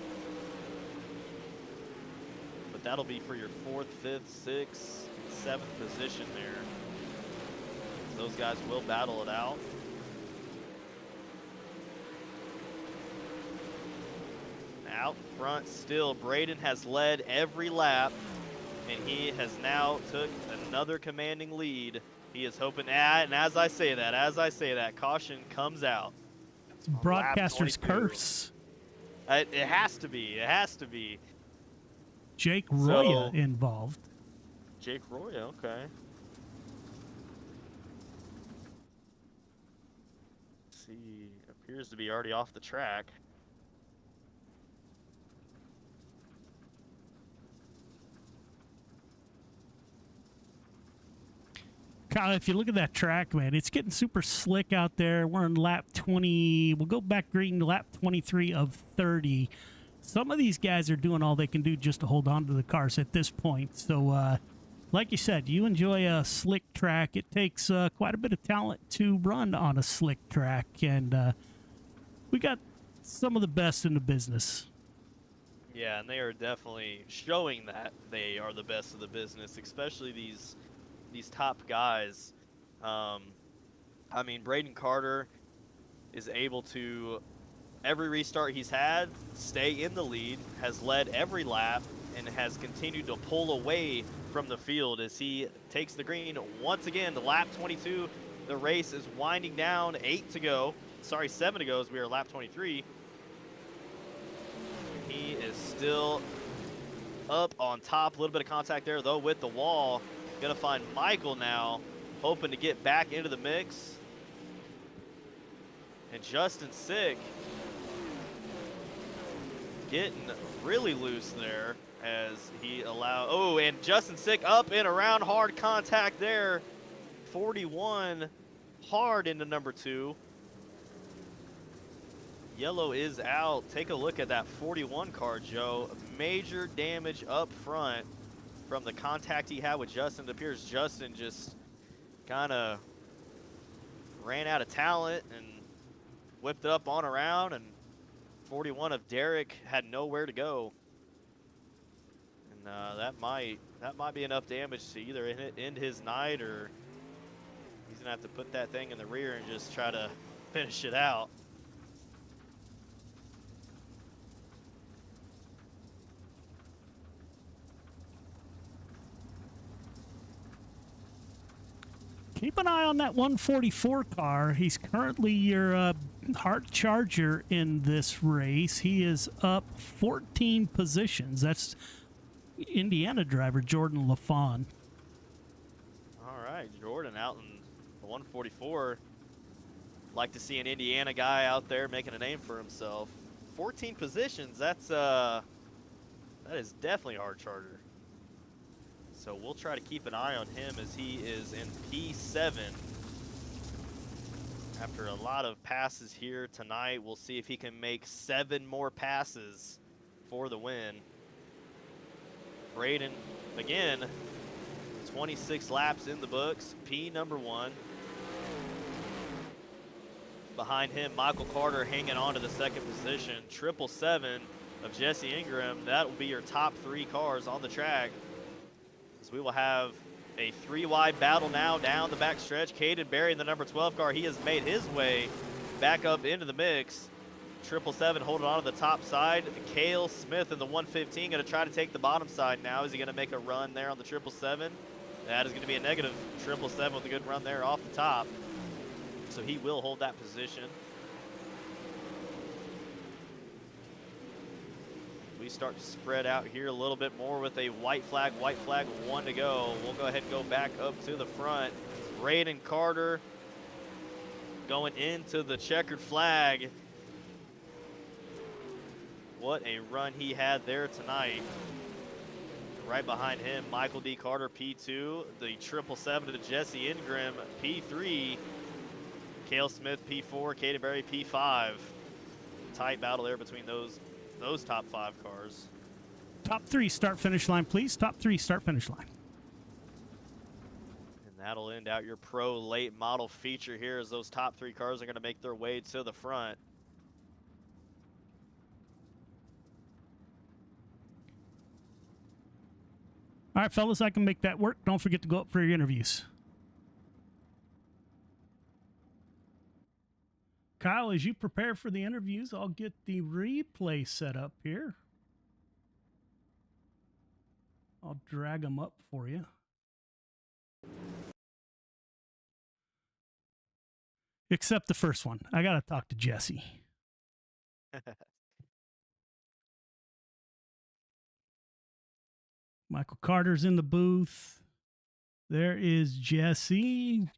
But that'll be for your 4th, 5th, 6th, and 7th position there. Those guys will battle it out. Out front still, Braden has led every lap, and he has now took another commanding lead. He is hoping, and as I say that, caution comes out. It's a broadcaster's curse. It has to be. It has to be. Jake Roya involved. Jake Roya, okay. Let's see, appears to be already off the track. Kyle, if you look at that track, man, it's getting super slick out there. We're in lap 20. We'll go back green to lap 23 of 30. Some of these guys are doing all they can do just to hold on to the cars at this point. So, like you said, you enjoy a slick track. It takes quite a bit of talent to run on a slick track, and we got some of the best in the business. Yeah, and they are definitely showing that they are the best of the business, especially these top guys. I mean, Braden Carter is able to, every restart he's had, stay in the lead, has led every lap, and has continued to pull away from the field as he takes the green once again to lap 22. The race is winding down, 7 to go as we are lap 23. He is still up on top, a little bit of contact there though with the wall. Gonna find Michael now, hoping to get back into the mix. And Justin Sick getting really loose there as he and Justin Sick up and around, hard contact there. 41 hard into number 2. Yellow is out. Take a look at that 41 car, Joe. Major damage up front from the contact he had with Justin. It appears Justin just kind of ran out of talent and whipped it up on around, and 41 of Derek had nowhere to go. And that might be enough damage to either end his night, or he's gonna have to put that thing in the rear and just try to finish it out. Keep an eye on that 144 car. He's currently your hard charger in this race. He is up 14 positions. That's Indiana driver Jordan LaFawn. All right, Jordan out in the 144. Like to see an Indiana guy out there making a name for himself. 14 positions. That is definitely a hard charger. So we'll try to keep an eye on him as he is in P7. After a lot of passes here tonight, we'll see if he can make 7 more passes for the win. Braden, again, 26 laps in the books, P number 1. Behind him, Michael Carter hanging on to the 2nd position. 777 of Jesse Ingram. That will be your top 3 cars on the track. We will have a 3-wide battle now down the back stretch. Caden Berry in the number 12 car. He has made his way back up into the mix. 777 holding on to the top side. Cale Smith in the 115 going to try to take the bottom side now. Is he going to make a run there on the 777? That is going to be a negative. 777 with a good run there off the top. So he will hold that position. We start to spread out here a little bit more with a white flag, 1 to go. We'll go ahead and go back up to the front. Braden Carter going into the checkered flag. What a run he had there tonight. Right behind him, Michael D. Carter, P2. The 777 to Jesse Ingram, P3. Cale Smith P4, Caden Berry P5. Tight battle there between those top 5 cars. Top 3 start finish line, please. Top 3 start finish line. And that'll end out your pro late model feature here as those top 3 cars are going to make their way to the front. All right, fellas, I can make that work. Don't forget to go up for your interviews. Kyle, as you prepare for the interviews, I'll get the replay set up here. I'll drag them up for you. Except the first one. I got to talk to Jesse. Michael Carter's in the booth. There is Jesse.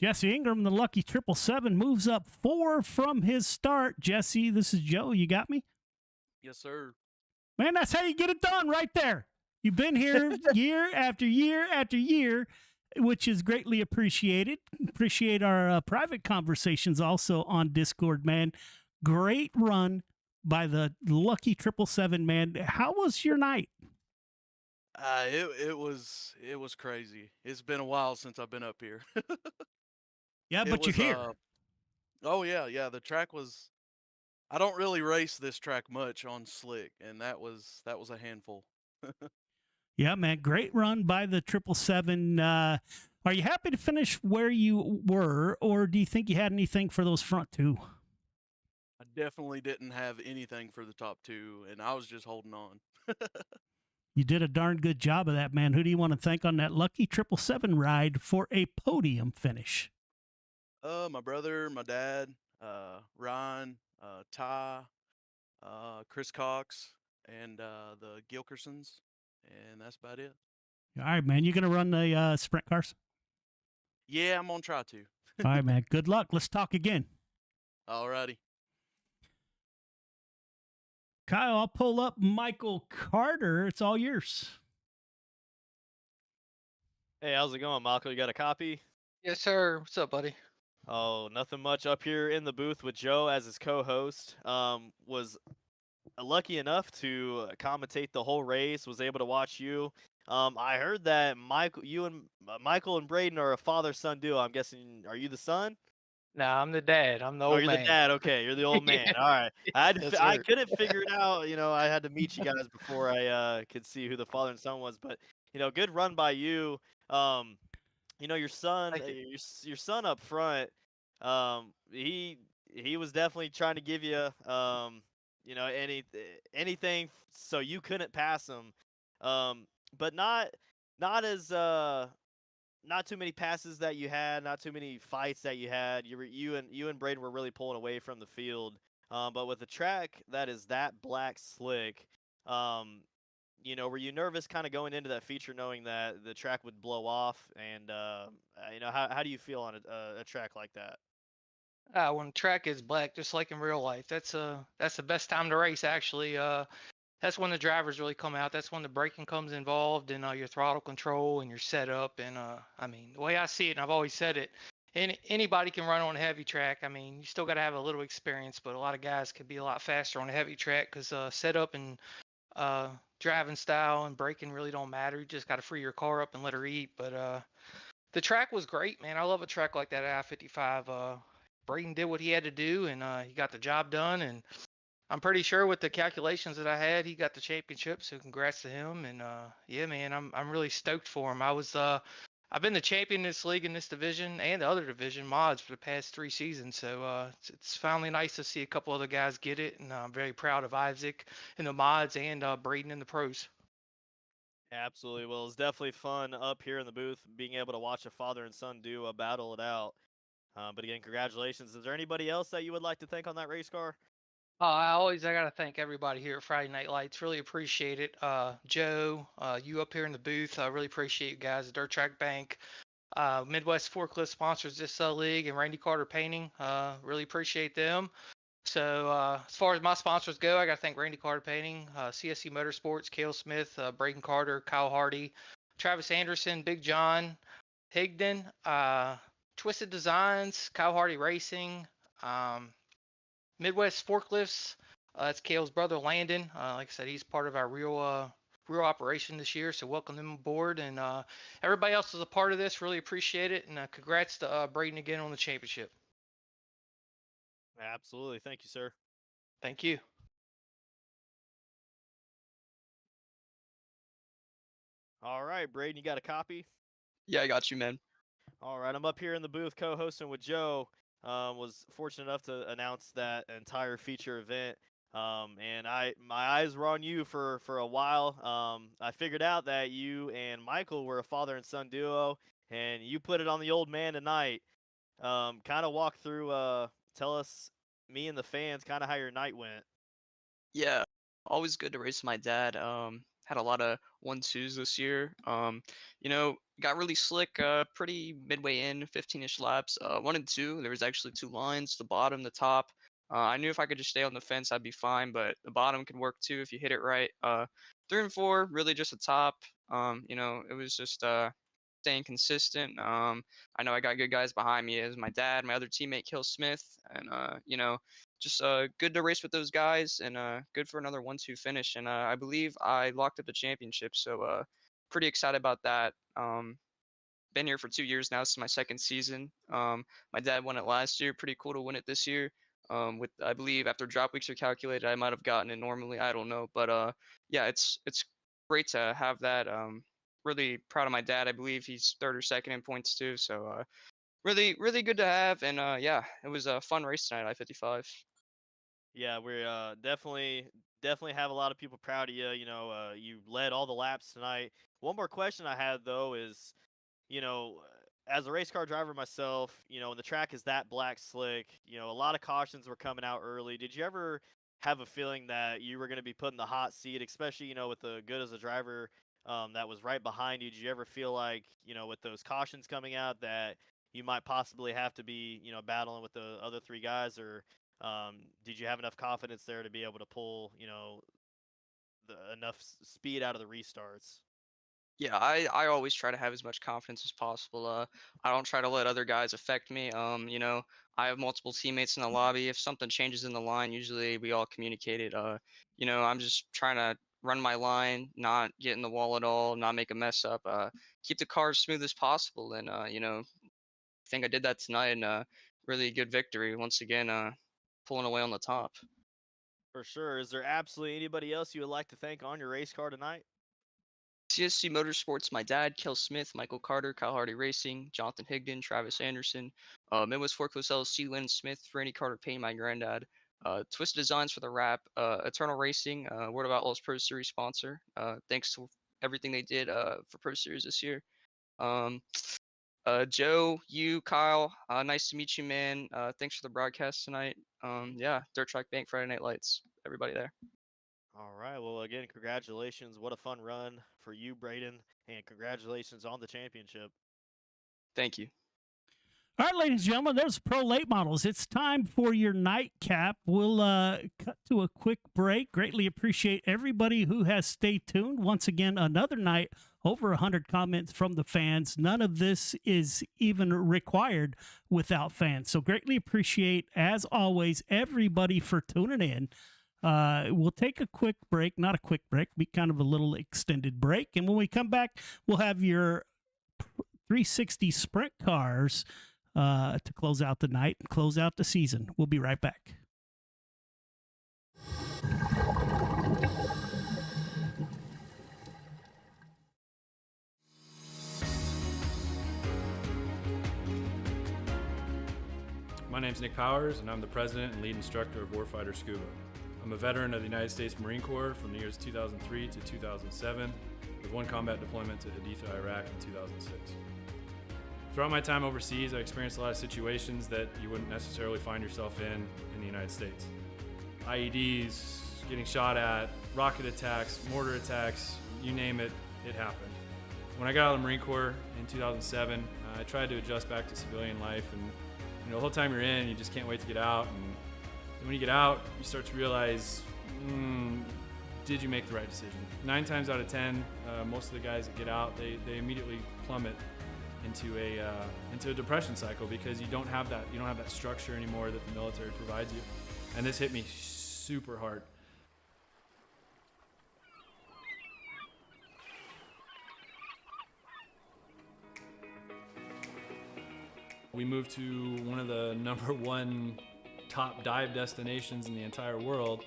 Jesse Ingram, the lucky 777, moves up 4 from his start. Jesse, this is Joe. You got me? Yes, sir. Man, that's how you get it done right there. You've been here year after year after year, which is greatly appreciated. Appreciate our private conversations also on Discord, man. Great run by the lucky 777, man. How was your night? It was crazy. It's been a while since I've been up here. Yeah, but you're here. Oh yeah. The track was. I don't really race this track much on slick, and that was a handful. Yeah, man, great run by the 777. Are you happy to finish where you were, or do you think you had anything for those front 2? I definitely didn't have anything for the top 2, and I was just holding on. You did a darn good job of that, man. Who do you want to thank on that lucky 777 ride for a podium finish? My brother, my dad, Ryan, Ty, Chris Cox, and the Gilkersons, and that's about it. All right, man. You going to run the sprint cars? Yeah, I'm going to try to. All right, man. Good luck. Let's talk again. All righty. Kyle, I'll pull up Michael Carter. It's all yours. Hey, how's it going, Michael? You got a copy? Yes, sir. What's up, buddy? Oh, nothing much up here in the booth with Joe as his co-host. Was lucky enough to commentate the whole race. Was able to watch you. I heard that you and Michael and Braden are a father-son duo. I'm guessing, are you the son? Nah, I'm the dad. I'm the old you're man. the dad. Okay, you're the old man. Yeah. All right. I Yes, I sir. couldn't figure it out. I had to meet you guys before I could see who the father and son was. But good run by you. Your son, your son up front. He was definitely trying to give you anything so you couldn't pass him. But not as not too many passes that you had, not too many fights that you had. You and Braden were really pulling away from the field. But with a track that is that black slick, were you nervous kind of going into that feature knowing that the track would blow off? And how do you feel on a track like that? When the track is black, just like in real life, that's the best time to race. Actually, that's when the drivers really come out. That's when the braking comes involved, and your throttle control and your setup. And the way I see it, and I've always said it, anybody can run on a heavy track. You still got to have a little experience, but a lot of guys could be a lot faster on a heavy track because setup and driving style and braking really don't matter. You just got to free your car up and let her eat. But the track was great, man. I love a track like that at I-55. Braden did what he had to do, and he got the job done. And I'm pretty sure with the calculations that I had, he got the championship. So congrats to him. And yeah, man, I'm really stoked for him. I've been the champion in this league, in this division, and the other division mods for the past 3 seasons. So it's finally nice to see a couple other guys get it, and I'm very proud of Isaac in the mods and Braden in the pros. Absolutely. Well, it's definitely fun up here in the booth, being able to watch a father and son duo battle it out. But again, congratulations. Is there anybody else that you would like to thank on that race car? I got to thank everybody here at Friday Night Lights. Really appreciate it. Joe, you up here in the booth. I really appreciate you guys. Dirt Track Bank, Midwest Forklift sponsors this league, and Randy Carter Painting. Really appreciate them. So as far as my sponsors go, I got to thank Randy Carter Painting, CSC Motorsports, Cale Smith, Braden Carter, Kyle Hardy, Travis Anderson, Big John, Higdon, Twisted Designs, Kyle Hardy Racing, Midwest Forklifts. That's Kale's brother Landon. Like I said, he's part of our real operation this year, so welcome them aboard. And everybody else is a part of this. Really appreciate it. And congrats to Braden again on the championship. Absolutely. Thank you, sir. Thank you. All right, Braden, you got a copy? Yeah, I got you, man. All right, I'm up here in the booth co-hosting with Joe. Was fortunate enough to announce that entire feature event. And my eyes were on you for a while. I figured out that you and Michael were a father and son duo, and you put it on the old man tonight. Kind of walk through, tell us, me and the fans, kind of how your night went. Yeah, always good to race with my dad. Had a lot of 1-2s this year. Got really slick pretty midway in, 15-ish laps. 1 and 2, there was actually 2 lines, the bottom, the top. I knew if I could just stay on the fence, I'd be fine, but the bottom can work too if you hit it right. 3 and 4, really just the top. It was just staying consistent. I know I got good guys behind me as my dad, my other teammate, Kill Smith, and just good to race with those guys, and good for another 1-2 finish. And I believe I locked up the championship, so pretty excited about that. Been here for 2 years now. This is my 2nd season. My dad won it last year. Pretty cool to win it this year. With I believe after drop weeks are calculated, I might have gotten it normally. I don't know, but yeah, it's great to have that. Really proud of my dad. I believe he's 3rd or 2nd in points too. So really good to have. And yeah, it was a fun race tonight. I-55. Yeah, we're definitely have a lot of people proud of you. You led all the laps tonight. One more question I had though is, as a race car driver myself, when the track is that black slick, a lot of cautions were coming out early. Did you ever have a feeling that you were going to be put in the hot seat, especially with the good as a driver that was right behind you? Did you ever feel like, with those cautions coming out, that you might possibly have to be, battling with the other 3 guys, or did you have enough confidence there to be able to pull, enough speed out of the restarts? Yeah, I always try to have as much confidence as possible. I don't try to let other guys affect me. I have multiple teammates in the lobby. If something changes in the line, usually we all communicate it. I'm just trying to run my line, not get in the wall at all, not make a mess up, keep the car as smooth as possible. And I think I did that tonight, and really good victory once again, pulling away on the top. For sure. Is there absolutely anybody else you would like to thank on your race car tonight? CSC Motorsports, my dad, Kel Smith, Michael Carter, Kyle Hardy Racing, Jonathan Higdon, Travis Anderson, Midwest Forklift LLC, Lynn Smith, Randy Carter Payne, my granddad, Twisted Designs for the wrap, Eternal Racing, Word of Outlaws Pro Series sponsor. Thanks to everything they did for Pro Series this year. Joe, you, Kyle, nice to meet you, man. Thanks for the broadcast tonight. Yeah, Dirt Track Bank, Friday Night Lights, everybody there. All right. Well, again, congratulations. What a fun run for you, Braden, and congratulations on the championship. Thank you. All right, ladies and gentlemen, there's Pro Late Models. It's time for your nightcap. We'll cut to a quick break. Greatly appreciate everybody who has stayed tuned. Once again, another night, over 100 comments from the fans. None of this is even required without fans. So greatly appreciate, as always, everybody for tuning in. We'll take a quick break, not a quick break, be kind of a little extended break. And when we come back, we'll have your 360 sprint cars to close out the night and close out the season. We'll be right back. My name's Nick Powers, and I'm the president and lead instructor of Warfighter Scuba. I'm a veteran of the United States Marine Corps from the years 2003 to 2007, with 1 combat deployment to Haditha, Iraq in 2006. Throughout my time overseas, I experienced a lot of situations that you wouldn't necessarily find yourself in the United States. IEDs, getting shot at, rocket attacks, mortar attacks, you name it, it happened. When I got out of the Marine Corps in 2007, I tried to adjust back to civilian life, and the whole time you're in, you just can't wait to get out. And when you get out, you start to realize, did you make the right decision? 9 times out of 10, most of the guys that get out, they immediately plummet into a depression cycle because you don't have that structure anymore that the military provides you. And this hit me super hard. We moved to one of the #1 top dive destinations in the entire world,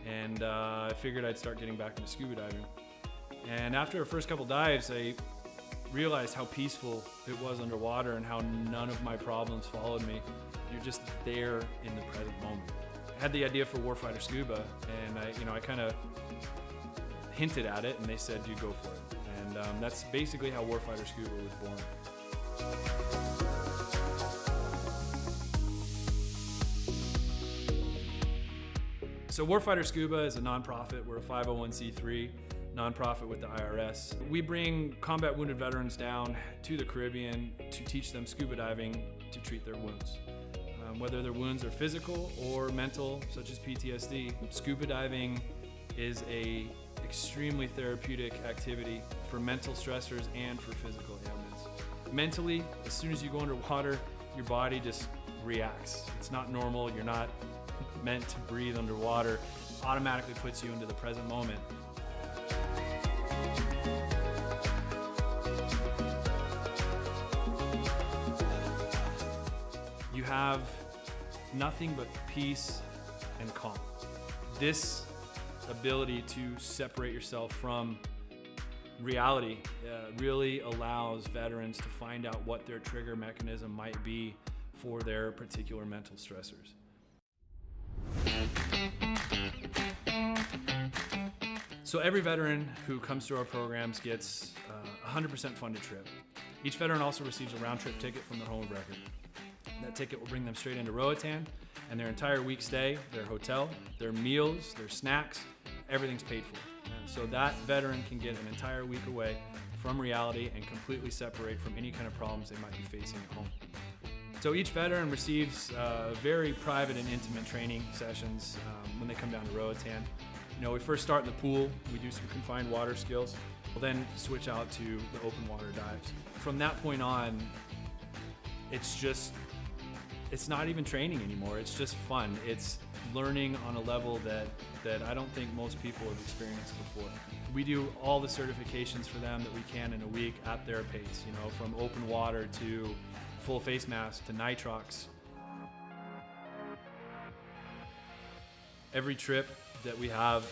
and I figured I'd start getting back into scuba diving. And after our first couple dives, I realized how peaceful it was underwater and how none of my problems followed me. You're just there in the present moment. I had the idea for Warfighter Scuba, and I kind of hinted at it, and they said, "You go for it." And that's basically how Warfighter Scuba was born. So Warfighter Scuba is a nonprofit. We're a 501c3 nonprofit with the IRS. We bring combat wounded veterans down to the Caribbean to teach them scuba diving to treat their wounds. Whether their wounds are physical or mental, such as PTSD, scuba diving is a extremely therapeutic activity for mental stressors and for physical ailments. Mentally, as soon as you go underwater, your body just reacts. It's not normal. You're not meant to breathe underwater. Automatically puts you into the present moment. You have nothing but peace and calm. This ability to separate yourself from reality really allows veterans to find out what their trigger mechanism might be for their particular mental stressors. So every veteran who comes through our programs gets a 100% funded trip. Each veteran also receives a round-trip ticket from their home of record. That ticket will bring them straight into Roatan, and their entire week stay, their hotel, their meals, their snacks, everything's paid for. So that veteran can get an entire week away from reality and completely separate from any kind of problems they might be facing at home. So each veteran receives very private and intimate training sessions when they come down to Roatan. We first start in the pool. We do some confined water skills. We'll then switch out to the open water dives. From that point on, it's not even training anymore. It's just fun. It's learning on a level that I don't think most people have experienced before. We do all the certifications for them that we can in a week at their pace, from open water to full face mask to nitrox. Every trip that we have,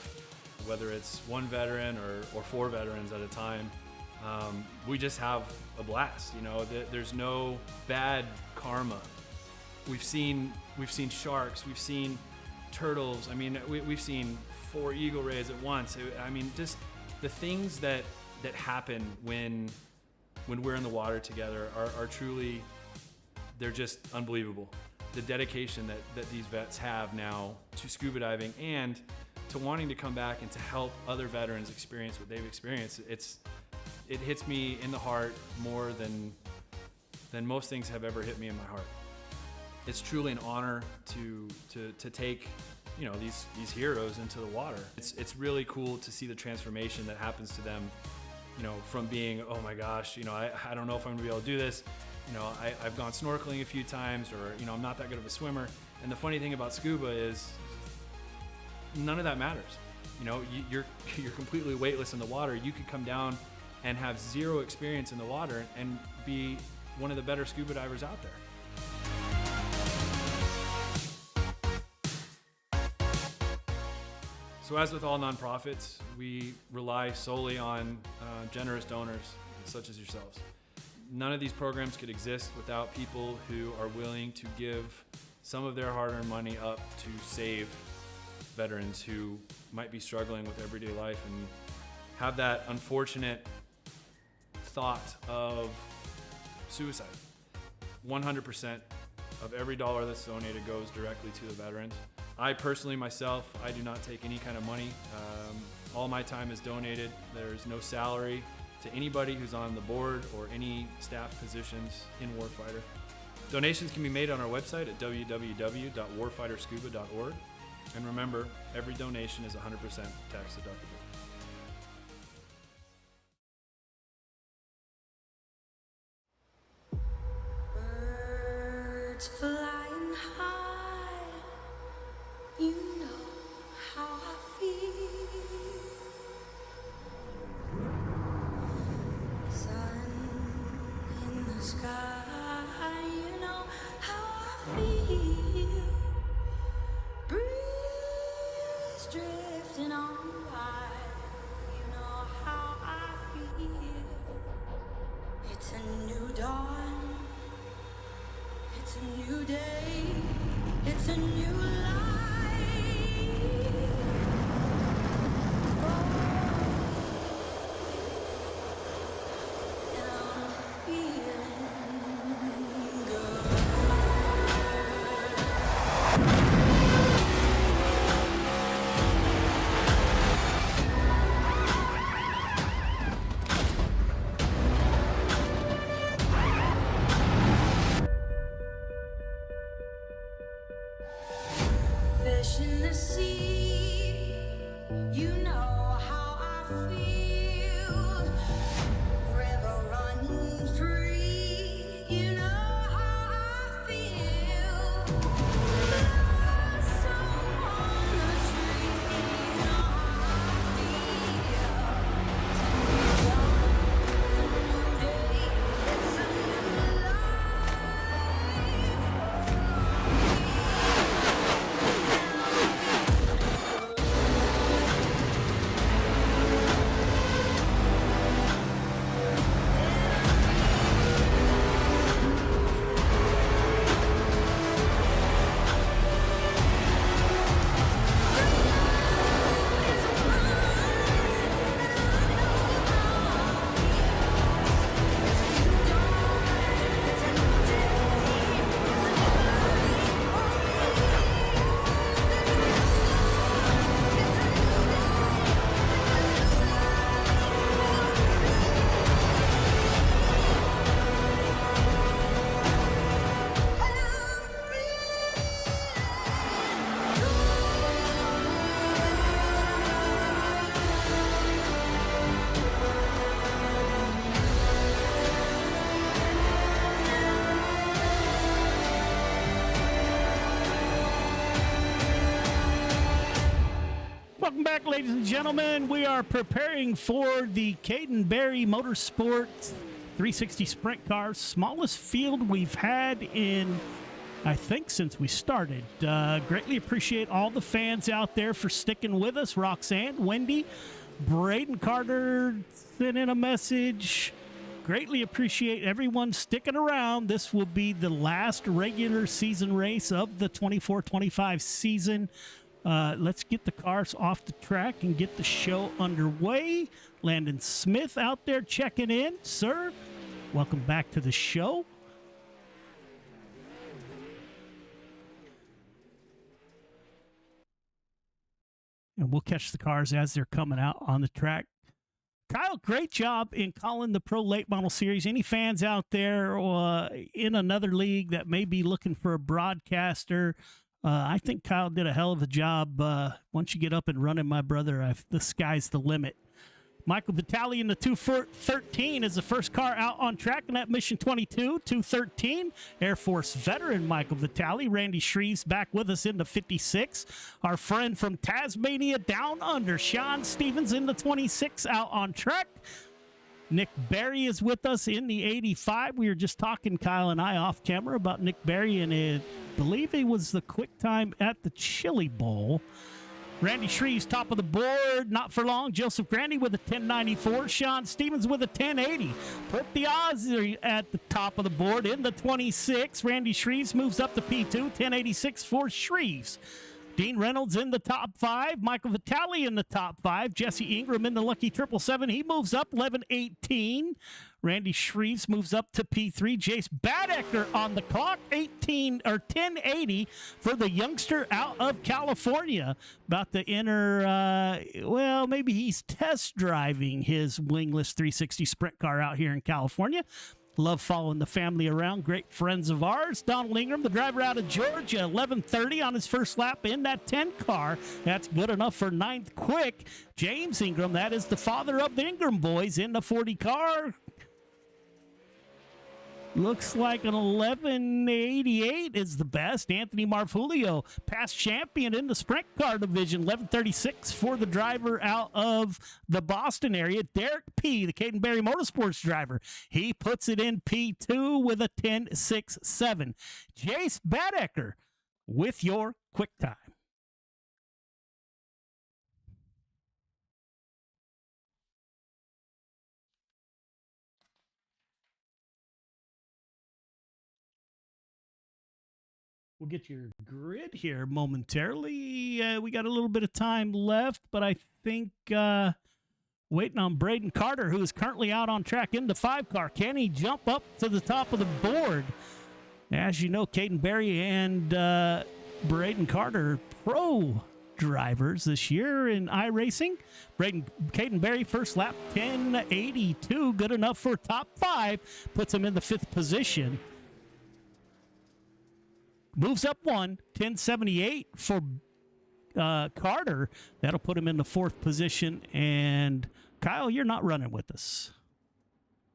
whether it's one veteran or 4 veterans at a time, we just have a blast. There's no bad karma. We've seen sharks, we've seen turtles. We've seen 4 eagle rays at once. Just the things that happen when we're in the water together are truly, they're just unbelievable. The dedication that these vets have now to scuba diving and to wanting to come back and to help other veterans experience what they've experienced. It hits me in the heart more than most things have ever hit me in my heart. It's truly an honor to take these heroes into the water. It's really cool to see the transformation that happens to them, from being, oh my gosh, I don't know if I'm gonna be able to do this. I've gone snorkeling a few times, or I'm not that good of a swimmer. And the funny thing about scuba is none of that matters. You're completely weightless in the water. You could come down and have 0 experience in the water and be one of the better scuba divers out there. So as with all nonprofits, we rely solely on generous donors such as yourselves. None of these programs could exist without people who are willing to give some of their hard-earned money up to save veterans who might be struggling with everyday life and have that unfortunate thought of suicide. 100% of every dollar that's donated goes directly to the veterans. I personally, myself, I do not take any kind of money. All my time is donated. There's no salary to anybody who's on the board or any staff positions in Warfighter. Donations can be made on our website at www.warfighterscuba.org. And remember, every donation is 100% tax deductible. birds flying high. You know how I feel. Sun in the sky, you know how I feel. Breeze drifting on by, you know how I feel. It's a new dawn, it's a new day, it's a new life. And I'm feeling good. Fish in the sea, you know how I feel. River running free, you know how I feel. Blossom on the tree, you know how I feel. It's a new dawn, it's a new day, it's a new life. Welcome back, ladies and gentlemen. We are preparing for the Caden Berry Motorsports 360 Sprint Car, smallest field we've had in, I think, since we started. Greatly appreciate all the fans out there for sticking with us. Roxanne, Wendy, Braden Carter sent in a message. Greatly appreciate everyone sticking around. This will be the last regular season race of the 24-25 season. Let's get the cars off the track and get the show underway. Landon Smith out there checking in. Sir, welcome back to the show. And we'll catch the cars as they're coming out on the track. Kyle, great job in calling the Pro Late Model Series. Any fans out there in another league that may be looking for a broadcaster, I think Kyle did a hell of a job. Once you get up and running, my brother, the sky's the limit. Michael Vitale in the 213 is the first car out on track in that Mission 22. 213, Air Force veteran Michael Vitale. Randy Shreves back with us in the 56. Our friend from Tasmania down under, Sean Stevens in the 26 out on track. Nick Berry is with us in the 85. We were just talking, Kyle and I, off camera about Nick Berry, and I believe he was the quick time at the Chili Bowl. Randy Shreves, top of the board, not for long. Joseph Grandy with a 1094. Sean Stevens with a 1080. Put the Aussie at the top of the board in the 26. Randy Shreves moves up to P2, 1086 for Shreves. Dean Reynolds in the top 5. Michael Vitale in the top 5. Jesse Ingram in the lucky 777. He moves up 1118. Randy Shreves moves up to P3. Jace Badecker on the clock, 1080 for the youngster out of California. About to enter, maybe he's test driving his wingless 360 sprint car out here in California. Love following the family around. Great friends of ours. Donald Ingram, the driver out of Georgia, 11:30 on his first lap in that 10 car. That's good enough for 9th quick. James Ingram, that is the father of the Ingram boys in the 40 car. Looks like an 11:88 is the best. Anthony Marfulio, past champion in the sprint car division, 11:36 for the driver out of the Boston area. Derek P., the Caden Berry Motorsports driver, he puts it in P2 with a 10.67. Jace Badecker with your quick time. We'll get your grid here momentarily. We got a little bit of time left, but I think waiting on Braden Carter, who is currently out on track in the 5 car. Can he jump up to the top of the board? As you know, Caden Berry and Braden Carter, pro drivers this year in iRacing. Caden Berry, first lap, 10.82, good enough for top 5, puts him in the 5th position. Moves up 1, 10.78 for Carter. That'll put him in the 4th position. And Kyle, you're not running with us.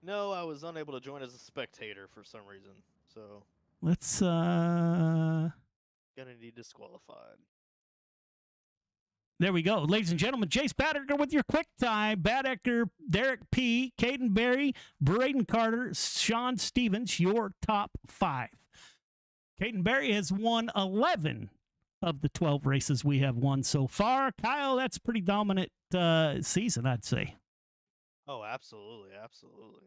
No, I was unable to join as a spectator for some reason. So Let's gonna need disqualified. There we go. Ladies and gentlemen, Jace Badecker with your quick time. Badecker, Derek P., Caden Berry, Braden Carter, Sean Stevens, your top 5. Caden Berry has won 11 of the 12 races we have won so far. Kyle, that's a pretty dominant season, I'd say. Oh, absolutely, absolutely.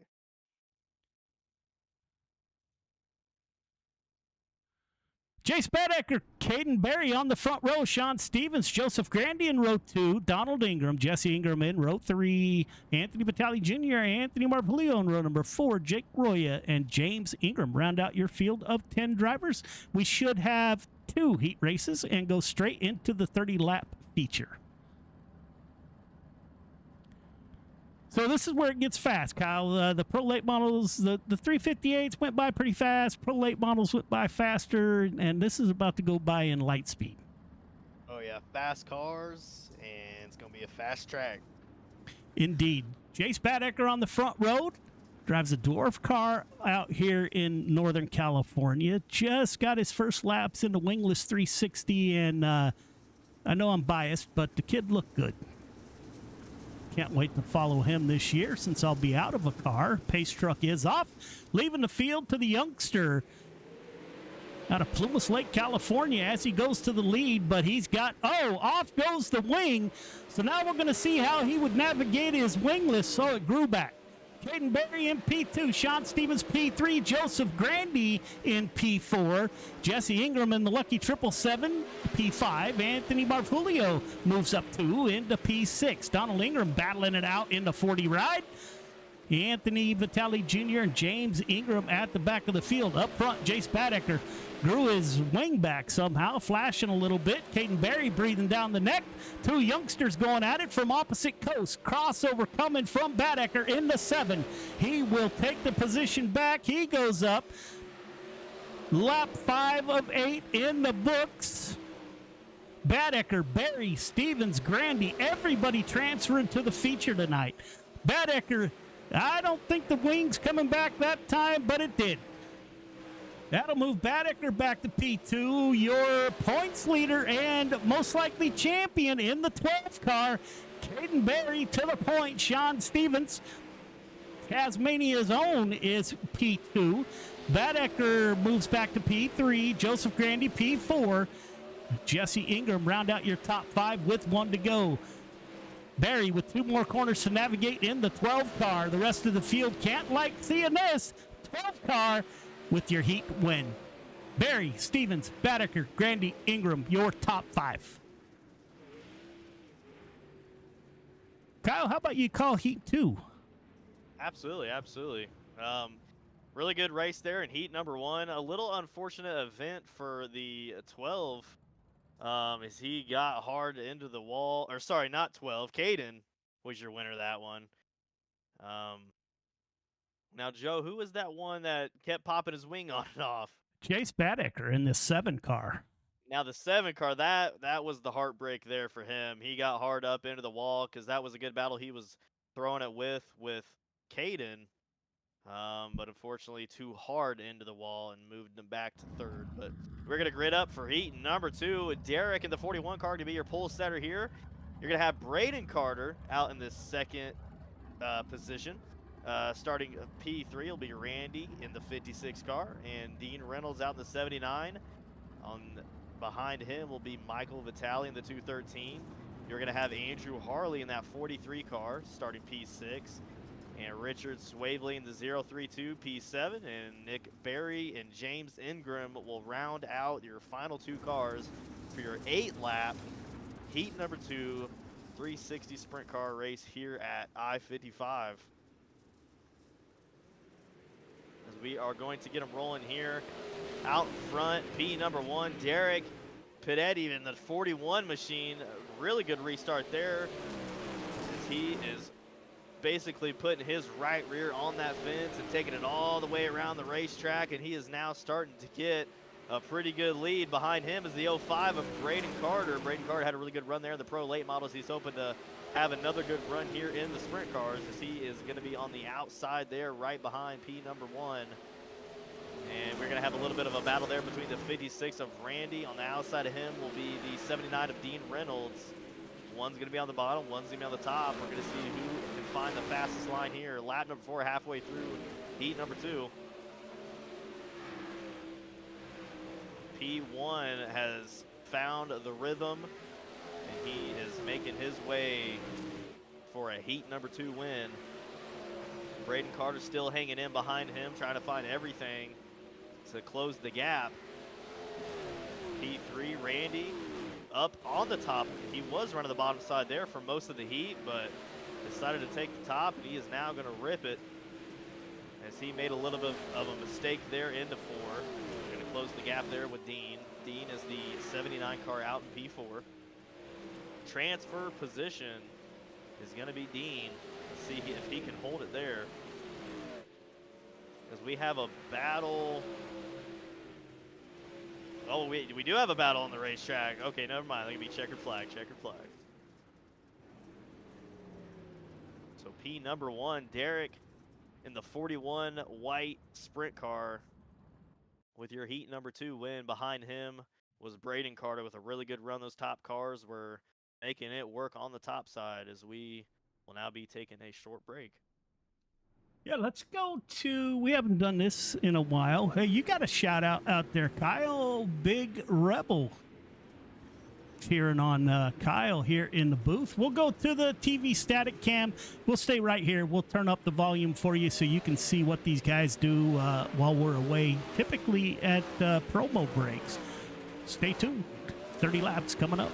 Jace Badecker, Caden Berry on the front row, Sean Stevens, Joseph Grandy in row 2, Donald Ingram, Jesse Ingram in row 3, Anthony Vitale Jr., Anthony Marpolio in row number 4, Jake Roya, and James Ingram round out your field of 10 drivers. We should have 2 heat races and go straight into the 30-lap feature. So this is where it gets fast, Kyle. The Pro Late models, the 358s went by pretty fast. Pro Late models went by faster, and this is about to go by in light speed. Oh yeah, fast cars, and it's gonna be a fast track. Indeed. Jace Badecker on the front road. Drives a dwarf car out here in Northern California. Just got his first laps in the wingless 360, and I know I'm biased, but the kid looked good. Can't wait to follow him this year since I'll be out of a car. Pace truck is off. Leaving the field to the youngster out of Plumas Lake, California as he goes to the lead, but he's got, off goes the wing. So now we're going to see how he would navigate his wingless, so it grew back. Caden Berry in P2, Sean Stevens P3, Joseph Grandy in P4, Jesse Ingram in the Lucky 777, P5, Anthony Marfulio moves up 2 into P6, Donald Ingram battling it out in the 40 ride, Anthony Vitale Jr. and James Ingram at the back of the field. Up front, Jace Badecker grew his wing back somehow, flashing a little bit. Caden Berry breathing down the neck. 2 youngsters going at it from opposite coast. Crossover coming from Badecker in the 7. He will take the position back. He goes up. Lap 5 of 8 in the books. Badecker, Berry, Stevens, Grandy, everybody transferring to the feature tonight. Badecker, I don't think the wing's coming back that time, but it did. That'll move Badecker back to P2, your points leader and most likely champion in the 12 car. Caden Berry to the point. Sean Stevens, Tasmania's own, is P2. Badecker moves back to P3. Joseph Grandy, P4. Jesse Ingram round out your top 5 with 1 to go. Berry with 2 more corners to navigate in the 12 car. The rest of the field can't like seeing this. 12 car with your heat win. Berry, Stevens, Badecker, Grandy, Ingram, your top 5. Kyle, how about you call heat 2? Absolutely, absolutely. Really good race there in heat number 1. A little unfortunate event for the 12. As he got hard into the wall, or sorry, not 12. Caden was your winner of that one. Now, Joe, who was that one that kept popping his wing on and off? Jace Badecker in the 7 car. Now, the 7 car, that was the heartbreak there for him. He got hard up into the wall because that was a good battle he was throwing it with Caden. but unfortunately too hard into the wall and moved him back to third. But we're going to grid up for heat number 2. Derek in the 41 car to be your pole setter here. You're going to have Braden Carter out in the second position. Starting P3 will be Randy in the 56 car, and Dean Reynolds out in the 79. Behind him will be Michael Vitale in the 213. You're going to have Andrew Harley in that 43 car, starting P6. And Richard Swavely in the 032 P7. And Nick Berry and James Ingram will round out your final 2 cars for your 8-lap heat number 2 360 sprint car race here at I-55. As we are going to get them rolling here. Out front, P number 1, Derek Pinetti in the 41 machine. Really good restart there, as he is basically putting his right rear on that fence and taking it all the way around the racetrack, and he is now starting to get a pretty good lead. Behind him is the 05 of Braden Carter. Braden Carter had a really good run there in the Pro Late Models. He's hoping to have another good run here in the sprint cars, as he is going to be on the outside there right behind P number 1. And we're going to have a little bit of a battle there between the 56 of Randy. On the outside of him will be the 79 of Dean Reynolds. One's going to be on the bottom, one's going to be on the top. We're going to see who can find the fastest line here. Lap number 4 halfway through heat number 2. P1 has found the rhythm, and he is making his way for a heat number 2 win. Braden Carter still hanging in behind him, trying to find everything to close the gap. P3, Randy, up on the top. He was running the bottom side there for most of the heat, but decided to take the top, and he is now going to rip it, as he made a little bit of a mistake there into 4. We're going to close the gap there with Dean. Dean is the 79 car out in P4. Transfer position is going to be Dean. Let's see if he can hold it there, as we have a battle. Oh, we do have a battle on the racetrack. Okay, never mind. Let me be checkered flag, checkered flag. So P number 1, Derek in the 41 white sprint car with your heat number 2 win. Behind him was Braden Carter with a really good run. Those top cars were making it work on the top side, as we will now be taking a short break. Yeah, let's go to, we haven't done this in a while. Hey, you got a shout out there, Kyle, Big Rebel. Cheering on Kyle here in the booth. We'll go to the TV static cam. We'll stay right here. We'll turn up the volume for you so you can see what these guys do while we're away, typically at promo breaks. Stay tuned. 30 laps coming up.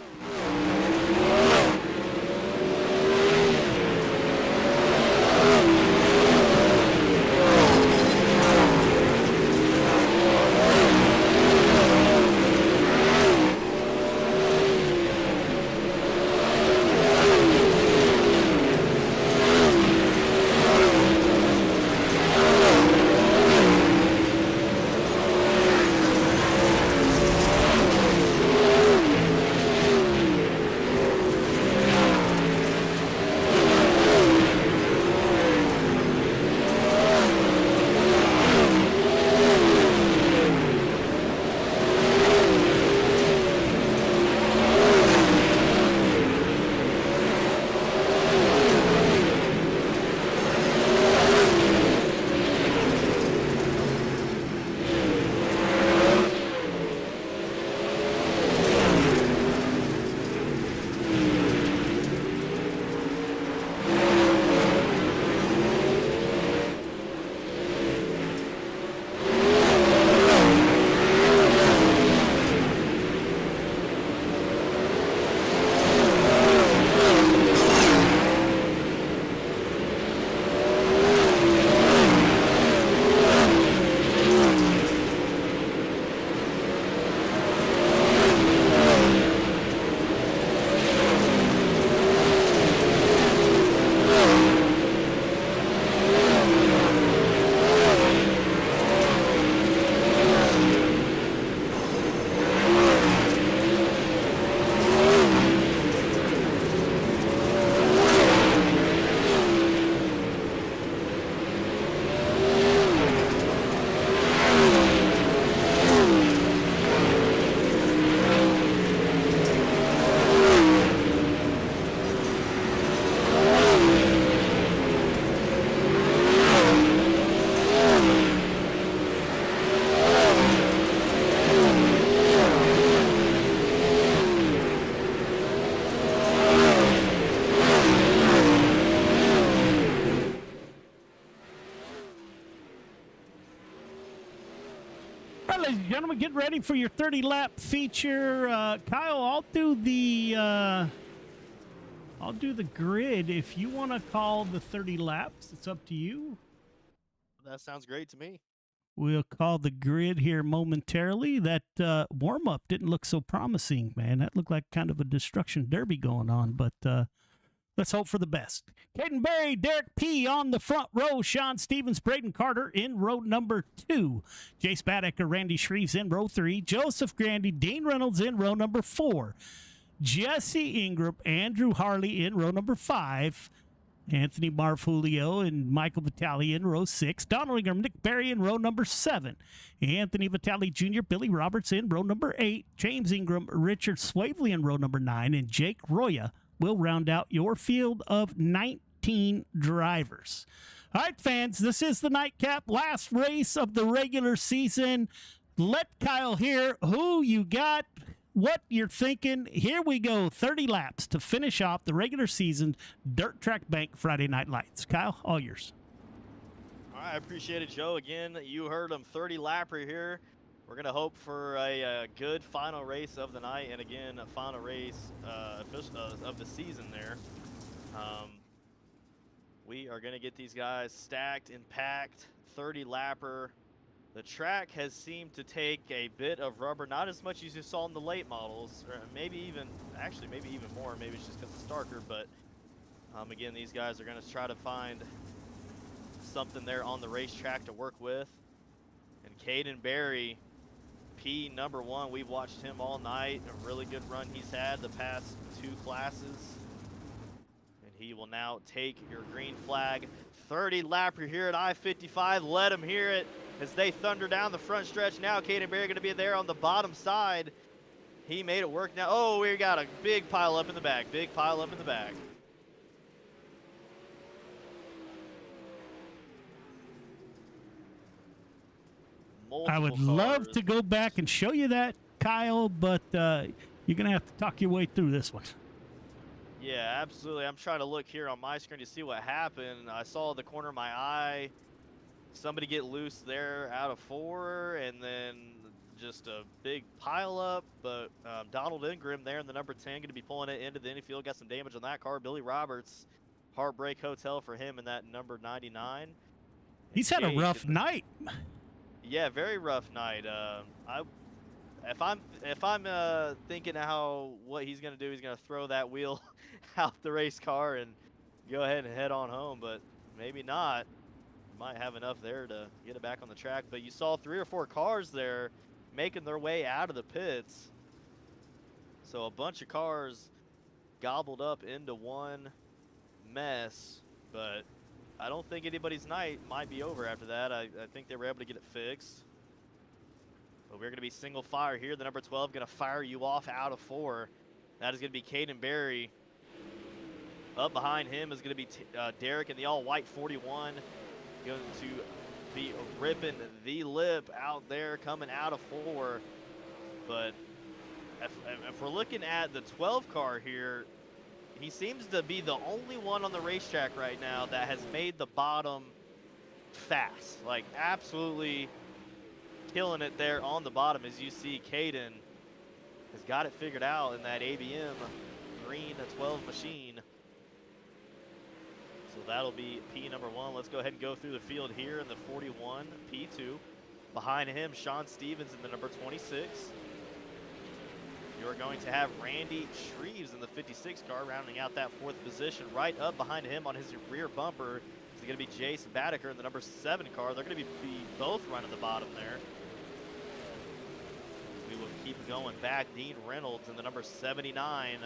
ladies and gentlemen, get ready for your 30-lap feature. Kyle, I'll do the grid. If you want to call the 30 laps, it's up to you. That sounds great to me. We'll call the grid here momentarily. That warm-up didn't look so promising, man. That looked like kind of a destruction derby going on, but let's hope for the best. Caden Berry, Derek P. on the front row. Sean Stevens, Braden Carter in row number 2. Jace Baddecker, Randy Shreves in row 3. Joseph Grandy, Dean Reynolds in row number 4. Jesse Ingram, Andrew Harley in row number 5. Anthony Marfulio and Michael Vitale in row 6. Donald Ingram, Nick Berry in row number 7. Anthony Vitale Jr., Billy Roberts in row number 8. James Ingram, Richard Swavely in row number 9. And Jake Roya will round out your field of 19 drivers. All right, fans, this is the nightcap, last race of the regular season. Let Kyle hear who you got, what you're thinking. Here we go, 30 laps to finish off the regular season Dirt Track Bank Friday Night Lights. Kyle, all yours. All right, I appreciate it, Joe. Again, you heard him, 30 lapper here. We're going to hope for a good final race of the night, and again, a final race of the season there. We are going to get these guys stacked and packed, 30 lapper. The track has seemed to take a bit of rubber, not as much as you saw in the late models, or maybe even more. Maybe it's just because it's darker, but again, these guys are going to try to find something there on the racetrack to work with. And Caden Berry, P number 1, we've watched him all night, a really good run he's had the past 2 classes. And he will now take your green flag. 30 lapper here at I-55, let him hear it as they thunder down the front stretch. Now Caden Berry gonna be there on the bottom side. He made it work now. Oh, we got a big pile up in the back, I would love to go back and show you that, Kyle, but you're going to have to talk your way through this one. Yeah, absolutely. I'm trying to look here on my screen to see what happened. I saw the corner of my eye, somebody get loose there out of 4, and then just a big pile up. But Donald Ingram there in the number 10 going to be pulling it into the infield. Got some damage on that car. Billy Roberts, Heartbreak Hotel for him in that number 99. He's had a rough night. Yeah, very rough night. If I'm thinking what he's gonna do, he's gonna throw that wheel out the race car and go ahead and head on home. But maybe not. Might have enough there to get it back on the track. But you saw 3 or 4 cars there making their way out of the pits. So a bunch of cars gobbled up into one mess. But I don't think anybody's night might be over after that. I think they were able to get it fixed. But we're going to be single fire here. The number 12 going to fire you off out of 4. That is going to be Caden Berry. Up behind him is going to be Derek in the all-white 41. Going to be ripping the lip out there coming out of 4. But if we're looking at the 12 car here, he seems to be the only one on the racetrack right now that has made the bottom fast. Like, absolutely killing it there on the bottom. As you see, Caden has got it figured out in that ABM green 12 machine. So that'll be P number 1. Let's go ahead and go through the field here in the 41, P2. Behind him, Sean Stevens in the number 26. You're going to have Randy Shreves in the 56 car rounding out that 4th position. Right up behind him on his rear bumper is going to be Jace Baddecker in the number 7 car. They're going to be both running the bottom there. We will keep going back. Dean Reynolds in the number 79.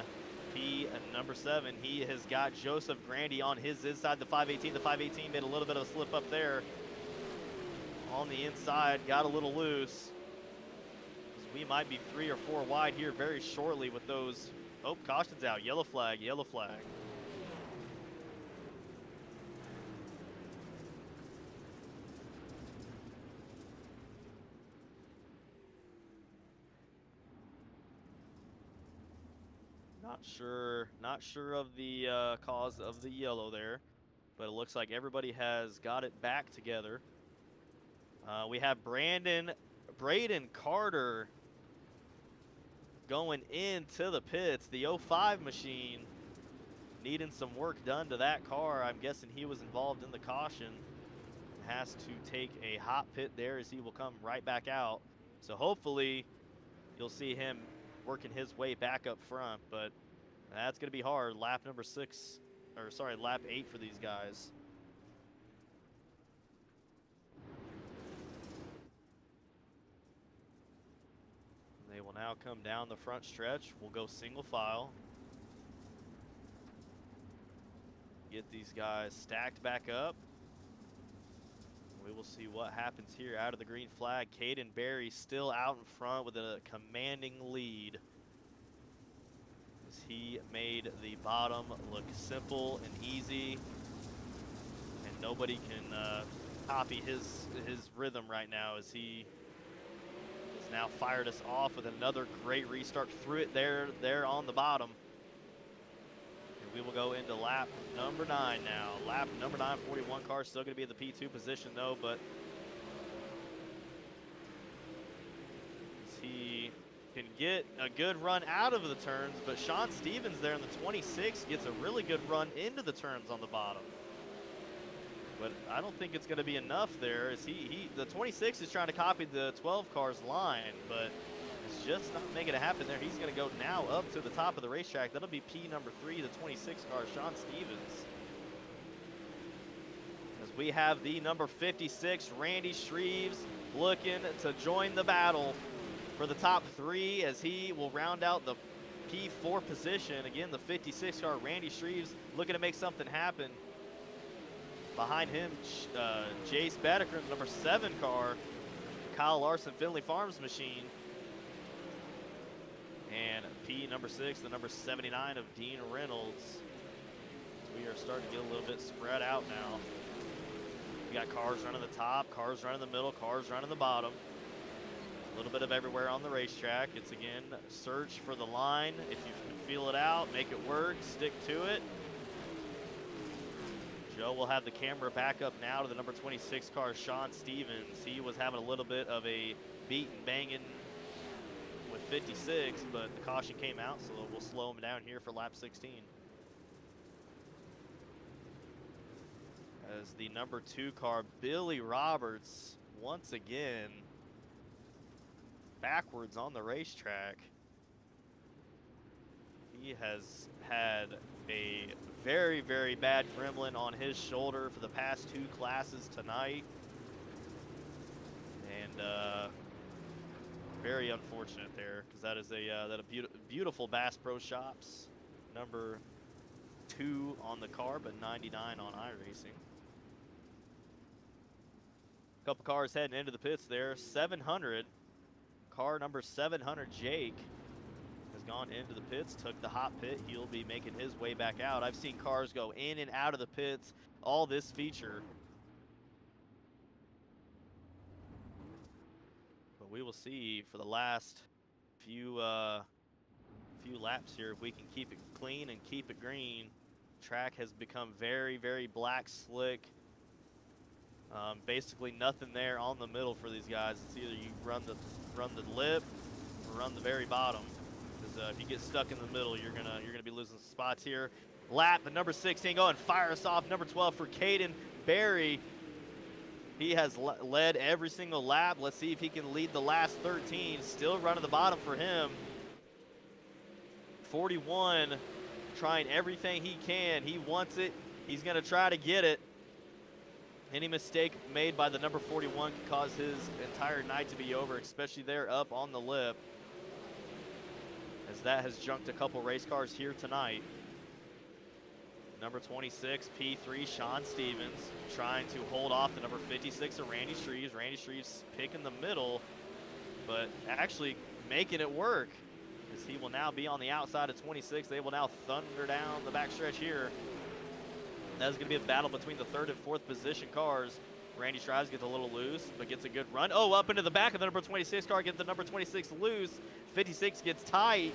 P number 7. He has got Joseph Grandy on his inside the 518. The 518 made a little bit of a slip up there on the inside. Got a little loose. We might be 3 or 4 wide here very shortly with those. Oh, caution's out. Yellow flag, yellow flag. Not sure of the cause of the yellow there, but it looks like everybody has got it back together. We have Brandon Braden Carter going into the pits. The 05 machine needing some work done to that car. I'm guessing he was involved in the caution. Has to take a hot pit there as he will come right back out. So hopefully you'll see him working his way back up front, but that's going to be hard. Lap number 8 for these guys. They will now come down the front stretch. We'll go single file. Get these guys stacked back up. We will see what happens here out of the green flag. Caden Berry still out in front with a commanding lead, as he made the bottom look simple and easy, and nobody can copy his rhythm right now, as he has now fired us off with another great restart. Threw it there on the bottom. And we will go into lap number 9 now. Lap number 9, 41 car, still going to be in the P2 position though, but he can get a good run out of the turns, but Sean Stevens there in the 26 gets a really good run into the turns on the bottom. But I don't think it's going to be enough there, as the 26 is trying to copy the 12 car's line, but it's just not making it happen there. He's going to go now up to the top of the racetrack. That'll be P number 3, the 26 car, Sean Stevens. As we have the number 56, Randy Shreves, looking to join the battle for the top 3, as he will round out the P4 position. Again, the 56 car, Randy Shreves, looking to make something happen. Behind him, Jace Bedecker, the number 7 car, Kyle Larson, Finley Farms machine. And P number 6, the number 79 of Dean Reynolds. We are starting to get a little bit spread out now. We got cars running the top, cars running the middle, cars running the bottom. A little bit of everywhere on the racetrack. It's again, search for the line. If you can feel it out, make it work, stick to it. Joe will have the camera back up now to the number 26 car, Sean Stevens. He was having a little bit of a beat and banging with 56, but the caution came out, so we'll slow him down here for lap 16. As the number 2 car, Billy Roberts, once again backwards on the racetrack. He has had a very, very bad gremlin on his shoulder for the past 2 classes tonight. And very unfortunate there, because that is a beautiful Bass Pro Shops number 2 on the car, but 99 on iRacing. Couple cars heading into the pits there. 700, car number 700, Jake, has gone into the pits, took the hot pit. He'll be making his way back out. I've seen cars go in and out of the pits all this feature. But we will see for the last few laps here if we can keep it clean and keep it green. Track has become very, very black slick. Basically nothing there on the middle for these guys. It's either you run the lip or run the very bottom. Because if you get stuck in the middle, you're gonna be losing spots here. Lap number 16, go and fire us off. Number 12 for Caden Berry. He has led every single lap. Let's see if he can lead the last 13. Still running the bottom for him. 41, trying everything he can. He wants it. He's gonna try to get it. Any mistake made by the number 41 could cause his entire night to be over, especially there up on the lip, as that has junked a couple race cars here tonight. Number 26, P3, Sean Stevens, trying to hold off the number 56 of Randy Shreves. Randy Shreves picking the middle, but actually making it work, as he will now be on the outside of 26. They will now thunder down the backstretch here. That's going to be a battle between the 3rd and 4th position cars. Randy Shreves gets a little loose, but gets a good run. Oh, up into the back of the number 26 car, gets the number 26 loose. 56 gets tight.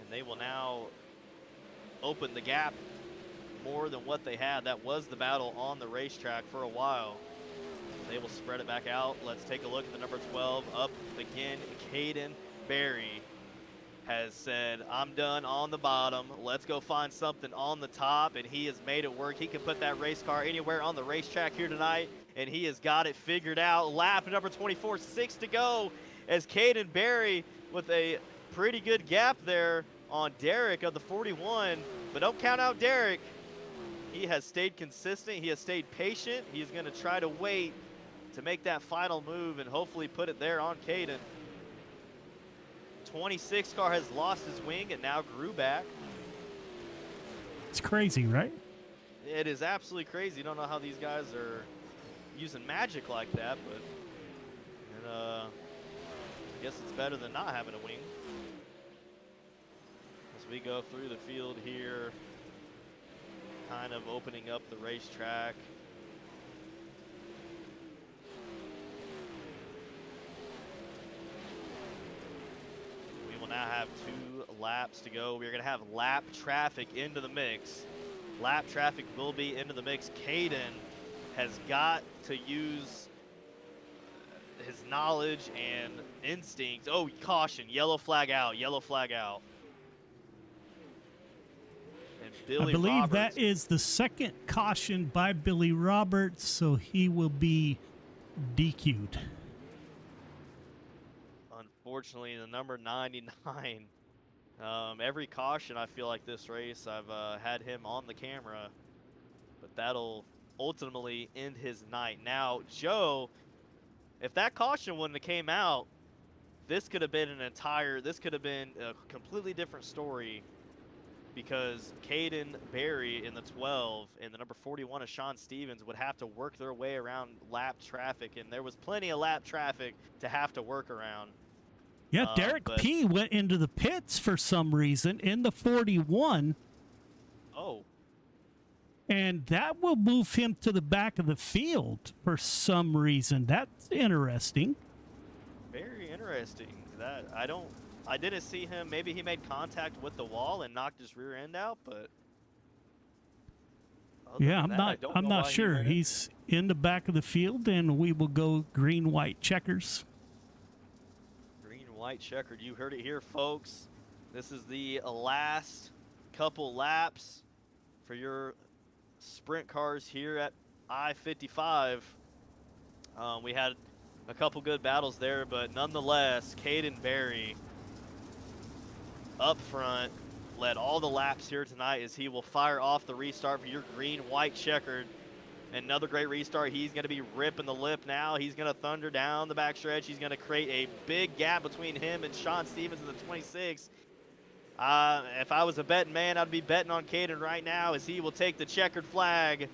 And they will now open the gap more than what they had. That was the battle on the racetrack for a while. They will spread it back out. Let's take a look at the number 12 up again. Caden Berry has said, I'm done on the bottom. Let's go find something on the top, and he has made it work. He can put that race car anywhere on the racetrack here tonight, and he has got it figured out. Lap number 24, 6 to go, as Caden Berry with a pretty good gap there on Derek of the 41, but don't count out Derek. He has stayed consistent. He has stayed patient. He is going to try to wait to make that final move and hopefully put it there on Caden. 26 car has lost his wing and now grew back. It's crazy, right? It is absolutely crazy. You don't know how these guys are using magic like that, but I guess it's better than not having a wing. As we go through the field here, kind of opening up the racetrack. We will now have 2 laps to go. We're going to have lap traffic into the mix. Lap traffic will be into the mix. Caden has got to use his knowledge and instincts. Oh, caution, yellow flag out, yellow flag out. And Billy I believe Roberts, that is the second caution by Billy Roberts, so he will be DQ'd. unfortunately, the number 99. Every caution, I feel like this race, I've had him on the camera, but that'll ultimately end his night. Now, Joe, if that caution wouldn't have came out, this could have been a completely different story, because Caden Berry in the 12 and the number 41 of Sean Stevens would have to work their way around lap traffic, and there was plenty of lap traffic to have to work around. Yeah, Derek P. went into the pits for some reason in the 41. Oh. And that will move him to the back of the field for some reason. That's interesting. Very interesting. That I didn't see him. Maybe he made contact with the wall and knocked his rear end out, but yeah, I'm not sure. He's in the back of the field, and we will go green-white checkers. Green-white checkered. You heard it here, folks. This is the last couple laps for your sprint cars here at I-55. We had a couple good battles there, but nonetheless, Caden Berry up front led all the laps here tonight as he will fire off the restart for your green-white checkered. Another great restart. He's going to be ripping the lip now. He's going to thunder down the backstretch. He's going to create a big gap between him and Sean Stevens in the 26. If I was a betting man, I'd be betting on Caden right now as he will take the checkered flag.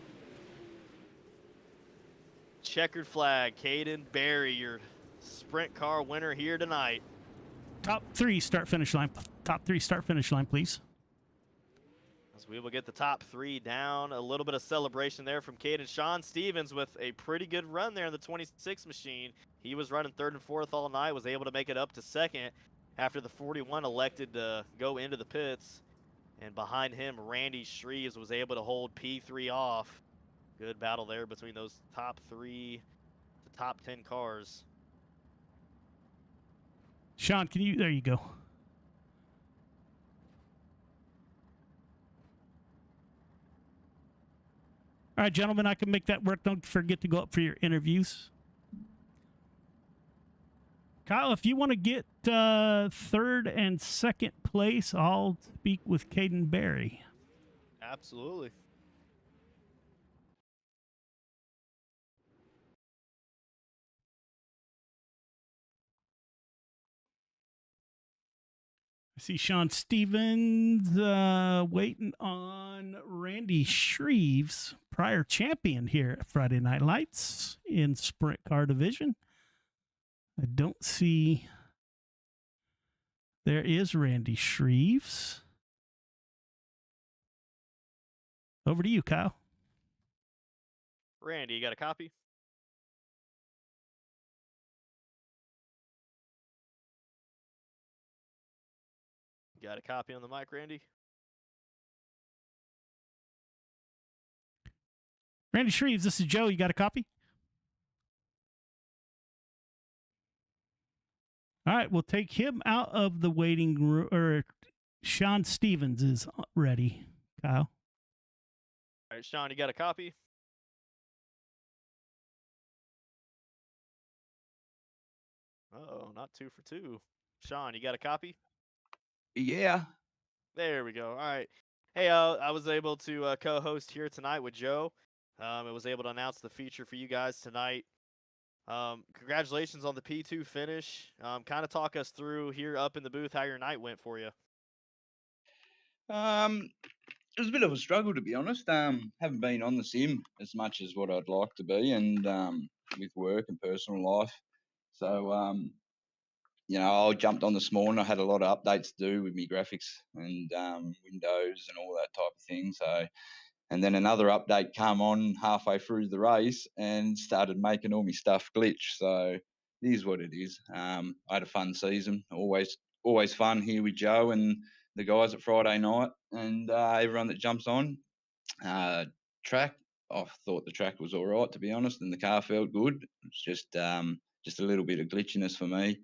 Checkered flag. Caden Berry, your sprint car winner here tonight. Top three start-finish line. Top three start-finish line, please. As we will get the top three down. A little bit of celebration there from Caden. Sean Stevens with a pretty good run there in the 26 machine. He was running third and fourth all night, was able to make it up to second after the 41 elected to go into the pits. And behind him, Randy Shreves was able to hold P3 off. Good battle there between those top three to top 10 cars. Sean, there you go. All right, gentlemen, I can make that work. Don't forget to go up for your interviews. Kyle, if you want to get third and second place, I'll speak with Caden Berry. Absolutely. I see Sean Stevens waiting on Randy Shreves, prior champion here at Friday Night Lights in Sprint Car Division. I don't see. There is Randy Shreves. Over to you, Kyle. Randy, you got a copy? Got a copy on the mic, Randy? Randy Shreves, this is Joe. You got a copy? All right, we'll take him out of the waiting room. Or Sean Stevens is ready. Kyle. All right, Sean, you got a copy? Oh, not 2 for 2. Sean, you got a copy? Yeah. There we go. All right. Hey, I was able to co-host here tonight with Joe. I was able to announce the feature for you guys tonight. Congratulations on the P2 finish. Kind of talk us through here up in the booth how your night went for you. It was a bit of a struggle, to be honest. Haven't been on the sim as much as what I'd like to be, and with work and personal life. So, I jumped on this morning. I had a lot of updates to do with my graphics and Windows and all that type of thing. So, and then another update came on halfway through the race and started making all my stuff glitch. So, it is what it is. I had a fun season. Always fun here with Joe and the guys at Friday night, and everyone that jumps on. Track, I thought the track was all right, to be honest, and the car felt good. It's just a little bit of glitchiness for me.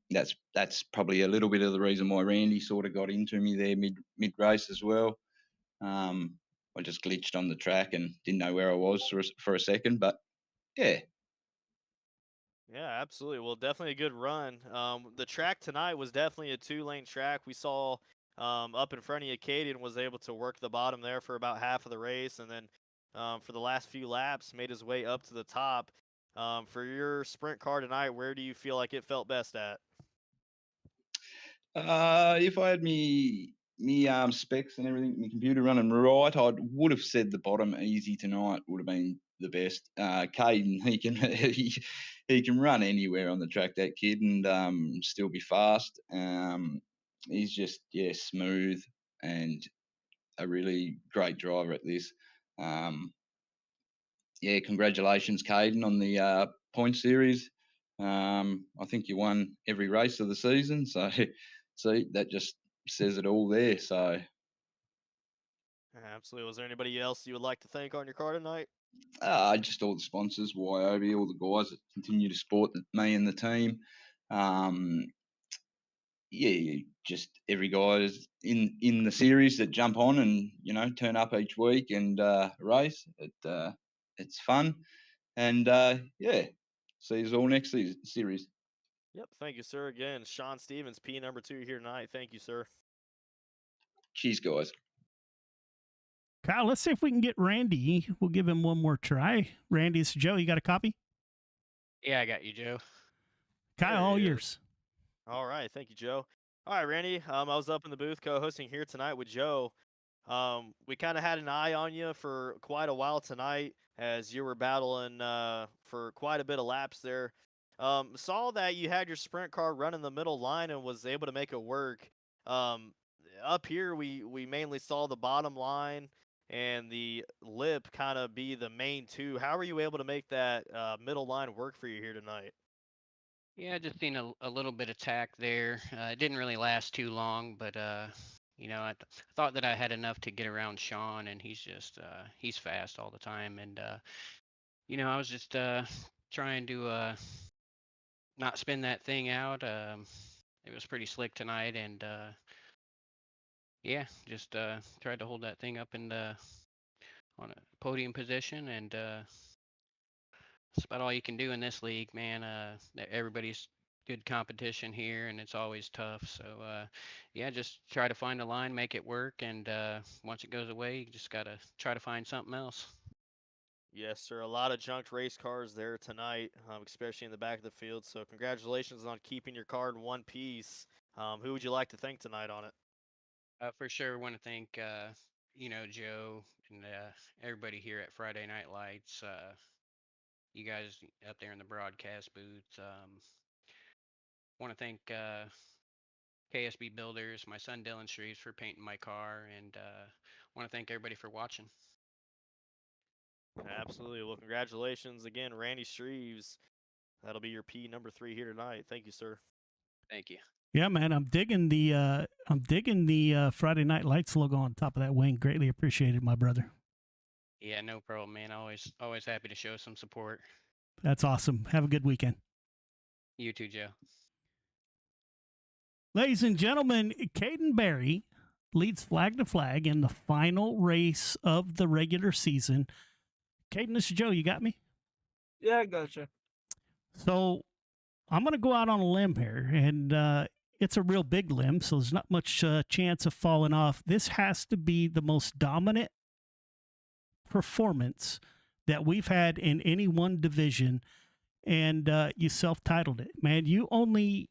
That's probably a little bit of the reason why Randy sort of got into me there mid race as well. I just glitched on the track and didn't know where I was for a second, but yeah. Yeah, absolutely. Well, definitely a good run. The track tonight was definitely a 2-lane track. We saw up in front of you, Caden was able to work the bottom there for about half of the race, and then for the last few laps, made his way up to the top. For your sprint car tonight, where do you feel like it felt best at? If I had me specs and everything, my computer running right, I would have said the bottom easy tonight would have been the best. Caden, he can run anywhere on the track, that kid, and still be fast. He's just smooth and a really great driver at this. Congratulations, Caden, on the point series. I think you won every race of the season, so see, that just says it all there. So Absolutely. Was there anybody else you would like to thank on your car tonight? just all the sponsors, YOB, all the guys that continue to support me and the team. Just every guy in the series that jump on and turn up each week and race. It's fun, and see you all next series. Yep. Thank you, sir. Again, Sean Stevens, P number 2 here tonight. Thank you, sir. Cheers, guys. Kyle, let's see if we can get Randy. We'll give him one more try. Randy, it's Joe. You got a copy? Yeah, I got you, Joe. Kyle, all yours. All right. Thank you, Joe. All right, Randy. I was up in the booth co-hosting here tonight with Joe. We kind of had an eye on you for quite a while tonight as you were battling for quite a bit of laps there. Saw that you had your sprint car running the middle line and was able to make it work. Up here, we mainly saw the bottom line and the lip kind of be the main two. How were you able to make that middle line work for you here tonight? Yeah, just seen a little bit of tack there. It didn't really last too long, but I thought that I had enough to get around Sean, and he's fast all the time, and I was just trying to not spin that thing out. It was pretty slick tonight, and just tried to hold that thing up on a podium position, and that's about all you can do in this league, man. Everybody's good competition here, and it's always tough. So, just try to find a line, make it work, and once it goes away, you just gotta try to find something else. Yes, sir. A lot of junked race cars there tonight, especially in the back of the field. So congratulations on keeping your car in one piece. Who would you like to thank tonight on it? For sure, want to thank Joe and everybody here at Friday Night Lights. You guys up there in the broadcast booth. Want to thank KSB Builders, my son Dylan Streves for painting my car, and want to thank everybody for watching. Absolutely. Well, congratulations again, Randy Streves. That'll be your P number 3 here tonight. Thank you, sir. Thank you. Yeah, man, I'm digging the Friday Night Lights logo on top of that wing. Greatly appreciated, my brother. Yeah, no problem, man. Always happy to show some support. That's awesome. Have a good weekend. You too, Joe. Ladies and gentlemen, Caden Berry leads flag to flag in the final race of the regular season. Caden, this is Joe. You got me? Yeah, I gotcha. So I'm going to go out on a limb here, and it's a real big limb, so there's not much chance of falling off. This has to be the most dominant performance that we've had in any one division, and you self-titled it. Man, you only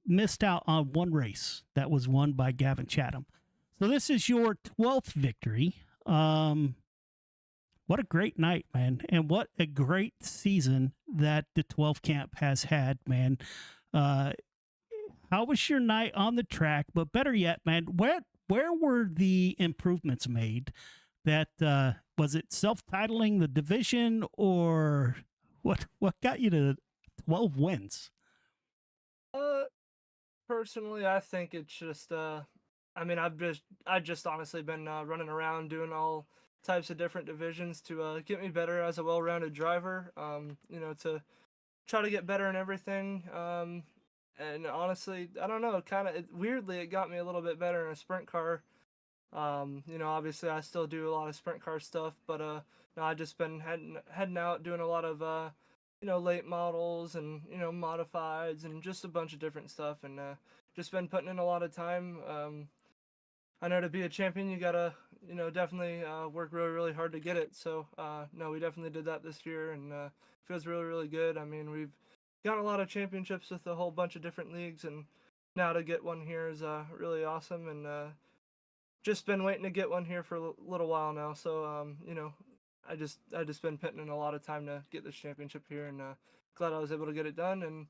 missed out on one race that was won by Gavin Chatham. So this is your 12th victory. What a great night, man. And what a great season that the 12 camp has had, man. How was your night on the track? But better yet, man, where were the improvements made? That was it self-titling the division, or what got you to 12 wins? Personally, I think it's just I mean, I just honestly been running around doing all types of different divisions to get me better as a well-rounded driver. You know, to try to get better in everything. And honestly, I don't know, weirdly it got me a little bit better in a sprint car. You know, obviously I still do a lot of sprint car stuff, but no, I just been heading out doing a lot of you know, late models and, you know, modifieds and just a bunch of different stuff, and just been putting in a lot of time. I know to be a champion, you gotta, you know, definitely work really, really hard to get it. So, no, we definitely did that this year, and feels really, really good. I mean, we've gotten a lot of championships with a whole bunch of different leagues, and now to get one here is really awesome, and just been waiting to get one here for a little while now. So, you know, I just been putting in a lot of time to get this championship here, and glad I was able to get it done,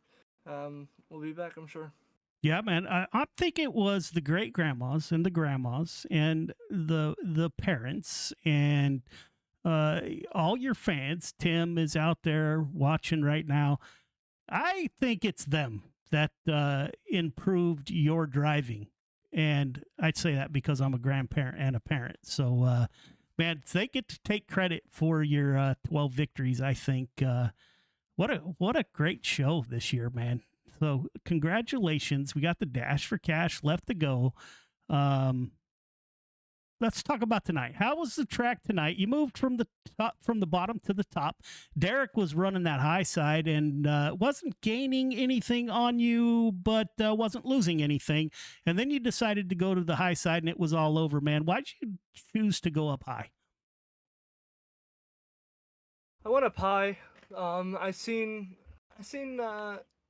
and we'll be back, I'm sure. Yeah, man. I think it was the great grandmas and the grandmas and the parents and all your fans. Tim is out there watching right now. I think it's them that improved your driving, and I'd say that because I'm a grandparent and a parent. So, man, they get to take credit for your 12 victories. I think what a great show this year, man. So congratulations. We got the Dash for Cash left to go. Let's talk about tonight. How was the track tonight? You moved from the bottom to the top. Derek was running that high side and wasn't gaining anything on you, but wasn't losing anything. And then you decided to go to the high side, and it was all over, man. Why'd you choose to go up high? I went up high. I seen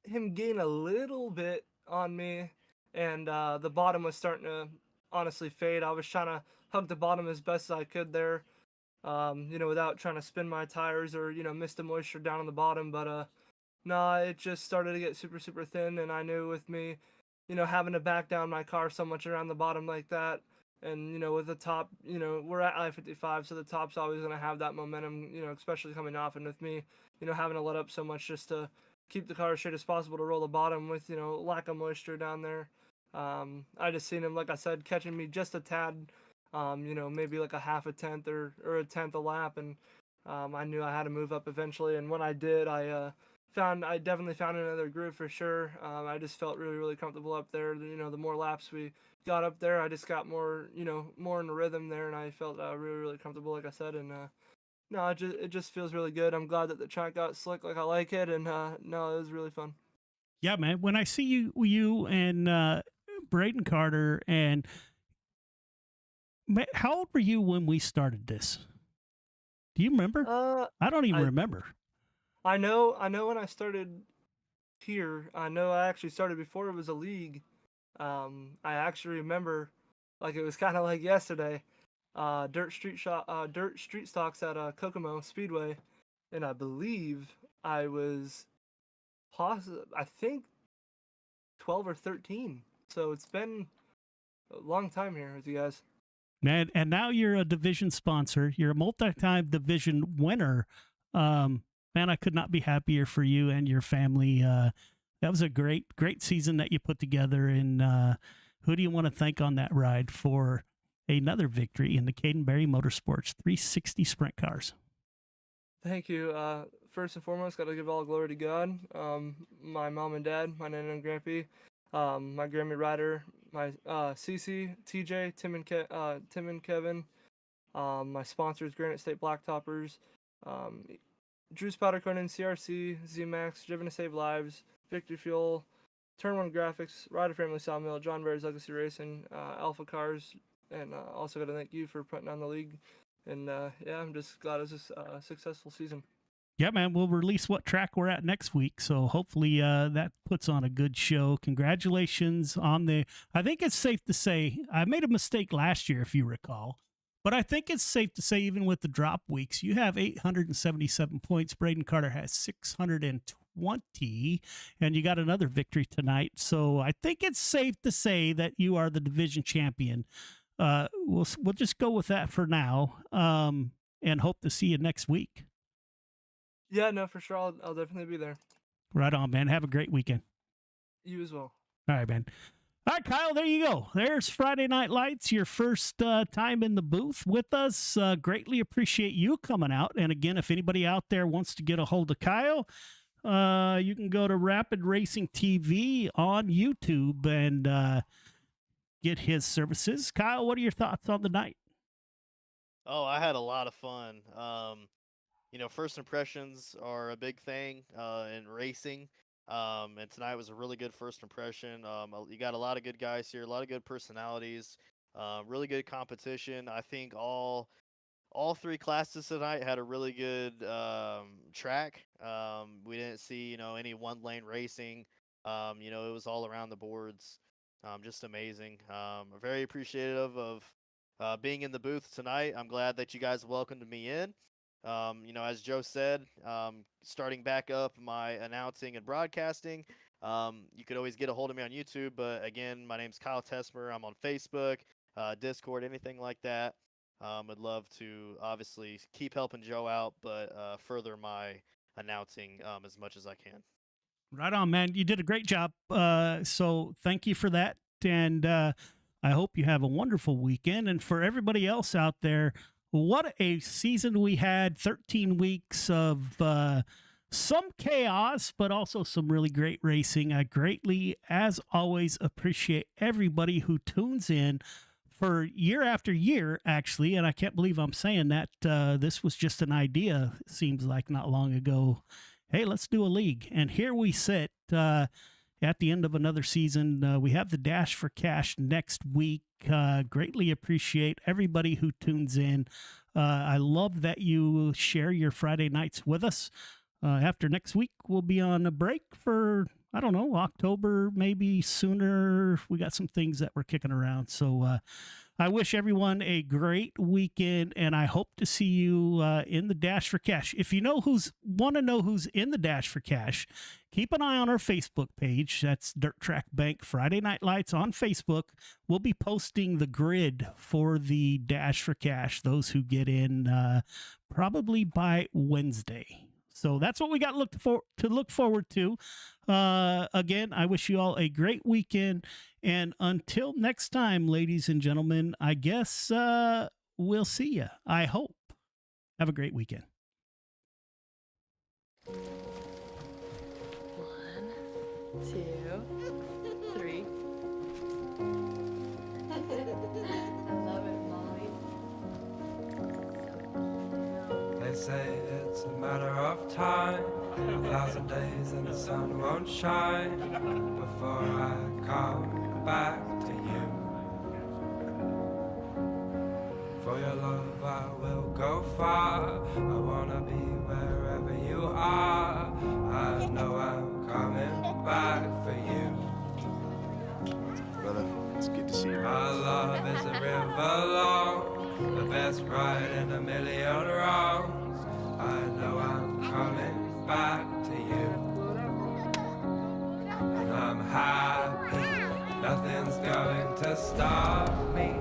him gain a little bit on me, and the bottom was starting to honestly fade. I was trying to hug the bottom as best as I could there, you know, without trying to spin my tires or, you know, miss the moisture down on the bottom. But nah, it just started to get super, super thin, and I knew with me, you know, having to back down my car so much around the bottom like that, and, you know, with the top, you know, we're at I-55, so the top's always going to have that momentum, you know, especially coming off, and with me, you know, having to let up so much just to keep the car as straight as possible to roll the bottom with, you know, lack of moisture down there. I just seen him, like I said, catching me just a tad, you know, maybe like a half a tenth or a tenth a lap, and I knew I had to move up eventually, and when I did, I definitely found another groove for sure. I just felt really, really comfortable up there. You know, the more laps we got up there, I just got more, you know, more in the rhythm there, and I felt really, really comfortable, like I said, and no, it just feels really good. I'm glad that the track got slick like I like it, and no, it was really fun. Yeah, man. When I see you and Braden Carter, and how old were you when we started this? Do you remember? I don't even remember. I know when I started here, I know I actually started before it was a league. I actually remember, like it was kind of like yesterday, dirt street stocks at Kokomo Speedway, and I believe I was I think 12 or 13. So it's been a long time here with you guys. Man, and now you're a division sponsor. You're a multi-time division winner. Man, I could not be happier for you and your family. That was a great season that you put together. And who do you want to thank on that ride for another victory in the Caden Berry Motorsports 360 Sprint Cars? Thank you. first and foremost, got to give all glory to God. My mom and dad, my nana and grandpa, my Grammy rider, my Cece, TJ, Tim and Kevin, my sponsors, Granite State Blacktoppers, Drew's Powder Coating, CRC, ZMAX, Driven to Save Lives, Victory Fuel, Turn One Graphics, Rider Family Sawmill, John Barry's Legacy Racing, Alpha Cars, and also got to thank you for putting on the league. And yeah, I'm just glad it was a successful season. Yeah, man, we'll release what track we're at next week, so hopefully that puts on a good show. Congratulations on the... I think it's safe to say, I made a mistake last year, if you recall, but I think it's safe to say even with the drop weeks, you have 877 points. Braden Carter has 620, and you got another victory tonight, so I think it's safe to say that you are the division champion. We'll just go with that for now, and hope to see you next week. Yeah, no, for sure. I'll definitely be there. Right on, man. Have a great weekend. You as well. All right, man. All right, Kyle, there you go. There's Friday Night Lights, your first time in the booth with us. Greatly appreciate you coming out. And again, if anybody out there wants to get a hold of Kyle, you can go to Rapid Racing TV on YouTube and get his services. Kyle, what are your thoughts on the night? Oh, I had a lot of fun. First impressions are a big thing in racing. And tonight was a really good first impression. You got a lot of good guys here, a lot of good personalities, really good competition. I think all three classes tonight had a really good track. We didn't see, any one lane racing. It was all around the boards. Just amazing. Very appreciative of being in the booth tonight. I'm glad that you guys welcomed me in. As Joe said, starting back up my announcing and broadcasting. You could always get a hold of me on YouTube, but again, my name's Kyle Tesmer. I'm on Facebook, Discord, anything like that. I'd love to obviously keep helping Joe out, but further my announcing as much as I can. Right on, man. You did a great job. So thank you for that. And I hope you have a wonderful weekend. And for everybody else out there, what a season we had. 13 weeks of some chaos, but also some really great racing. I greatly, as always, appreciate everybody who tunes in for year after year, actually. And I can't believe I'm saying that. This was just an idea, it seems like not long ago. Hey, let's do a league. And here we sit at the end of another season. We have the Dash for Cash next week. Greatly appreciate everybody who tunes in. I love that you share your Friday nights with us. After next week, we'll be on a break for, I don't know, October, maybe sooner. We got some things that we're kicking around. So I wish everyone a great weekend, and I hope to see you in the Dash for Cash. If you want to know who's in the Dash for Cash, keep an eye on our Facebook page. That's Dirt Track Bank Friday Night Lights on Facebook. We'll be posting the grid for the Dash for Cash, those who get in probably by Wednesday. So that's what we got to look forward to. Again, I wish you all a great weekend. And until next time, ladies and gentlemen, I guess we'll see you. I hope. Have a great weekend. 1, 2, 3. I love it, Molly. They say it's a matter of time. 1,000 days and the sun won't shine before I come back to you. For your love I will go far. I wanna be wherever you are. I know I'm coming back for you. Brother, it's good to see you. Our love is a river long, the best ride in a million wrongs. I know I'm coming back to you. And I'm happy, nothing's going to stop me.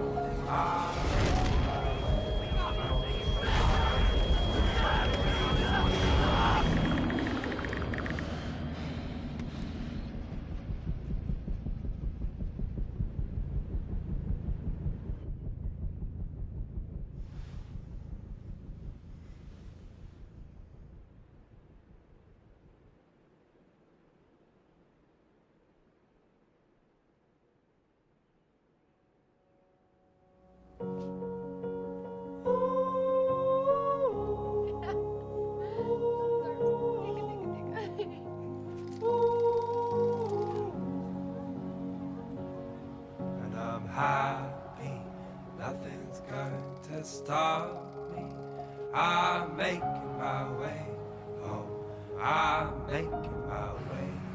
stop me. I'm making my way home. I'm making my way